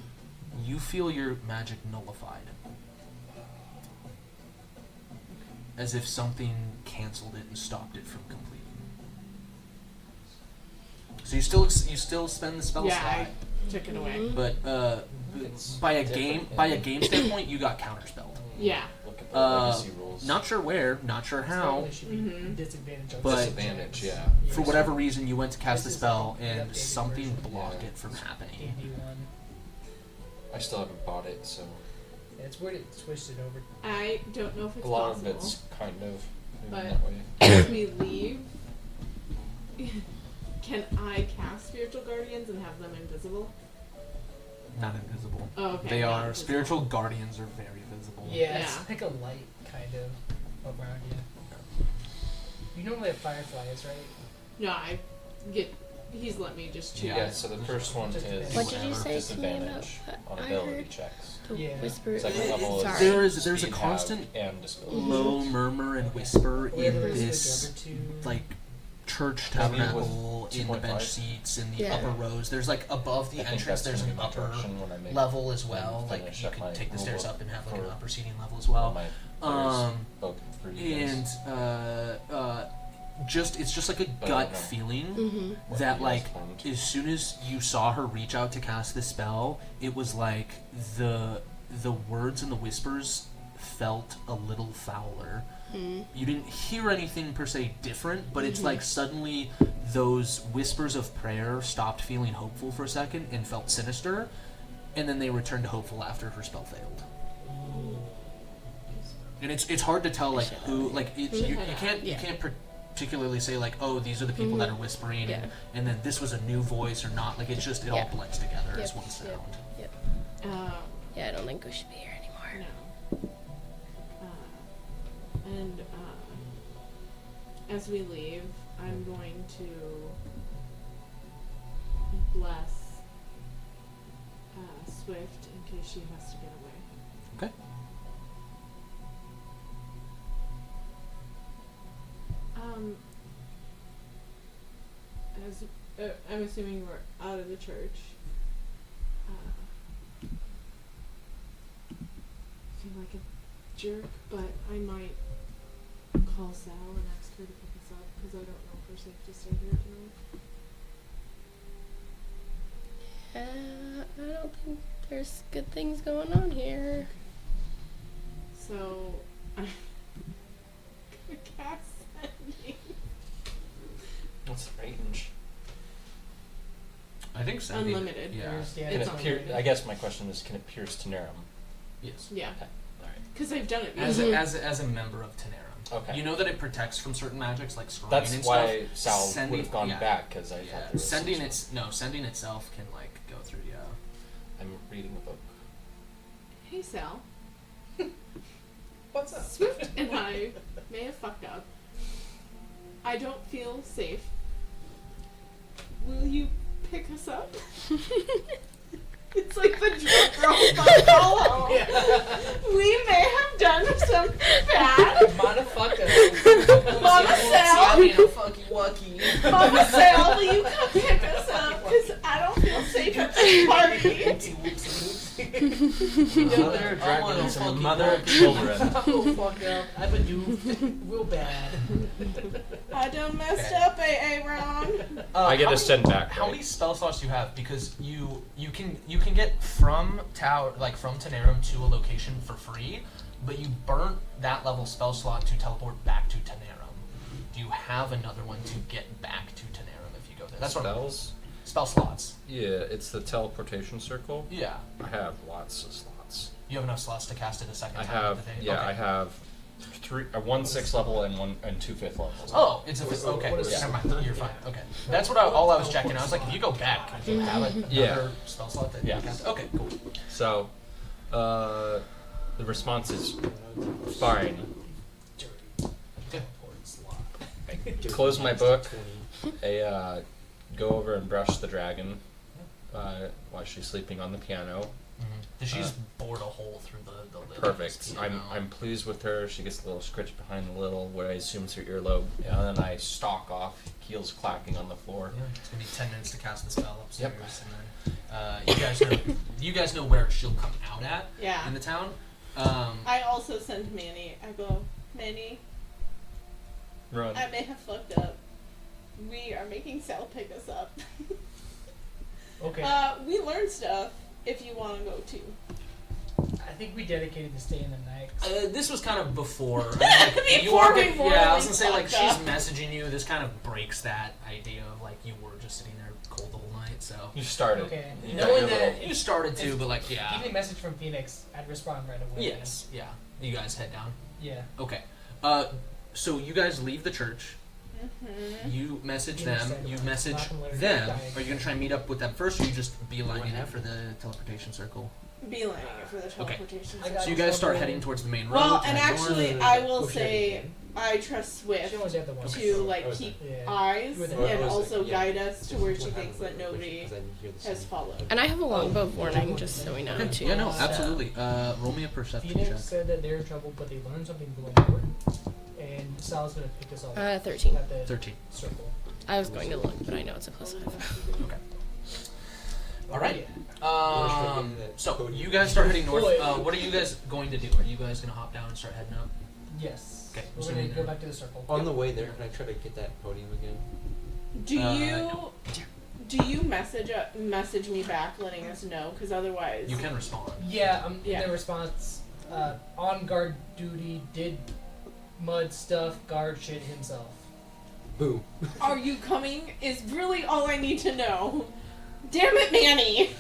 You feel your magic nullified, as if something canceled it and stopped it from completing. So you still spend the spell Yeah, slot, I took it away. Mhm. but It's by a different game in- standpoint, you got counterspelled. Yeah. Look at the legacy rules. Not sure where, not sure how. Probably should be Mhm. disadvantage on But- spell Disadvantage, checks. yeah. For whatever reason, you went to cast the This is spell, the and updated something version. blocked Yeah. it from happening. D&D 1. I still haven't bought it, so Yeah, it's weird it switched it over. I don't know if it's a lot possible. of it's kind of But- moving that way. As we leave, can I cast Spiritual Guardians and have them invisible? Not invisible. Oh, okay. They not are invisible. spiritual guardians are very visible. Yeah, it's Yeah. like a light kind of around you. You normally have fireflies, right? No, I get. He's let me just choose. Yeah, so the first one Just is What did you whatever. say to me about disadvantage that? on I ability heard checks. the Yeah. whisper. Second level Sorry. is There's a speed, constant have, and disability. low murmur and whisper in Whatever is this switch over to. like church Maybe tabernacle with in the bench 2.5. seats in the Yeah. upper rows. There's like above the I think entrance. that's There's gonna an be my upper direction when I make level as and well. Like finish you up my could take the stairs rulebook up and have like an for upper seating level as well. my Um, for you guys. and it's just like a But I gut don't know. feeling Mm-hmm. What that you guys like want. as soon as you saw her reach out to cast the spell, it was like the words and the whispers felt a little fouler. You didn't hear anything per se different, but it's like suddenly those whispers of prayer stopped feeling hopeful for a second and felt sinister, and then they returned to hopeful after her spell failed. And it's hard to tell like who like it, you can't Yeah. particularly say like, oh, these are the people that are whispering, Yeah. and then this was a new voice or not. Like it's just it all Yeah. blends together as Yep. one sound. Yep. Yeah, I don't think we should be here anymore. No. And as we leave, I'm going to bless Swift in case she has to get away. Okay. As I'm assuming we're out of the church. I feel like a jerk, but I might call Sal and ask her to pick us up because I don't know if we're safe to stay here tonight. I don't think there's good things going on here. So I'm gonna cast sending. What's the range? I think Sandy. Unlimited. Yeah. Yeah, Can It's it pierce? unlimited. I guess my question is, can it pierce Tenerum? Yes. Yeah, Okay. All right. because I've done it. As before. as a member of Tenerum. Okay. You know that it protects from certain magics like scrying That's and why stuff. Sal Sending- would have gone yeah. back because I thought Yeah. there was Sending some sending itself can like go through. Yeah. I'm reading the book. Hey Sal, What's up? Swift and I may have fucked up. I don't feel safe. Will you pick us up? It's like the drunk girl from Hollow. We may have done something bad. Motherfucker. Mama Sal, fucky wucky. Mama Sal, will you come pick us up? Because I don't feel safe at this party. Mother dragon and some mother of children. Oh, fuck up. I've been doing real bad. I done messed up, AA Ron. I get to send back. How right? many spell slots do you have? Because you can get from from Tenerum to a location for free, but you burnt that level spell slot to teleport back to Tenerum. Do you have another one to get back to Tenerum if you go there? That's what Spells? spell slots. Yeah, it's the teleportation circle. Yeah. I have lots of slots. You have enough slots to cast it a second I time have of the day? yeah, Okay. I have one 6th level and two 5th levels. Oh, it's a okay. What is Never that? mind. You're fine. Okay, that's what all I was checking. I was like, if you go back, do you have another Yeah. spell slot that Yeah. you cast? Okay, cool. So, the response is fine. Okay. I close my book. I go over and brush the dragon while she's sleeping on the piano. She's bored a hole through the lid. Perfect. You I'm know. pleased with her. She gets a little scritch behind the little, what I assume is her earlobe, and then I stalk off, heels clacking on the floor. Yeah, it's gonna be 10 minutes to cast the spell upstairs, Yep. and then you guys know where she'll come out at Yeah. in the town. I also send Manny. I go, Manny, Run. I may have fucked up. We are making Sal pick us up. Okay. We learned stuff if you want to go too. I think we dedicated to staying the night. This was kind of before. I mean, like, you Before are we yeah, I morally was gonna say like fucked she's up. messaging you. This kind of breaks that idea of like you were just sitting there cold the whole night. So You started. Okay. You Knowing got your that little- you started to, but like yeah. Keeping a message from Phoenix, I'd respond right away. Yes, yeah. You guys head down. Yeah. Okay. So you guys leave the church. You message You them. understand You why. message Not gonna let her them. die. Are you gonna try and meet up with them first, or you just beelining it for the teleportation circle? Beelining it for the teleportation. I system. got So you guys start trouble. heading towards the main road. Well, to and head north. actually, I will Oh, shit. say I trust She Swift only had the one. to like Oh, keep yeah. eyes With the- and Oh, also yeah. guide us to where she What thinks happened that with nobody because I didn't hear the has sound. followed. And I have a longbow of warning, just so we know Okay, too. yeah, no, so- absolutely. Roll me a perception Phoenix check. said that they're in trouble, but they learned something going forward. And Sal's gonna pick us all up 13. at the 13. circle. I was going to look, but I know it's a plus 5. Okay. All right. Yeah. So you guys start heading north. What are you guys going to do? Are you guys gonna hop down and start heading up? Yes. Okay, We're so gonna then- go back to the circle. On the way there, can I try to get that podium again? Do you no. do you message me back letting us know? Because otherwise, You can respond. Yeah, Yeah. the response, on guard duty, did mud stuff, guard shit himself. Boo. Are you coming? Is really all I need to know. Damn it, Manny!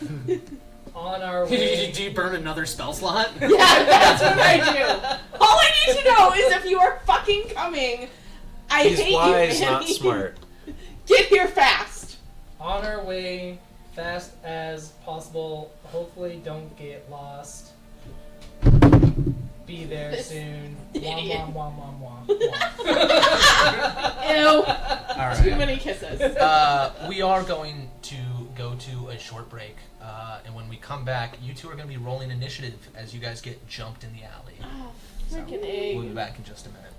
On our way. Do you burn another spell slot? Yeah, that's what I do. All I need to know is if you are fucking coming. I He's hate wise, you, not Manny. smart. Get here fast. On our way, fast as possible. Hopefully, don't get lost. Be there This soon. idiot. Wom wom wom wom wom. Ew. All Too right. many kisses. We are going to go to a short break, and when we come back, you two are going to be rolling initiative as you guys get jumped in the alley. Oh, So, freaking egg. we'll be back in just a minute.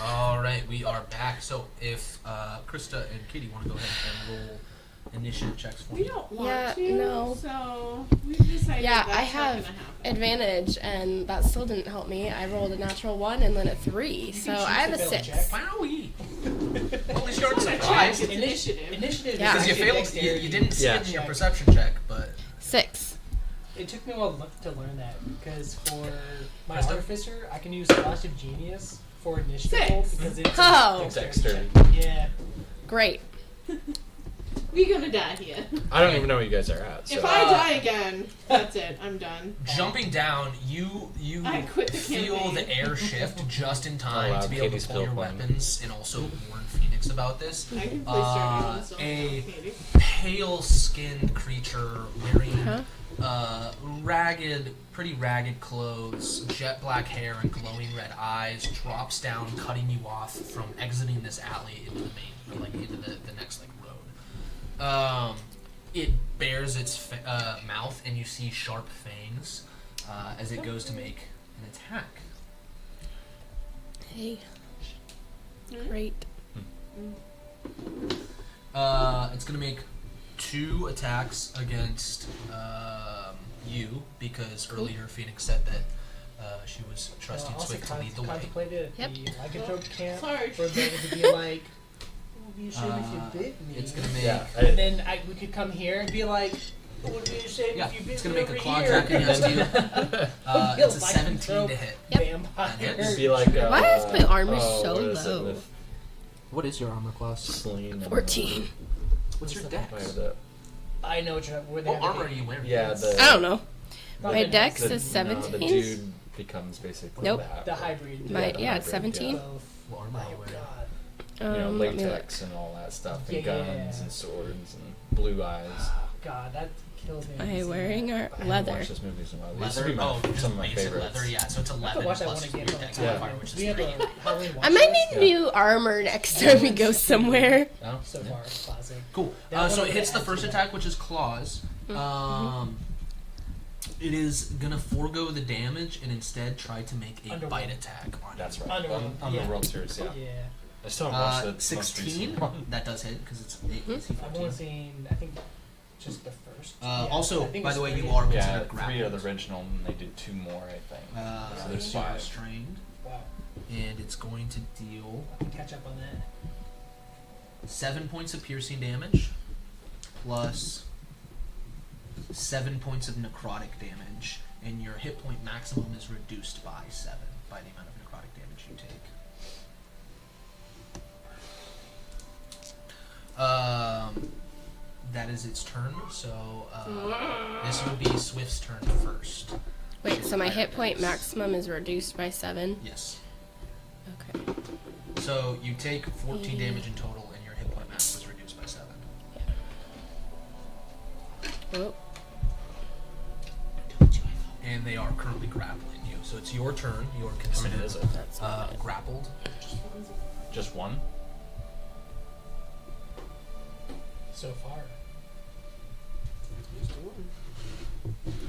All right, we are back. So if Krista and Katie want to go ahead and roll initiative checks for We me. don't want Yeah, to. no. So we decided Yeah, that's I not have gonna happen. advantage, and that still didn't help me. I rolled a natural 1 and then a 3, so choose I have to a fail a 6. check. Wowie! Well, at least you aren't It's not a check, surprised. it's initiative. Initiative. Yeah. Because you is failed, dexterity. you didn't see Yeah. it in your perception check, but 6. It took me a while to learn that because for my Krista? artificer, I can use Flash of Genius for initiative roll Six. because it's Oh. a Dexterity. check. Yeah. Great. We gonna die here. I don't even know where you guys are at. So. If I die again, that's it. I'm done. jumping down, you I quit the feel campaign. the air shift just in time wow, to be able Katie's to pull your still playing. weapons and also warn Phoenix about this. I can play Stardew Uh, and still a- Katie. Pale-skinned creature wearing Huh? pretty ragged clothes, jet black hair, and glowing red eyes drops down, cutting you off from exiting this alley into the main, like into the next like road. It bares its mouth, and you see sharp fangs as it goes to make an attack. Hey. Hmm? Great. It's gonna make 2 attacks against you because earlier Phoenix said that she was trusting Also Swift to lead the way. contemplated Yep. the lycanthrope camp Sorry. for them to be like, "What would be a shame if you bit me?" It's gonna make Yeah. and then we could come here and be like, "What would be a shame yeah, if you bit it's me gonna make a over claw here?" attack against you. It's a 17 to hit. Yep. Vampire. It'd Be like, Why is my armor so what is it low? with What is your armor class? Slain and 14. What's your Why dex? the- I know where they What have armor are it. you wearing? Yeah, the. I don't know. Not My the- dex the- is no, 17. the dude becomes basically Nope. that. The hybrid. My, the yeah, it's hybrid, 17. Both. What armor are you Oh wearing? god. You know, Let me look. latex and all that stuff, and Yeah. guns and swords and blue eyes. God, that kills me. Am I wearing I haven't leather? watched this movie in a while. These used to Leather? be my, Oh, just some of my basic favorites. leather, yeah. So it's I have 11 to watch that plus one your again. dex Yeah. modifier, which is We have 3. a Halloween watch I might list need new armor next time we go somewhere. No? so Yeah. far. Classic. Cool. That So one it hits the adds first to attack, which is claws. Mm-hmm. It is gonna forego the damage and instead try to make a Underworld. bite attack on That's you. right. Underworld, On yeah. the World Series, yeah. Yeah. I still haven't watched the most 16. recent one. That does hit because it's Mm-hmm. AC I've only 14. seen, I think, just the first. Also, I think by it's the way, you 3. are Yeah, considered 3 are the grappled. original, and they did 2 more, I think. so there's So you're 5. restrained, Wow. and it's going to deal I can catch up on that. 7 points of piercing damage, plus 7 points of necrotic damage, and your hit point maximum is reduced by 7 by the amount of necrotic damage you take. That is its turn, so this would be Swift's turn first. Wait, so my hit point maximum is reduced by 7? Yes. Okay. So you take 14 damage in total, and your hit point max was reduced by 7. Oh, And they are currently grappling you. So it's your turn. You are How many considered is it? that's not grappled. Just 1? So far.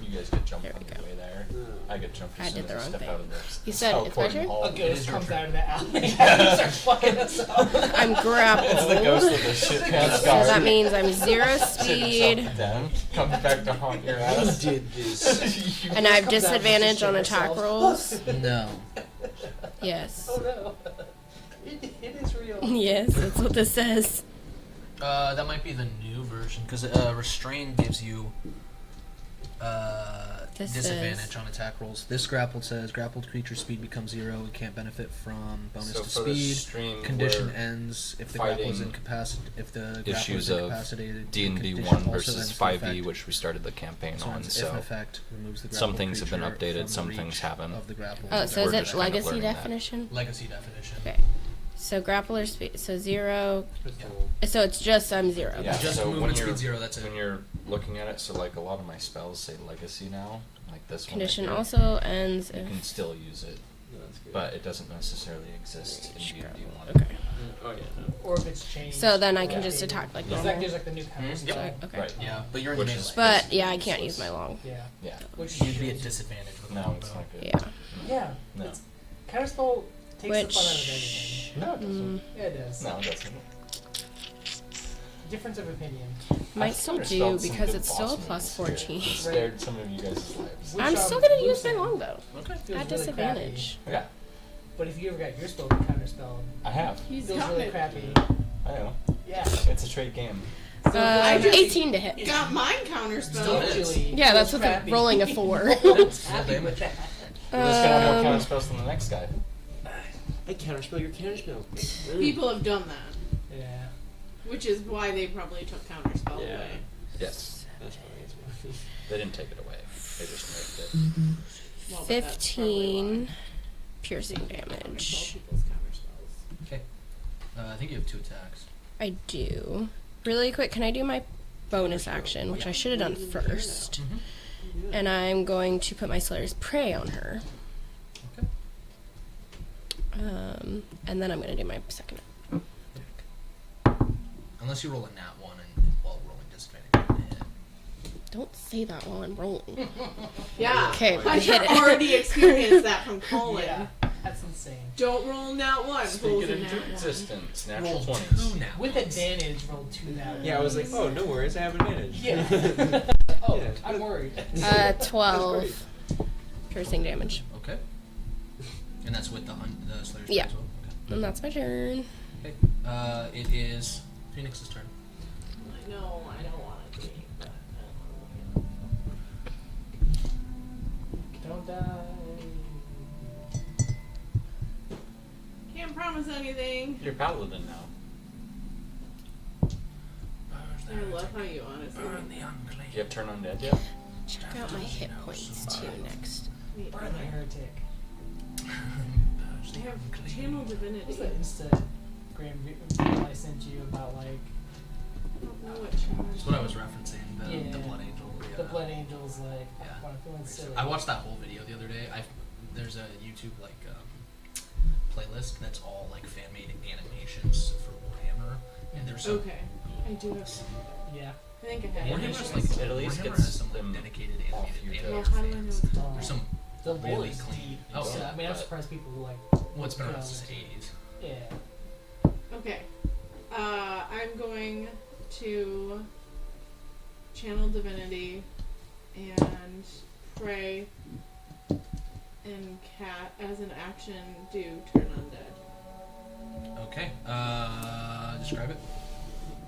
You guys get jumped There on we your go. way there. I get jumped I as soon did the as I wrong step thing. out of this. You said it's my teleporting turn? hall. A is ghost your comes turn. out of the alley and starts fucking us up. I'm It's the grappled. ghost of the shit pants So guard. that means I'm 0 Sitting speed, himself down, comes back to haunt your ass. did this? and I have Comes out and disadvantage just on shit attack ourselves. rolls. No. Yes. Oh no. It is real. Yes, that's what this says. That might be the new version because restrain gives you This disadvantage says- on attack rolls. This grappled says grappled creature speed becomes 0. It can't benefit from bonus So to for the speed. stream, Condition we're ends if the grapple is fighting incapacitated. If the grapple issues is of incapacitated, D&D condition 1 also versus ends in 5e, effect. which we started the campaign So on. ends if So an effect removes the some grappled things have been creature updated, from some the things reach haven't. Of the grapple. Oh, so We're is it just kind of legacy learning that. definition? Legacy definition. Okay. So grappler speed, so 0. Yeah. So it's just I'm 0. Yeah, Just so movement when you're speed 0. That's it. when you're looking at it, so like a lot of my spells say legacy now, like this Condition one. right also ends here. You can if. still use it, No, that's good. but it doesn't necessarily exist in Reach D&D 1. Okay. Oh yeah. No. Or if it's changed. So then I can Yeah. just attack like There's like normal. there's like the new powers. Yep. inside. Okay. Right. Yeah, but you're in Which the is- melee. But yeah, I can't use useless. my long. Yeah. Yeah. Which You'd be at disadvantage with a No, longbow. it's not good. Yeah. Yeah. No. It's counterspell Takes the fun out of everything. No, it doesn't. Yeah, it does. No, it doesn't. Difference of opinion. Might I've still do spelled some because good it's still a boss plus names here. 14. It spared some of you guys' lives. Which, I'm still gonna use my Lucid longbow Okay. feels at really disadvantage. Yeah, But if you ever got your spell to counterspell, I have. He's feels got really it. crappy. I know. Yeah. It's a trade game. I just 18 to hit. got mine counterspell. Still hits. Actually, Yeah, that's feels with crappy. rolling a 4. Happy with that. You're just gonna have more counter spells than the next guy. I counterspell your counterspell. People have done that, Yeah. which is why they probably took counterspell Yeah. away. Yes. That's probably it. They didn't take it away. They just nerfed it. Well, but that's probably 15 why. piercing Counterspell damage. people's counterspells. Okay. I think you have 2 attacks. I do. Really quick, can I do my bonus action, which I should have done first? And I'm going to put my Slayer's Prey on her. Okay. And then I'm going to do my second. Unless you roll a nat 1 and while rolling disadvantage, you're gonna hit. Don't say that while I'm rolling. Yeah. Okay, I I hit it. already experienced that from Colin. Yeah. That's insane. Don't roll nat 1. Speak Rolls it a into nat 1. existence. Natural Roll 20s. 2 nat With ones. advantage, roll 2 that. Yeah, I was like, oh, no worries, I have advantage. Yeah. Oh, Yeah. I'm worried. 12 piercing damage. Okay. And that's with the Slayer's Yeah. Prey as well? Okay. And that's my turn. Okay. It is Phoenix's turn. I know, I don't want to be, but Don't die. can't promise anything. You're paladin now. I love how you honestly. Do you have turn undead yet? Check out my hit points too next. Wait, Burn the heretic. I have channel What's divinity. that Instagram video I sent you about like I don't know what channel. That's what I was referencing, the Yeah. Blood Angel. the Blood Angels like Yeah. when I'm feeling silly. I watched that whole video the other day. There's a YouTube playlist that's all like fan made animations for Warhammer, and there's some Okay, I do have some. Yeah. I think I have. Yeah, Warhammer's just one. like It at least Warhammer gets has some like them dedicated off animated YouTube. Well, animated how do I know fans. it's Oh. There's some The lore really is clean. deep. Oh, So, yeah, I mean, I'm but- surprised people who like. well, it's been around go since the into- 80s. Yeah. Okay. I'm going to channel divinity and pray and cat as an action do turn undead. Okay. Describe it.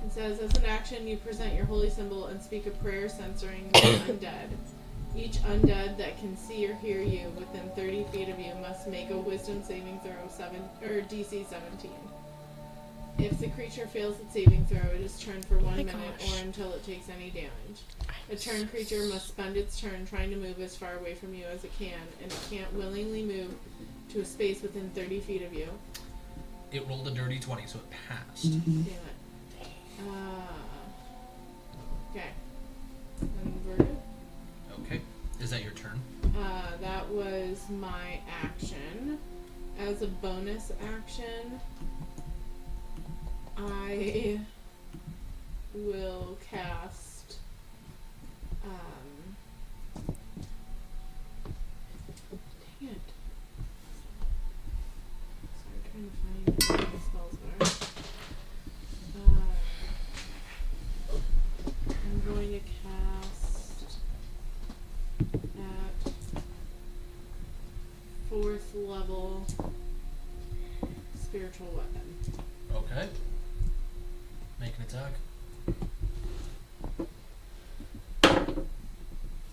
It says, as an action, you present your holy symbol and speak a prayer censoring the undead. Each undead that can see or hear you within 30 feet of you must make a wisdom saving throw DC 17. If the creature fails its saving throw, it is turned for 1 my minute gosh. or until it takes any damage. A turn creature must spend its turn trying to move as far away from you as it can, and it can't willingly move to a space within 30 feet of you. It rolled a dirty 20, so it passed. Damn it. Okay. And we're good. Okay. Is that your turn? That was my action. As a bonus action, I will cast dang it. Sorry, I'm trying to find where the spells are. I'm going to cast at 4th level spiritual weapon. Okay. Make an attack.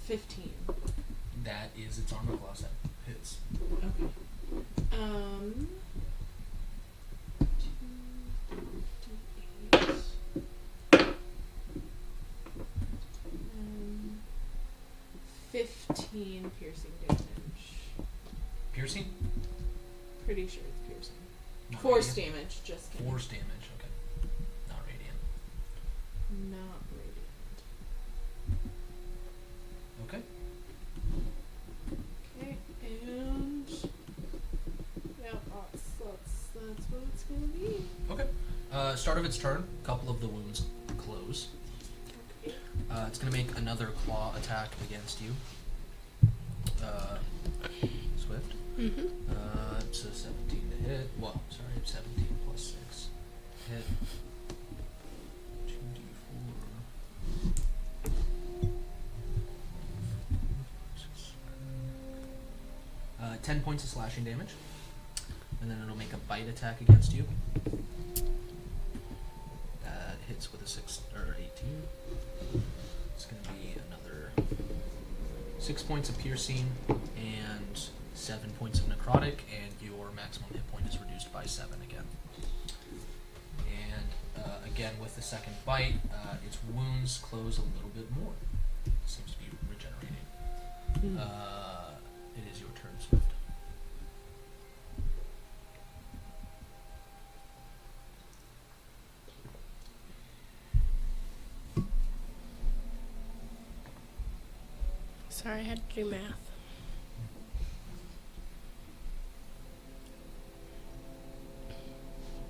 15. That is its armor class. That hits. Okay. 15 piercing damage. Piercing? Pretty sure it's piercing. Not Force radiant? damage, just kidding. Force damage. Okay. Not radiant. Not radiant. Okay. Okay, and yeah, that's what it's gonna be. Okay. Start of its turn, a couple of the wounds close. Okay. It's going to make another claw attack against you. Swift. Mm-hmm. It's a 17 to hit. Well, sorry, 17 plus 6. Hit. 2d4. 10 points of slashing damage. And then it'll make a bite attack against you. That hits with a 6 or 18. It's going to be another 6 points of piercing and 7 points of necrotic, and your maximum hit point is reduced by 7 again. And again, with the second bite, its wounds close a little bit more. Seems to be regenerating. It is your turn, Swift. Sorry, I had to do math.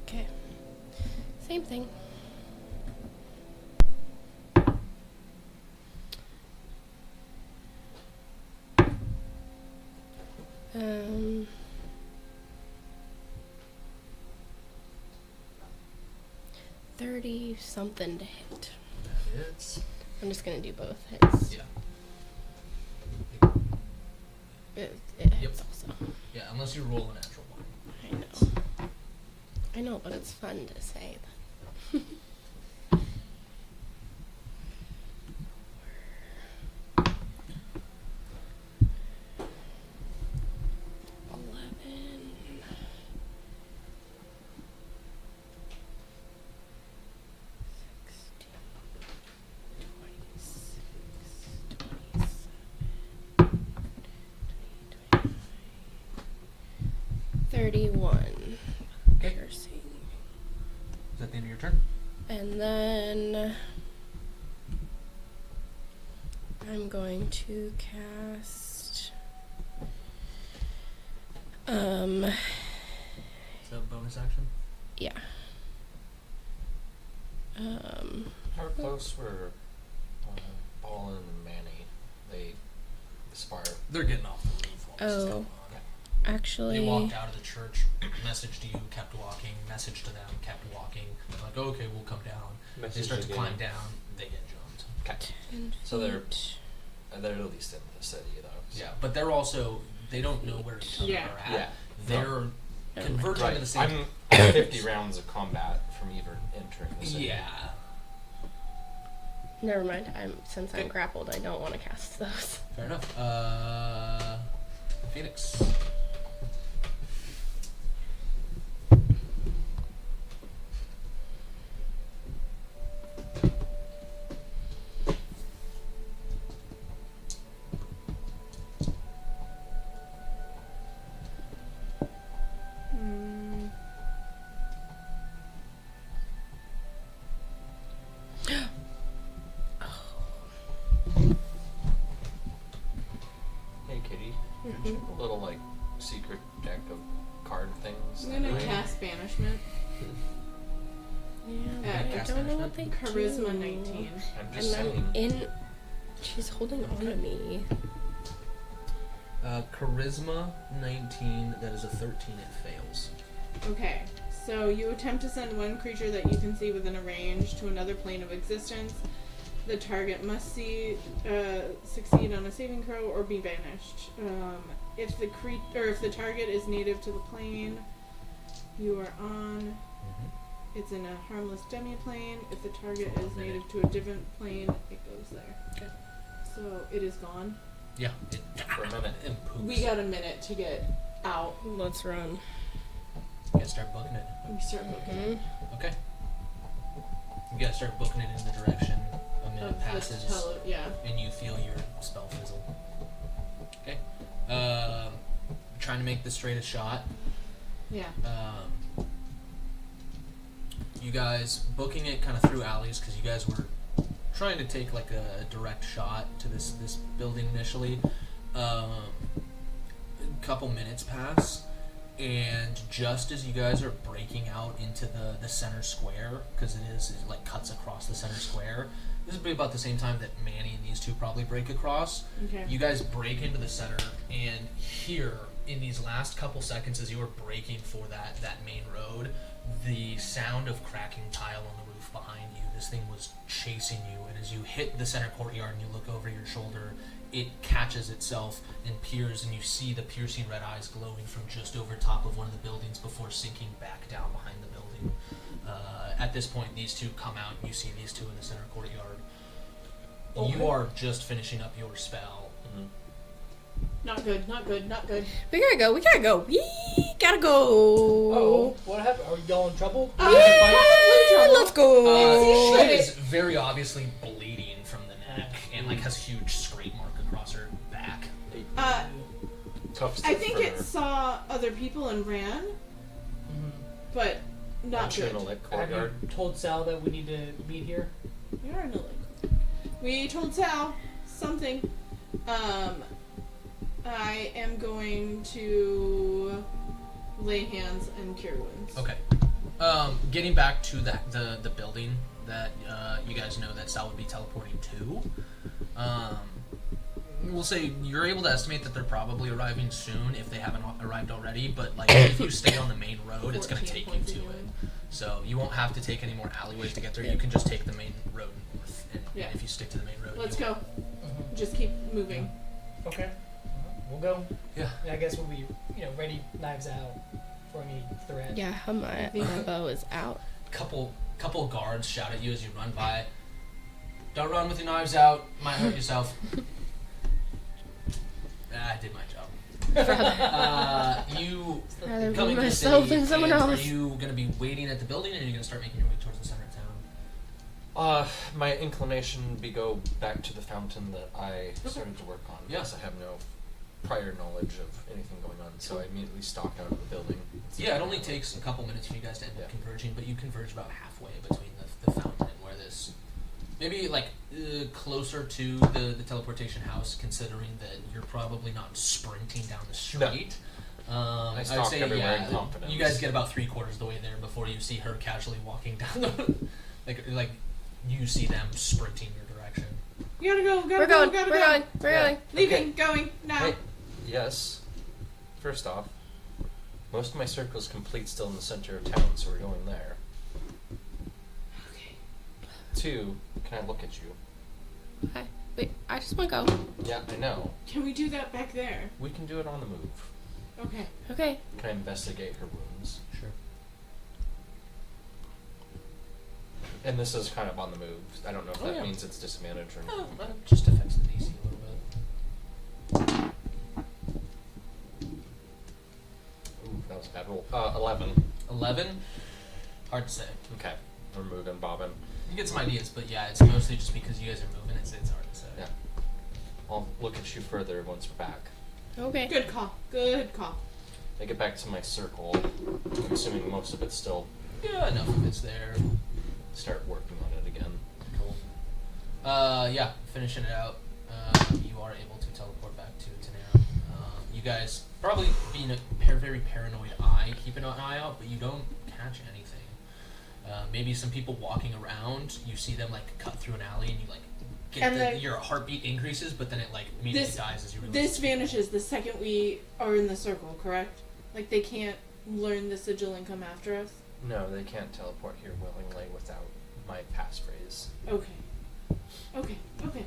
Okay. Same thing. Um. 30 something to hit. That hits. I'm just gonna do both hits. Yeah. It hits Yep. also. Yeah, unless you roll a natural one. I know. I know, but it's fun to say that. 31 Okay. piercing. Is that the end of your turn? And then I'm going to cast Is that a bonus action? yeah. How close were Paul and Manny? They aspire. They're getting off the roof. While this is Oh. going on. Actually, They walked out of the church, messaged you, kept walking, messaged to them, kept walking. They're like, okay, we'll come down. They Message start to again. climb down, they get jumped. Okay. 10 So they're- feet. They're at least in the city, though. So. Yeah, but they're also, they don't know where each other Yeah. are at. Yeah. They're converging Right. to the same. I'm 50 rounds of combat from even entering the city. Yeah. Never mind. Since I'm Okay. grappled, I don't want to cast those. Fair enough. Phoenix. Mm. Hey, Kitty. A little, like, secret deck of card things. I'm gonna that- cast banishment. Yeah, I I cast don't know what banishment? they Charisma do. 19. I'm And just I'm saying. in. She's holding on to me. Charisma 19. That is a 13. It fails. Okay, so you attempt to send one creature that you can see within a range to another plane of existence. The target must succeed on a saving throw or be banished. If the target is native to the plane you are on, it's in a harmless demi-plane. If the target is native to a different plane, it goes there. Okay. So it is gone. Yeah. It, For a minute. it poops. We got a minute to get out. Let's run. You gotta start booking it. We start looking. Okay. You gotta start booking it in the direction a minute Of the passes, yeah. and you feel your spell fizzle. Okay. Trying to make the straightest shot. Yeah. You guys booking it kind of through alleys because you guys were trying to take like a direct shot to this building initially. A couple minutes pass, and just as you guys are breaking out into the center square, because it like cuts across the center square. This would be about the same time that Manny and these two probably break across. Okay. You guys break into the center, and here in these last couple seconds, as you were braking for that main road, the sound of cracking tile on the roof behind you, this thing was chasing you, and as you hit the center courtyard and you look over your shoulder, it catches itself and peers, and you see the piercing red eyes glowing from just over top of one of the buildings before sinking back down behind the building. At this point, these two come out, and you see these two in the center courtyard. You are just finishing up your spell. Not good, not good, not good. We gotta go. We gotta go. Oh, what happened? Are y'all in trouble? Let's go. She is very obviously bleeding from the neck and like has a huge scrape mark across her back. Tough stuff I think for it her. saw other people and ran, but not Aren't you good. in a lit Have courtyard? you told Sal that we need to meet here? We are in a lake. We told Sal something. I am going to lay hands and cure wounds. Okay. Getting back to the building that you guys know that Sal would be teleporting to. We'll say you're able to estimate that they're probably arriving soon if they haven't arrived already. But like if you stay on the main road, it's going to 14 take you points to of it. healing. So you won't have to take any more alleyways to get there. You can just take the main road north. And Yeah. if you stick to the main road, Let's you go. Just keep moving. Okay. We'll go. Yeah. I guess we'll be, ready, knives out for any threat. Yeah, my bow is out. Couple guards shout at you as you run by. Don't run with your knives out. Might hurt yourself. I did my job. You Rather come be into the myself city, than someone and else. Are you going to be waiting at the building, or are you going to start making your way towards the center of town? My inclination would be go back to the fountain that I started to work on. Yeah. Because I have no prior knowledge of anything going on, so I immediately stalk out of the building. Yeah, it only takes a couple minutes for you guys to end up converging, but you converge about halfway between the fountain and where this... Maybe, like, closer to the teleportation house, considering that you're probably not sprinting down the street. I I'd stalk say, everywhere yeah, in confidence. you guys get about 3/4 of the way there before you see her casually walking down the... like you see them sprinting your direction. You gotta go, We're going. gotta We're go. going. We're Yeah. going. Leaving, going, now. Hey, yes. First off, most of my circle's complete still in the center of town, so we're going there. Okay. 2, can I look at you? Okay. Wait, I just want to go. Yeah, I know. Can we do that back there? We can do it on the move. Okay. Okay. Can I investigate her wounds? Sure. And this is kind of on the move. I don't know if Oh, that yeah. means it's disadvantaged or Oh, anything. that just affects the DC a little bit. Ooh, that was a bad roll. 11. 11? Hard to say. Okay. We're moving, bobbing. You get some ideas, but yeah, it's mostly just because you guys are moving, it's hard to say. Yeah. I'll look at you further once we're back. Okay. Good call. Good call. I get back to my circle. I'm assuming most of it's still Yeah, enough of it's there. start working on it again. Cool. Yeah, finishing it out, you are able to teleport back to Tenera. You guys, probably being a very paranoid eye, keep an eye out, but you don't catch anything. Maybe some people walking around, you see them like cut through an alley and you like get your heartbeat increases, but then it like immediately dies as you realize. This vanishes the second we are in the circle, correct? Like they can't learn the sigil and come after us? No, they can't teleport here willingly without my passphrase. Okay. Okay. Okay.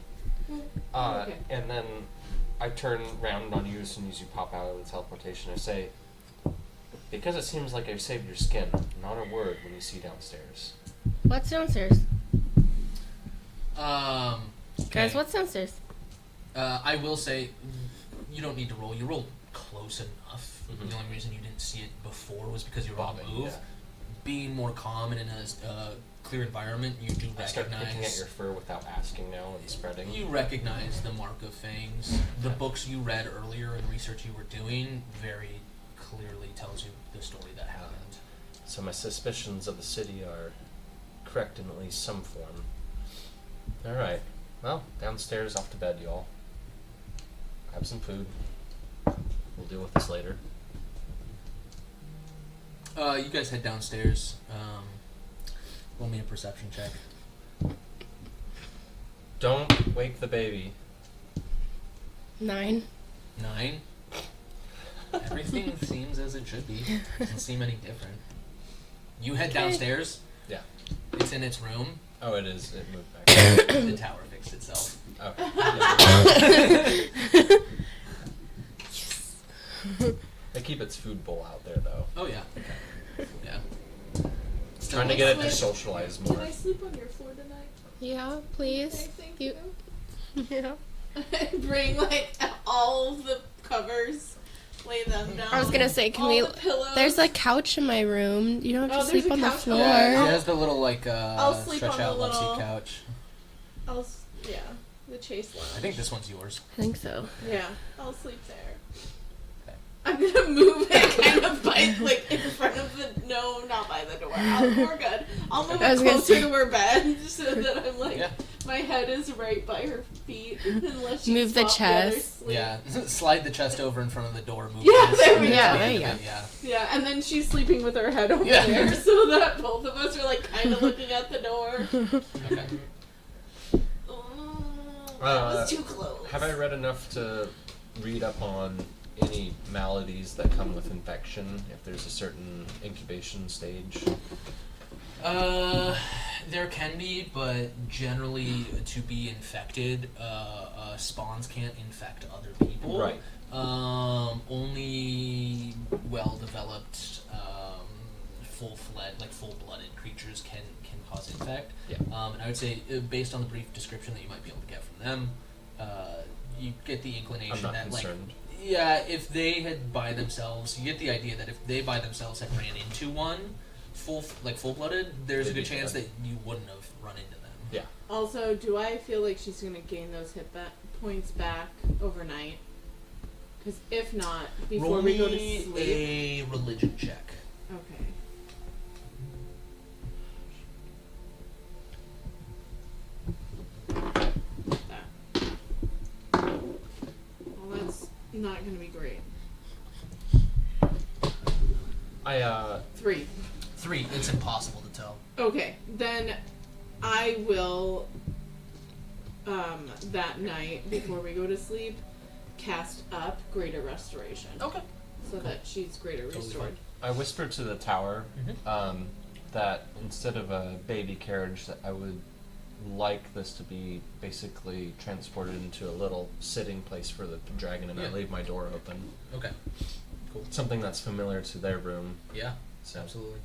Okay. And then I turn round on you as soon as you pop out of the teleportation. I say, because it seems like I've saved your skin, not a word when you see downstairs. What's downstairs? Okay. Guys, what's downstairs? I will say, you don't need to roll. You rolled close enough. Mhm. The only reason you didn't see it before was because you were on the Bobbing, move. yeah. Being more calm and in a clear environment, you do I start picking at recognize. your fur without asking now and spreading. You recognize the mark of fangs. The books you read earlier and research you were doing very clearly tells you the story that happened. So my suspicions of the city are correct in at least some form. Alright. Well, downstairs, off to bed, y'all. Grab some food. We'll deal with this later. You guys head downstairs. Roll me a perception check. Don't wake the baby. 9. 9. Everything seems as it should be. Doesn't seem any different. You head Okay. downstairs. Yeah. It's in its room. Oh, it is. It moved back. The tower fixed itself. Okay. They keep its food bowl out there though. Oh yeah. Yeah. Still Trying to get it to Wait, socialize Can more. I sleep on your floor tonight? Yeah, Okay, please. thank You- you. Yeah. Bring like all of the covers, lay them down. I was gonna say, can all we? the pillows. There's a couch in my room. You don't have Oh, to there's sleep a on the couch. floor. Okay. She has the little like I'll sleep stretch on the out love little- seat couch. Yeah, the chase lounge. I think this one's yours. I think so. Yeah, I'll sleep there. Okay. I'm gonna move it kind of by like in front of the not by the door. We're good. I'll move I it was gonna closer say- to her bed so that I'm like Yeah. my head is right by her feet unless she Move the swap other chest. sleep. Yeah. Slide the chest over in front of the door. Move Yeah, this, there we move go. the Yeah, there you bed, go. Yeah. Yeah, and then she's sleeping with her head over Yeah. there so that both of us are like kind of looking at the door. Okay. That was too close. Have I read enough to read up on any maladies that come with infection? If there's a certain incubation stage? There can be, but generally, to be infected, spawns can't infect other people. Right. Only well-developed, full-blooded creatures can cause infect. Yeah. And I would say, based on the brief description that you might be able to get from them, you get the inclination I'm not that concerned. if they had by themselves, you get the idea that if they by themselves had ran into one, full-blooded, there's a They'd good be chance dead. that you wouldn't have run into them. Yeah. Also, do I feel like she's gonna gain those points back overnight? Because if not, before Roll we go to me sleep. a religion check. Okay. Well, that's not gonna be great. I 3. 3. It's impossible to tell. Okay, then I will, that night before we go to sleep, cast up Greater Restoration. Okay. So that she's greater Totally restored. I whispered to the tower that instead of a baby carriage, that I would like this to be basically transported into a little sitting place for the dragon, and I Yeah. leave my door open. Okay. Cool. Something that's familiar to their room. Yeah. So. Absolutely.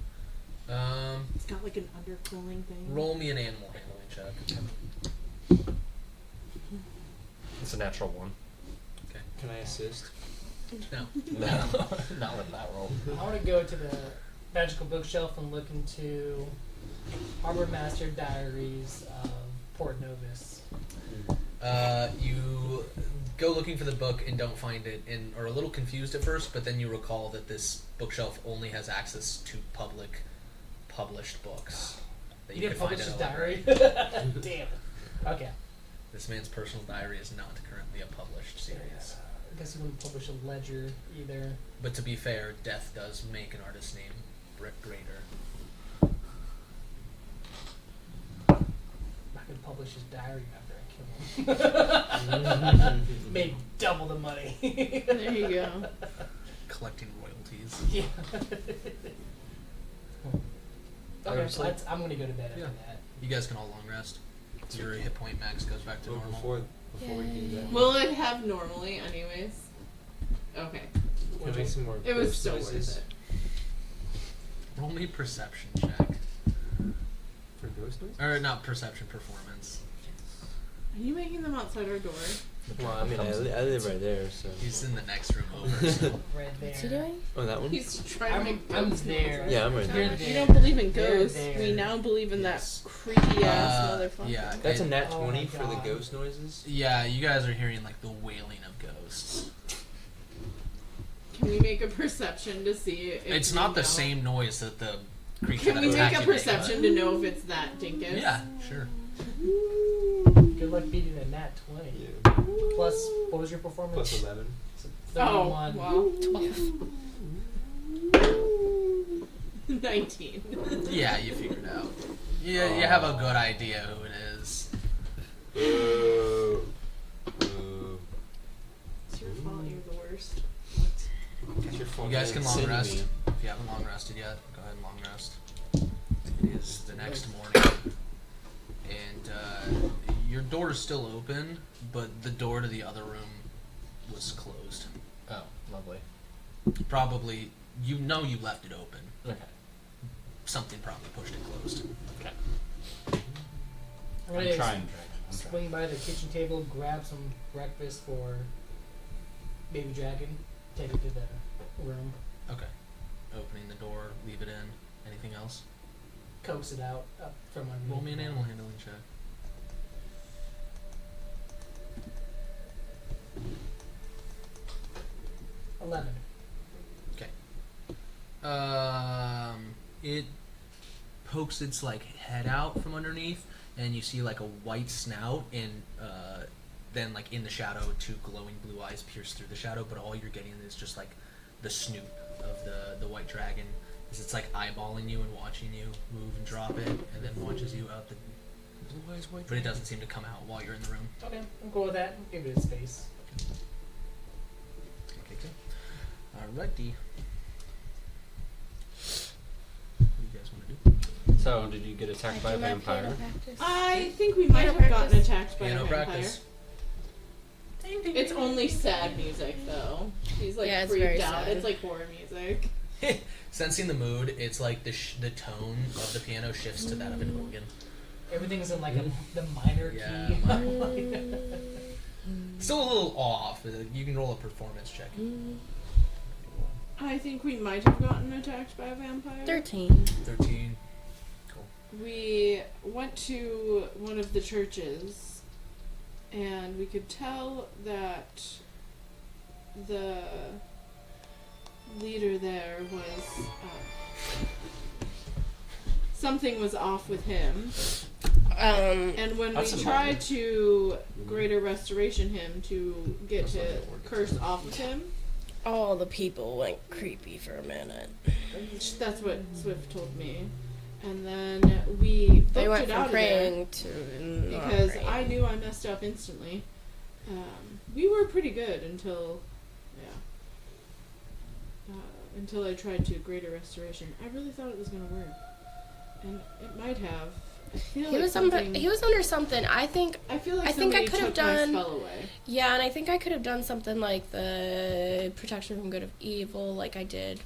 It's got like an undercooling thing. Roll me an animal handling check. It's a natural one. Okay. Can I assist? No. No, not with that roll. I want to go to the magical bookshelf and look into Harbor Master Diaries of Port Novus. You go looking for the book and don't find it, and are a little confused at first, but then you recall that this bookshelf only has access to public published books that You you, didn't can find publish in his a library. diary? Damn. Okay. This man's personal diary is not currently a published series. I guess you wouldn't publish a ledger either. But to be fair, death does make an artist name greater. I could publish his diary after I kill him. Made double the money. There you go. Collecting royalties. Yeah. Okay, Honestly- I'm gonna go to bed after Yeah. that. You guys can all long rest. Your hit point max goes back to Oh, normal. before we do that, Will it have normally, anyways? Okay. can I make some more It was ghost still noises worth it. Roll me perception check. for ghost noise? Or not perception, performance. Are you making them outside our door? Well, I mean, I live right there, so. He's in the next room over. So. Right there. What's he doing? Oh, that one? He's trying to make I'm ghost there. noises. Yeah, I'm right You're there. there. You don't believe in They're ghosts. there. We now believe in Yes. that creepy ass motherfucker. Yeah. That's a nat Oh 20 my for the God. ghost noises. Yeah, you guys are hearing like the wailing of ghosts. Can we make a perception to see if It's we not the know? same noise that the creature Can that we make attacked a you made, perception to know if it's that dinkus? but- Yeah, sure. Good luck beating a nat 20. Yeah. Plus, what was your performance? Plus 11. So Oh, 31. wow. 12. 19. Yeah, you figured it out. Yeah, you have a good idea who it is. It's your fault, you're the worst. your phone You guys can long sending rest. me. If you haven't long rested yet, go ahead and long rest. It is the next morning, and your door is still open, but the door to the other room was closed. Oh, lovely. Probably, you know you left it open. Okay. Something probably pushed it closed. Okay. I'm I'm gonna trying, Dragon. I'm trying. swing by the kitchen table, grab some breakfast for Baby Dragon, take it to the room, Okay. Opening the door, leave it in. Anything else? coax it out up from underneath. Roll me an animal handling check. $11. It pokes its like head out from underneath, and you see like a white snout, and then like in the shadow, two glowing blue eyes pierce through the shadow. But all you're getting is just like the snoot of the white dragon, as it's like eyeballing you and watching you move and drop it, and then watches you out the blue eyes white. But it doesn't seem to come out while you're in the room. Okay, I'm cool with that. Give it its space. Okay, good. Alrighty. What do you guys want to do? So, did you get attacked by a vampire? I think we might have gotten attacked by a Piano vampire. practice. It's only sad music though. He's like Yeah, it's very freaked out. sad. It's like horror music. Sensing the mood, it's like the tone of the piano shifts to that of an organ. Everything's in like the minor Yeah, key. Still a little off. You can roll a performance check. I think we might have gotten attacked by a vampire. 13. 13. We went to one of the churches, and we could tell that the leader there was something was off with him. And when That's we a tried moment. to greater restoration him to get his curse off of him, All the people went creepy for a minute. that's what Swift told me. And then we They booked went it from out of there praying to not because praying. I knew I messed up instantly. We were pretty good until, until I tried to greater restoration. I really thought it was gonna work, and it might have. I feel He like was something. he was under something. I think I feel like I think I somebody could have took my done- spell away. yeah, and I think I could have done something like the protection from good of evil, like I did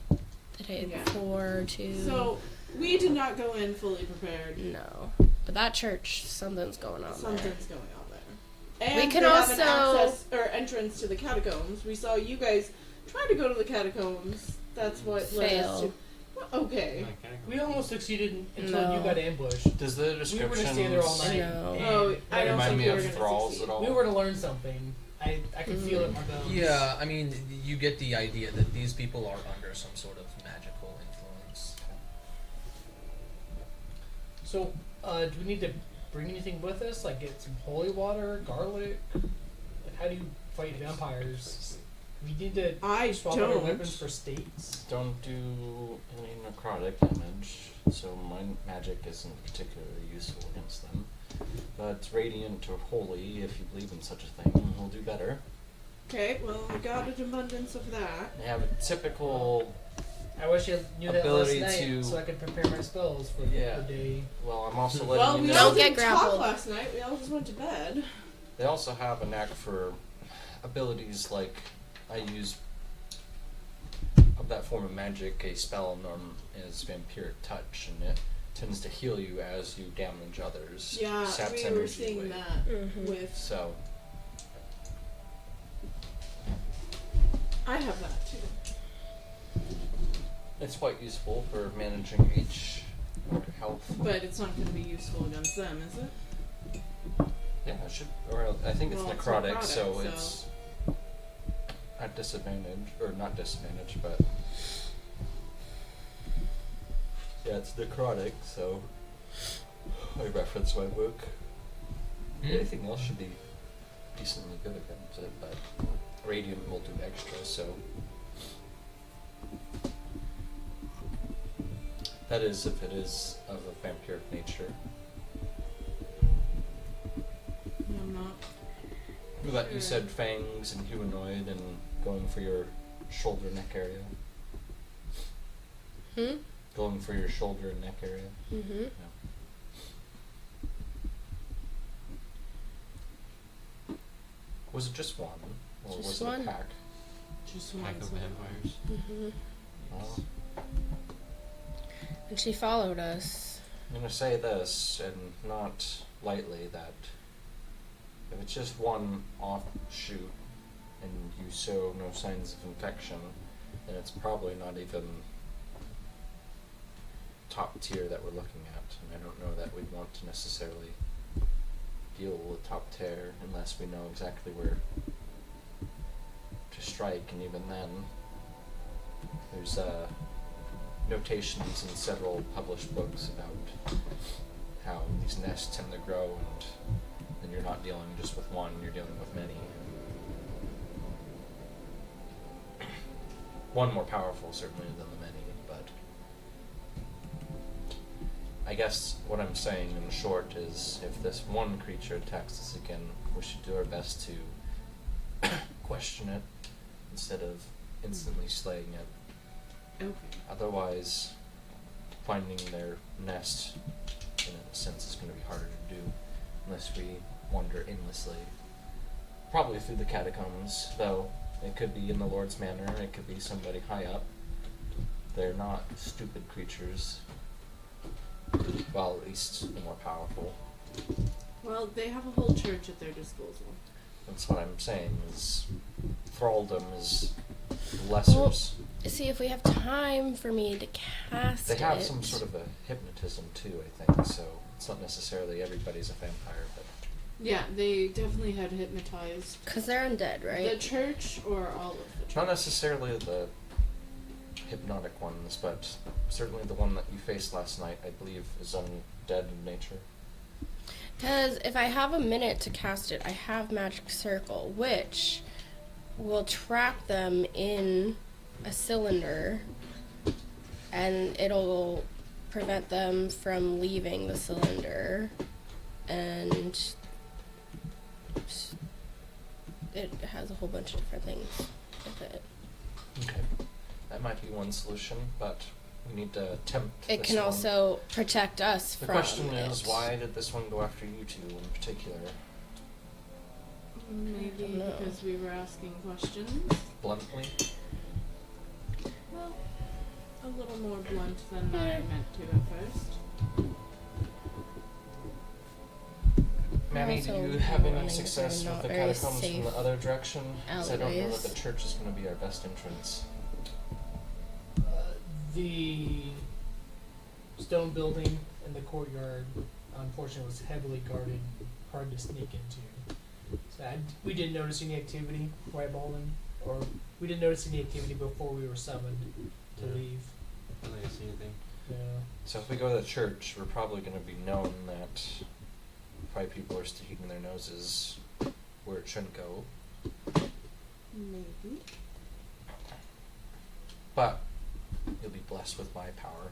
the day Yeah. before too. So we did not go in fully prepared. no, but that church, something's going on there. Something's going on there. And We can they have an also- access or entrance to the catacombs. We saw you guys try to go to the catacombs. That's what led us to. Fail. Well, okay. We almost succeeded until No. you got ambushed. Does the We were description gonna stay there all night. No. and Oh, I don't remind think me we were of gonna thralls succeed. at all? we were to learn something. I could feel it in my bones. Yeah, I mean, you get the idea that these people are under some sort of magical influence. So, do we need to bring anything with us? Like get some holy water, garlic? Like, how do you fight vampires? We need to I swap out our don't. weapons for states. Don't do any necrotic damage, so my magic isn't particularly useful against them. But radiant or holy, if you believe in such a thing, will do better. Okay, well, we got an abundance of that. They have a typical. I wish I knew that last Ability night to- so I could prepare my spells for Yeah. the day. Well, I'm also Well, letting we you all know. Don't get didn't talk grappled. last night. We all just went to bed. They also have a knack for abilities like I use of that form of magic. A spell norm is vampiric touch, and it tends to heal you as you damage others. Yeah, saps we were energy seeing away. that Mhm. with. So I have that too. it's quite useful for managing each health. But it's not going to be useful against them, is it? Yeah, it should. Or I think it's Well, it's necrotic, necrotic, so so- it's at disadvantage, or not disadvantage, but yeah, it's necrotic. So I reference my book. Anything else should be decently good against it, but radiant will do extra. So that is if it is of a vampiric nature. I'm not. But you Sure. said fangs and humanoid and going for your shoulder neck area. Going for your shoulder and neck area. Mm-hmm. Was it just one? Or Just was it one. a pack? Just Pack of one. vampires. Mm-hmm. Well, And she followed us. I'm going to say this, and not lightly, that if it's just one offshoot and you show no signs of infection, then it's probably not even top tier that we're looking at. And I don't know that we'd want to necessarily deal with top tier unless we know exactly where to strike, and even then, there's notations in several published books about how these nests tend to grow, and then you're not dealing just with one, you're dealing with many. One more powerful, certainly, than the many, but I guess what I'm saying in short is if this one creature attacks us again, we should do our best to question it instead of instantly slaying it. Okay. Otherwise, finding their nest, in a sense, is going to be harder to do unless we wander aimlessly. Probably through the catacombs, though. It could be in the Lord's Manor, it could be somebody high up. They're not stupid creatures. Well, at least the more powerful. Well, they have a whole church at their disposal. That's what I'm saying, is thralldom is lessers. See, if we have time for me to cast They have it. some sort of a hypnotism too, I think, so it's not necessarily everybody's a vampire, but Yeah, they definitely had hypnotized Because they're undead, the right? church or all of the church. not necessarily the hypnotic ones, but certainly the one that you faced last night, I believe, is undead in nature. Because if I have a minute to cast it, I have Magic Circle, which will trap them in a cylinder, and it'll prevent them from leaving the cylinder, and it has a whole bunch of different things with it. Okay. That might be one solution, but we need to tempt It this can one. also protect us The from question it. is, why did this one go after you two in particular? Maybe don't know. because we were asking questions. Bluntly? Well, a little more blunt than I meant to at first. Manny, do Also, you have running any through success with not the very catacombs from safe the other direction? Because I don't know alleyways. that the church is going to be our best entrance. The stone building in the courtyard, unfortunately, was heavily guarded, hard to sneak into. So we didn't notice any activity, right, Baldwin? Or we didn't notice any activity before we were summoned to Yeah. leave. I don't think I see anything. Yeah. So if we go to the church, we're probably going to be known that probably people are sticking their noses where it shouldn't go. Maybe. But you'll be blessed with my power.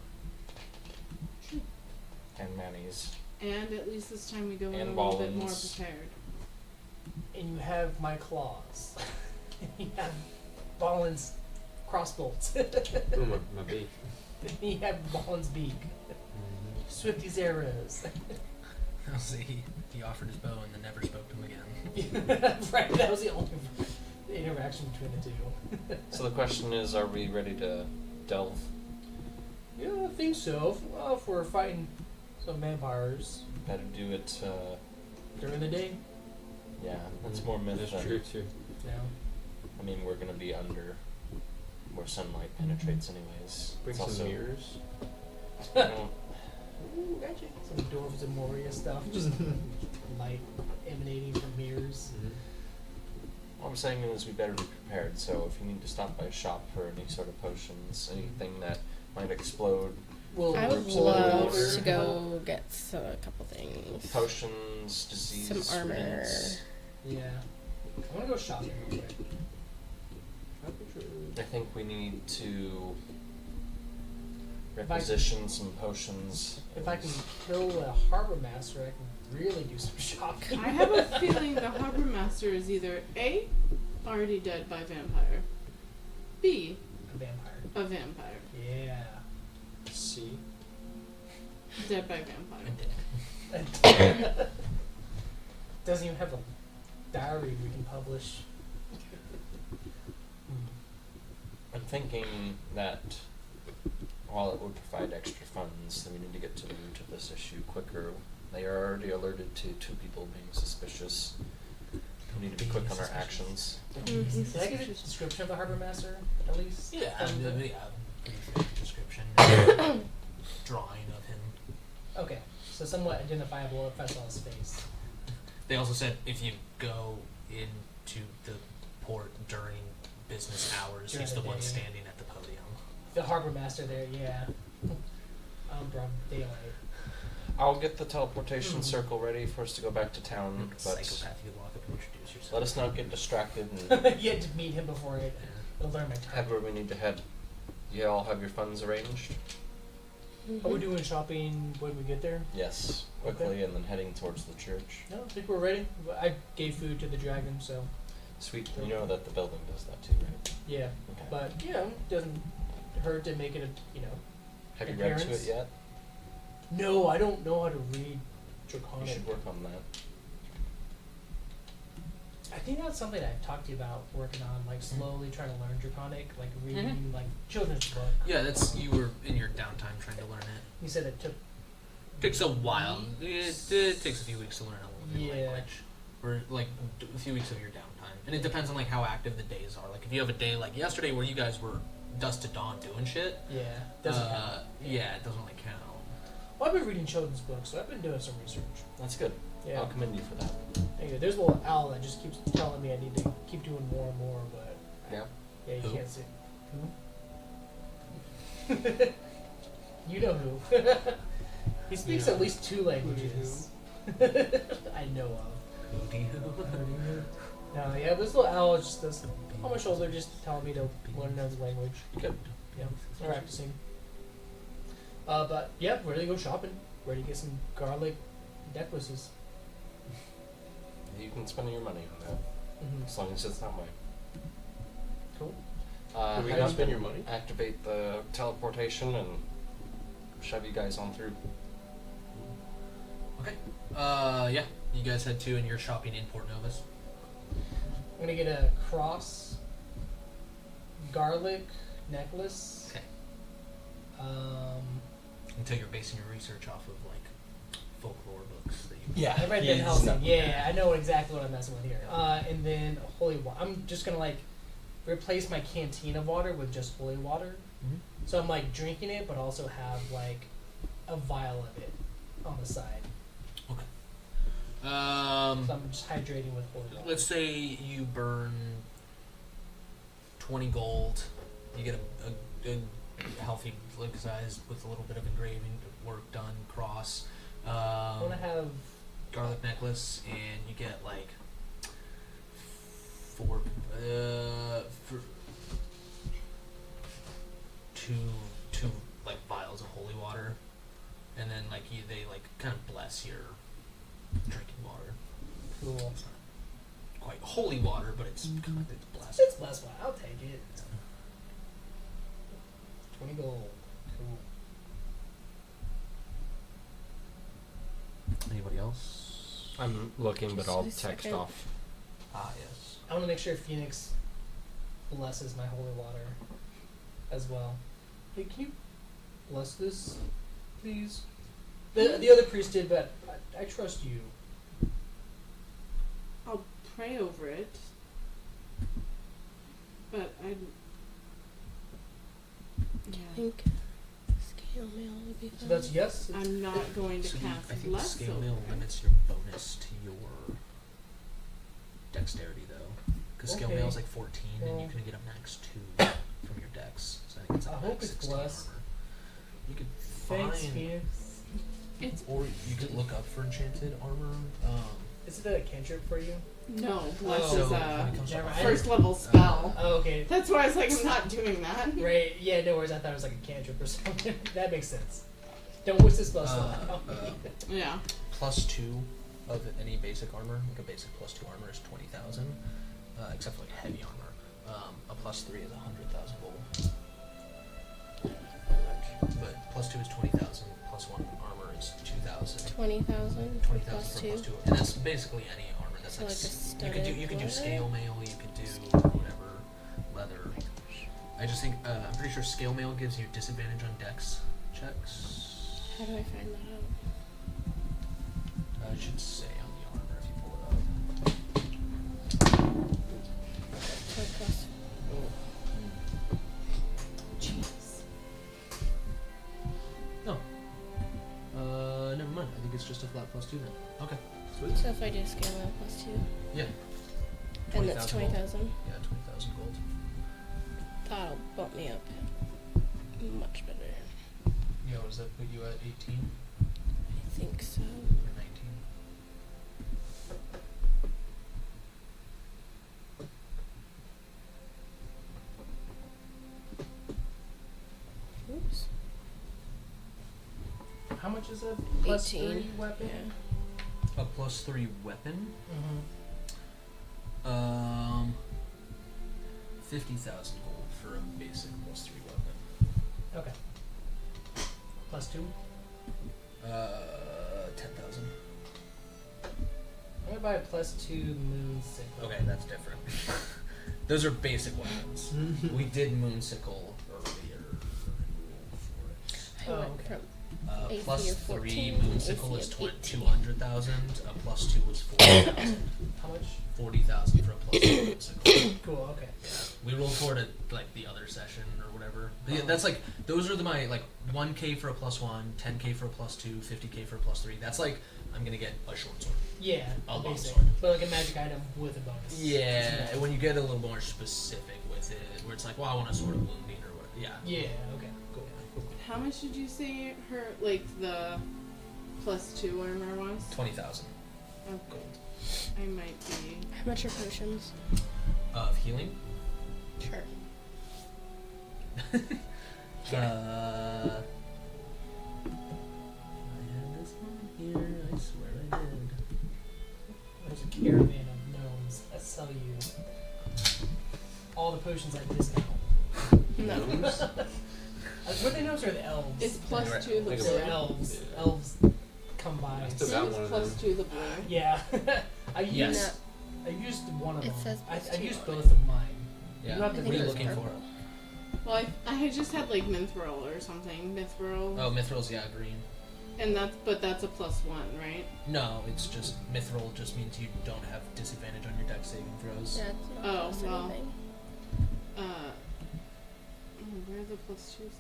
And Manny's. And at least this time we go in And a little bit more Ballin's. prepared. And you have my claws. You have Ballin's crossbolts. Ooh, my beak. You have Ballin's beak. Swifty's arrows. I'll see. He offered his bow and then never spoke to him again. Right, that was the only interaction between the two. So the question is, are we ready to delve? Yeah, I think so. Well, if we're fighting some vampires Better do it, during the day, yeah, that's more myth That's than... true too. you know. I mean, we're going to be under where sunlight penetrates anyways. Bring It's some also, mirrors. I don't- Ooh, gotcha. Some Dwarves and Moria stuff, just light emanating from mirrors. What I'm saying is we better be prepared, so if you need to stop by a shop for any sort of potions, anything that might explode, Well, I would Groups of love water. to go get a couple things. potions, disease, Some armor. riddance. Yeah. I want to go shopping real quick. I think we need to If I- requisition some potions. If I can kill a harbor master, I can really do some shopping. I have a feeling the harbor master is either A, already dead by vampire, B, A vampire. a vampire. Yeah. C. Dead by vampire. Doesn't even have a diary we can publish. I'm thinking that while it would provide extra funds, then we need to get to the root of this issue quicker. They are already alerted to 2 people being suspicious. We need to be quick on our actions. Did I get a description of the harbor master at least? Yeah, From the- pretty fair description, drawing of him. Okay, so somewhat identifiable if I saw his face. They also said if you go into the port during business hours, During he's the the one day. standing at the podium. The harbor master there, yeah. Broad daylight. I'll get the teleportation circle ready for us to go back to town, but Psychopath, you walk up and introduce yourself. let us not get distracted and You had to meet him before I learn my head where target. we need to head. You all have your funds arranged? Are we doing shopping when we get there? Yes, quickly, Okay. and then heading towards the church. No, I think we're ready. I gave food to the dragon, so Sweet, you know that the building does that too, right? yeah. Okay. But yeah, doesn't hurt to make it a Have you read to it appearance? yet? No, I don't know how to read You Draconic. should work on that. I think that's something I've talked to you about working on, like slowly trying to learn Draconic, like reading like children's book. Yeah, that's you were in your downtime trying to learn it. You said it took Takes a while. It takes a few weeks to learn a new Yeah. language, or like a few weeks of your downtime, and it depends on like how active the days are. Like if you have a day like yesterday where you guys were dusk to dawn doing shit, doesn't count. yeah, it doesn't really count. Well, I've been reading children's books, so I've been doing some research. That's good. Yeah. I'll commend you for that. Anyway, there's a little owl that just keeps telling me I need to keep doing more and more, but Yeah. yeah, you Who? can't see. Who? You know who. He speaks Yeah. at least 2 languages. I know of. Who do you? No, yeah, this little owl just does on my shoulder, just telling me to learn another language. Good. Yeah, practicing. But yeah, ready to go shopping. Ready to get some garlic necklaces. You can spend your money on that, Mm-hmm. as long as it's that way. Cool. Are we how gonna do spend you your money? Activate the teleportation and shove you guys on through. Okay. Yeah. You guys head to, and you're shopping in Port Novus. I'm gonna get a cross, garlic necklace. Okay. Until you're basing your research off of like folklore books that you. Yeah, I read Yeah, Van it's Helsing. not- Yeah, I know exactly what I'm messing with here. And then holy water. I'm just gonna like replace my canteen of water with just holy water. Mhm. So I'm like drinking it, but also have like a vial of it on the side. So I'm just hydrating with holy water. Let's say you burn 20 gold. You get a healthy like size with a little bit of engraving work done, cross, I want to have garlic necklace, and you get like for two like vials of holy water, and then like they like kind of bless your drinking water. cool. It's not quite holy water, but it's kind of it's blessed. It's less one. I'll take it. 20 gold. Cool. Anybody else? I'm looking, but Just I'll a text second. off. Ah, yes. I want to make sure Phoenix blesses my holy water as well. Hey, can you bless this, please? The other priest did, but I trust you. I'll pray over it. But I. I Yeah. think scale mail would be So fine. that's yes. I'm not going to So cast I think the less scale over mail it. limits your bonus to your dexterity, though. Because scale Okay. mail is like 14, and you Well. can get a max 2 from your dex. So I think it's like I a hope max it's 16 blessed. armor. You could Thanks, find, Phoenix. It's or you could look up for enchanted armor. Is it a cantrip for you? no bless Oh, is when a it comes to never armor- mind. first level spell. Oh, okay. That's why I was like, I'm not doing that. Right. Yeah. No worries. I thought it was like a cantrip or something. That makes sense. Don't waste this spell slot. Yeah. plus 2 of any basic armor, like a basic plus 2 armor is 20,000, except for like heavy armor. A plus 3 is 100,000 gold. But plus 2 is 20,000. Plus 1 armor is 2,000. 20,000 20,000 plus for 2. plus 2, and that's basically any armor. That's So like a you could do studded scale leather? mail. You could do whatever leather. I just think I'm pretty sure scale mail gives you disadvantage on dex checks. How do I find that out? It should say on the armor if you pull it up. So plus. Jeez. No. Never mind. I think it's just a flat plus 2 then. Okay. Sweet. So if I do scale mail plus 2, Yeah. and that's 20,000 gold. 20,000, Yeah, 20,000 gold. that'll bump me up much better. Yeah, what does that put you at? 18 I think so. or 19? Oops. How much is a plus 18. 3 weapon? Yeah. A plus 3 weapon? Mm-hmm. 50,000 gold for a basic plus 3 weapon. Okay. Plus 2? 10,000. I'm gonna buy a plus 2 moon sickle. Okay, that's different. Those are basic weapons. We did Moonsicle earlier. I Oh, went okay. from AC Plus of 3 14, Moonsicle AC is of 18. 200,000. A plus 2 was 40,000. How much? 40,000 for a plus 2 Moonsicle. Cool, okay. We rolled for it at like the other session or whatever. But yeah, that's like those are my like 1k for a plus 1, 10k for a plus 2, 50k for a plus 3. That's like I'm gonna get a short sword. Yeah, A long basic. sword. But like a magic item with a bonus. Yeah, and when you get a little more specific with it, where it's like, well, I want a sword of wounding or what. Yeah. Yeah, okay, cool. How much did you say her, like, the plus 2 armor was? 20,000 Okay. gold I might be. How much are potions? of healing. Sure. I had this one here. I swear I did. There's a caravan of gnomes that sell you all the potions at discount. No. Were they gnomes or the elves? Is plus Right. 2 the Think They're blue? elves. Elves come by. I and still sell- got Is one of plus them. 2 the blue? Yeah. I used Yes. I used one of It them. says I plus 2 used on both of mine. Yeah. You have to What are you it was looking purple. for? Well, I had just had, like, Mithril or something. Mithril. Oh, Mithril's green. And but that's a plus 1, right? No, it's just Mithril just means you don't have disadvantage on your dex saving throws. Yeah, it's not Oh, plus well. anything. Where are the plus 2s?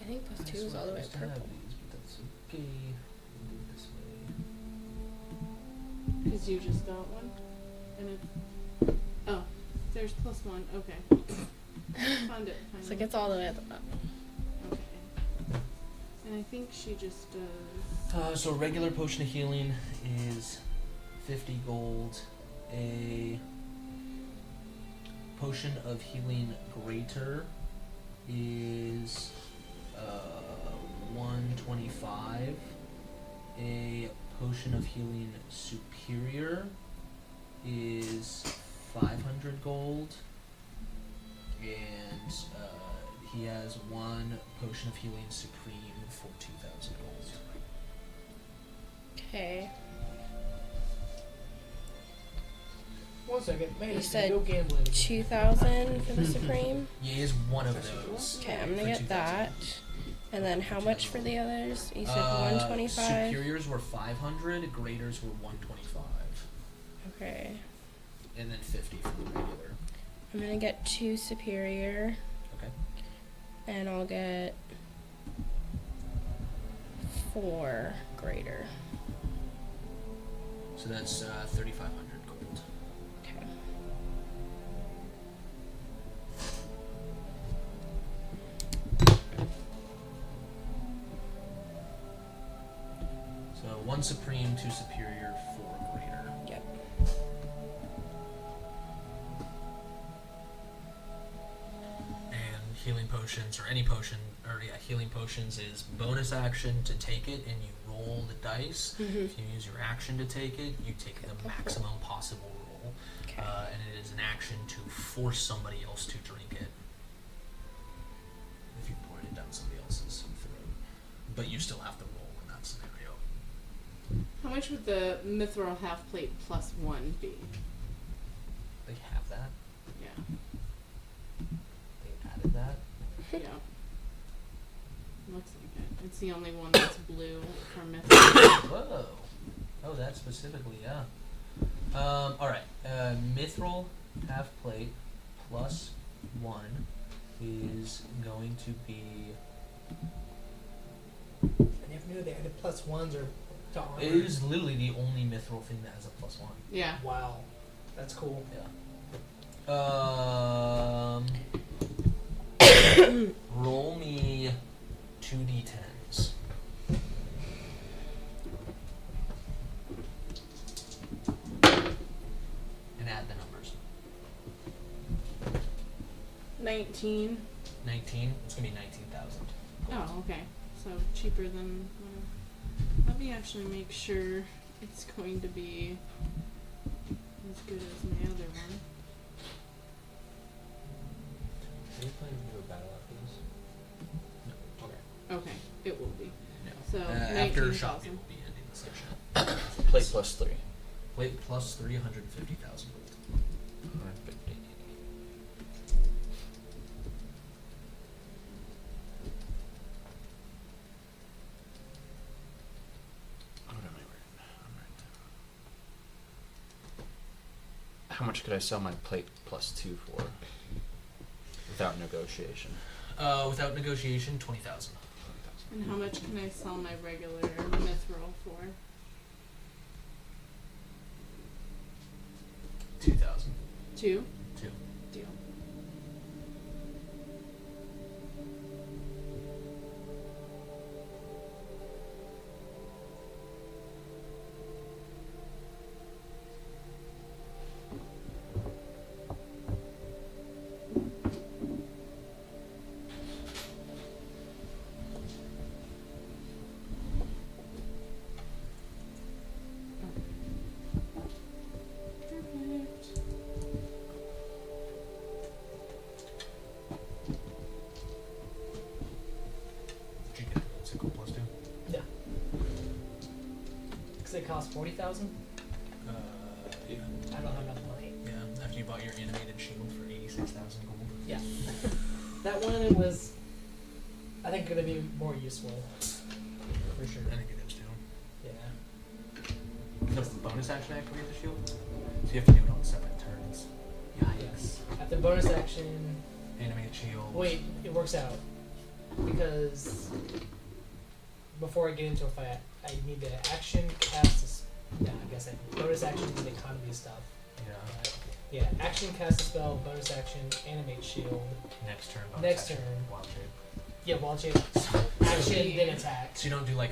I think plus 2 is all the way I have purple. these, but that's okay. We'll do it this way. Because you just got one? And it. Oh, there's plus 1. Okay. Found it. It's like it's all the way at the top. Okay. And I think she just does. So regular potion of healing is 50 gold. A potion of healing greater is 125. A potion of healing superior is 500 gold. And he has one potion of healing supreme for 2,000 gold. Okay. One second. Man, You said go gambling. 2,000 for the Supreme. Yeah, he is one of those. Okay, I'm gonna For get 2,000 that. And then how much for the others? You said 125? Superiors were 500, graders were 125. Okay. And then 50 for the regular. I'm gonna get 2 superior. Okay. And I'll get 4 greater. So that's 3,500 gold. Okay. So 1 supreme, 2 superior, 4 greater. Yep. And healing potions, or any potion, or yeah, healing potions is bonus action to take it, and you roll the dice. Mhm. If you use your action to take it, you take the maximum possible roll. Okay. And it is an action to force somebody else to drink it. If you poured it down somebody's but you still have to roll in that scenario. How much would the mithril half plate plus 1 be? They have that. Yeah. They added that. Yeah. Looks like it. It's the only one that's blue for mithril. Whoa. Oh, that specifically, yeah. All right. Mithril half plate plus 1 is going to be. I never knew they added plus ones or to armor. It is literally the only mithril thing that has a plus 1. Yeah. Wow, that's cool. Yeah. Roll me 2d10s. And add the numbers. 19. 19. It's gonna be 19,000. Oh, okay. So cheaper than whatever. Let me actually make sure it's going to be as good as my other one. Are you planning to do a battle after this? No. Okay. Okay, it will be. No. So After shop, 19,000. it will be ending the session. Plate plus 3. Plate plus 350,000 gold. 150. How much could I sell my plate plus 2 for? Without negotiation. Without negotiation, 20,000. And how much can I sell my regular mithril for? 2,000. 2? 2. Deal. Perfect. Did you get the sickle plus 2? Yeah. Because it costs 40,000. Yeah. I don't have enough money. Yeah, after you bought your animated shield for 86,000 gold. Yeah. That one was, I think, going to be more useful. For sure. I think it is too. Yeah. Does the bonus action activate the shield? So you have to do it on 7 turns. Yikes. At the bonus action, Animated shield. wait, it works out. Because before I get into a fight, I need to action, cast, I guess bonus action is the economy stuff. Yeah. Yeah, action, cast a spell, bonus action, animate shield. Next turn. Bonus Next action, turn. Wild shape. Yeah, wild shape. Action, then attack. So you don't do like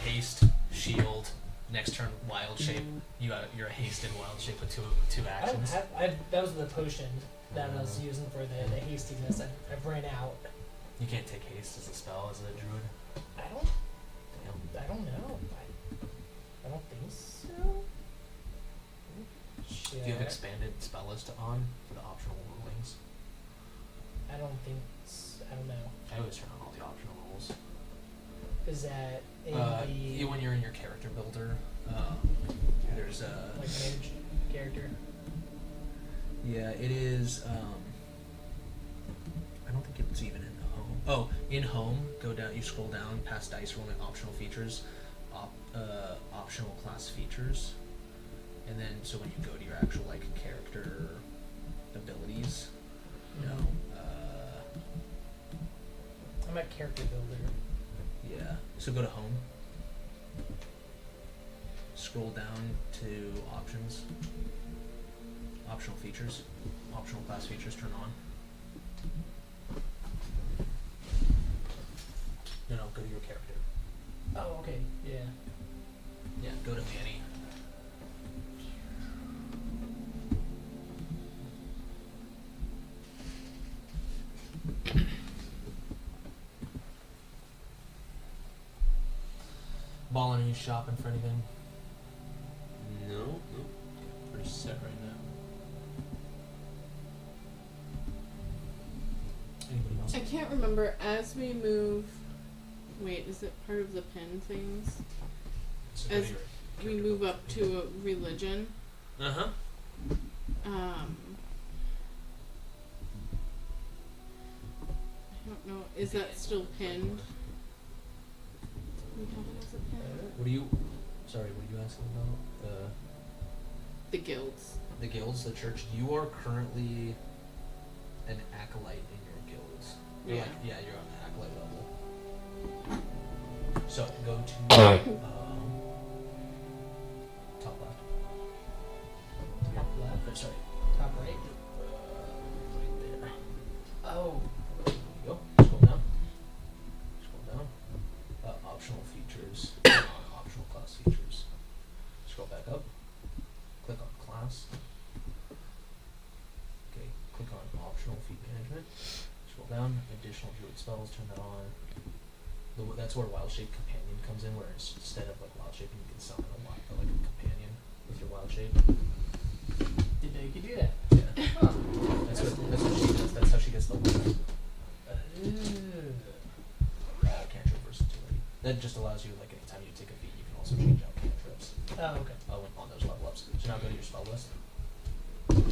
haste, shield, next turn wild shape. You're a haste and wild shape with two I don't actions. have. That was the potion that I was using for the hastiness. I've ran out. You can't take haste as a spell as a druid. I don't. Damn. I don't know. I don't think so. Shit. Do you have expanded spell list on for the optional rulings? I don't think. I don't know. I always turn on all the optional rules. Is that in When you're in your character builder, there's a like managed character? yeah, it is. I don't think it's even in home. Oh, in home, go down. You scroll down past dice rolling optional features, optional class features, and then so when you go to your actual like character abilities, you know, I'm at character builder. yeah. So go to home. Scroll down to options. Optional features. Optional class features turn on. No, go to your character. Oh, okay. Yeah. Yeah, go to Manny. Ballin', are you shopping for anything? No. Pretty set right now. Anybody else? I can't remember as we move Wait, is it part of the pin things? So As we move up to a religion, Uh-huh. I don't know. Is that still pinned? We have it as a pin. What are you sorry, what are you asking about? The guilds. The guilds, the church. You are currently an acolyte in your guilds. You're Yeah. You're on the acolyte level. So go to top left. Top left. Sorry. Top right. Right there. Oh. There you go. Scroll down. Scroll down. Optional features. Optional class features. Scroll back up. Click on class. Okay. Click on optional feat management. Scroll down. Additional druid spells. Turn that on. That's where Wild Shape Companion comes in, where instead of like Wild Shape, you can summon like a companion with your Wild Shape. Didn't know you could do that. Yeah. Huh. That's what she does. That's how she gets the cantrip versatility. That just allows you, like, anytime you take a feat, you can also change out cantrips Oh, okay. on those level ups. So now go to your spell list. Right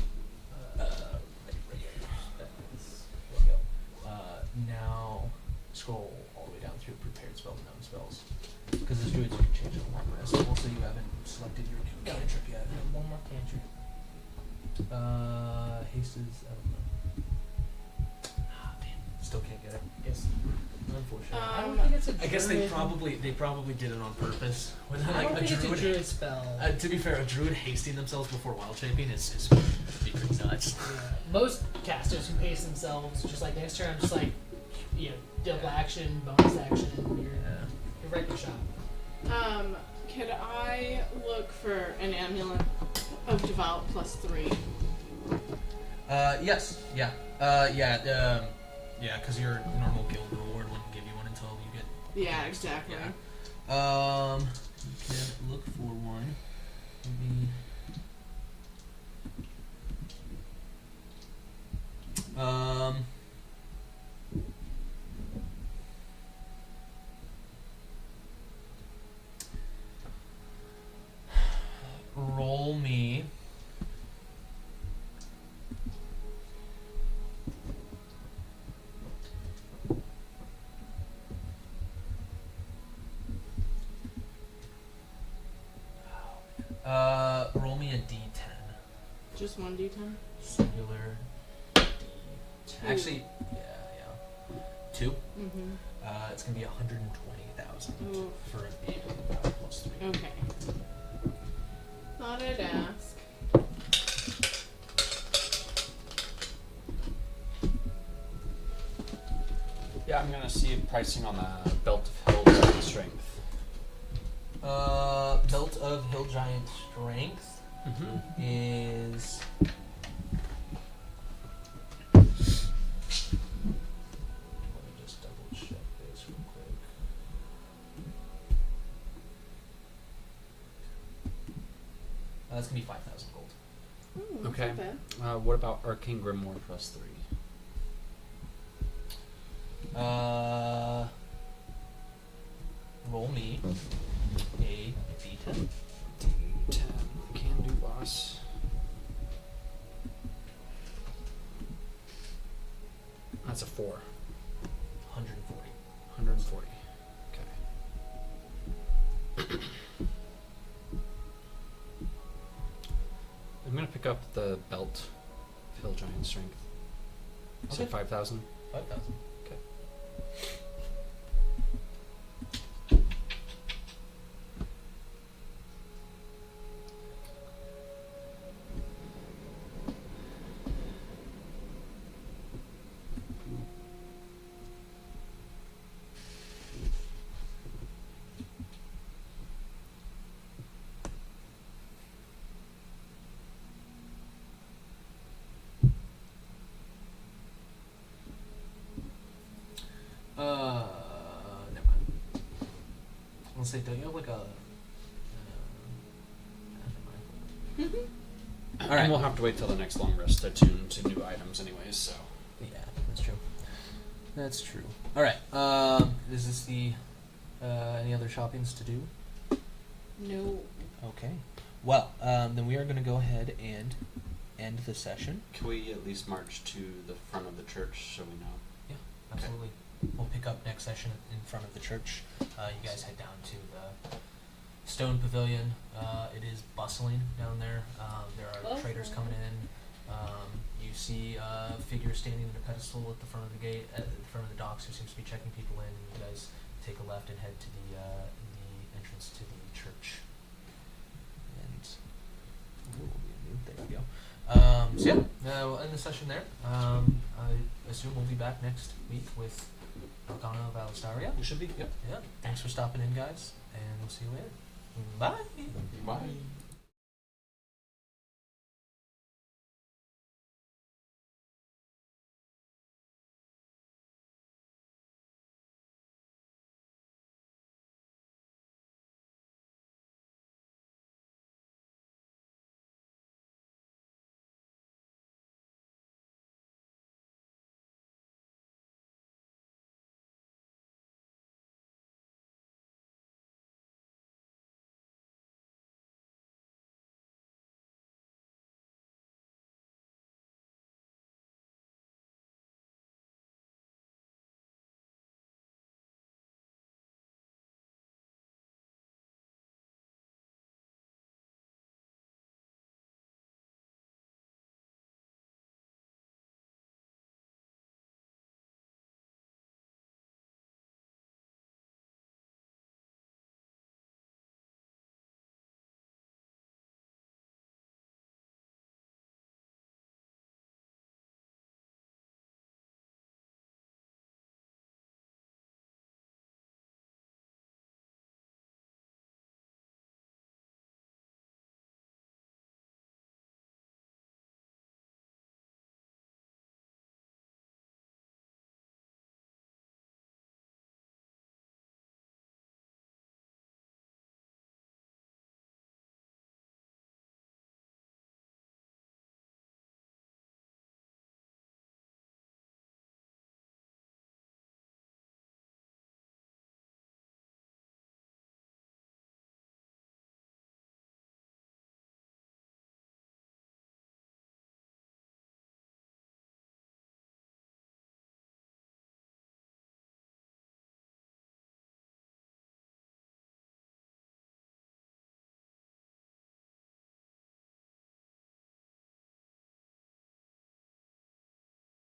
here. There we go. Now scroll all the way down through prepared spells and known spells. Because as druids, you can change it a long rest. Also, you haven't selected your cantrip yet. One more cantrip. Haste is, I don't know. Ah, damn. Still can't get it. Yes. Unfortunately. I don't think it's a I guess they druid- probably did it on purpose. When I like don't a think it's a druid, druid spell. to be fair, a druid hasting themselves before wild shaping is pretty nuts. Yeah. Most casters who pace themselves, just like next turn, just like, double action, bonus action, your regular shot. Could I look for an amulet of devout +3? Yes. Yeah. Yeah, because your normal guild reward wouldn't give you one until you get. Yeah, exactly. Yeah. You can look for one. Maybe. Roll me. Roll me a D10. Just one D10? Singular D10. Actually, yeah. 2. Mm-hmm. It's gonna be 120,000 Ooh. for an able +3. Okay. Thought I'd ask. Yeah, I'm gonna see pricing on the Belt of Hill Giant Strength. Belt of Hill Giant Strength is. Let me just double check this real quick. That's gonna be 5,000 gold. Ooh, that's Okay. not bad. What about Arcane Grimoire +3? Roll me a D10. D10. Can do, boss. That's a 4. 140. 140. Okay. I'm gonna pick up the Belt of Hill Giant Strength. So Okay. 5,000. 5,000. Okay. Never mind. I'll say, don't you have like a? Never mind. And Alright. we'll have to wait till the next long rest to tune to new items, anyways. So. Yeah, that's true. That's true. All right. Is this the Any other shoppings to do? No. Okay. Well, then we are going to go ahead and end the session. Can we at least march to the front of the church so we know? Absolutely. We'll pick up next session in front of the church. You guys head down to the stone pavilion. It is bustling down there. There are traders coming in. You see a figure standing in a pedestal at the front of the gate, at the front of the docks, who seems to be checking people in. And you guys take a left and head to the entrance to the church. And there we go. So yeah, we'll end the session there. I assume we'll be back next week with Arcana of Alistaria. We should be. Yep. Yeah. Thanks for stopping in, guys, and we'll see you later. Bye. Bye.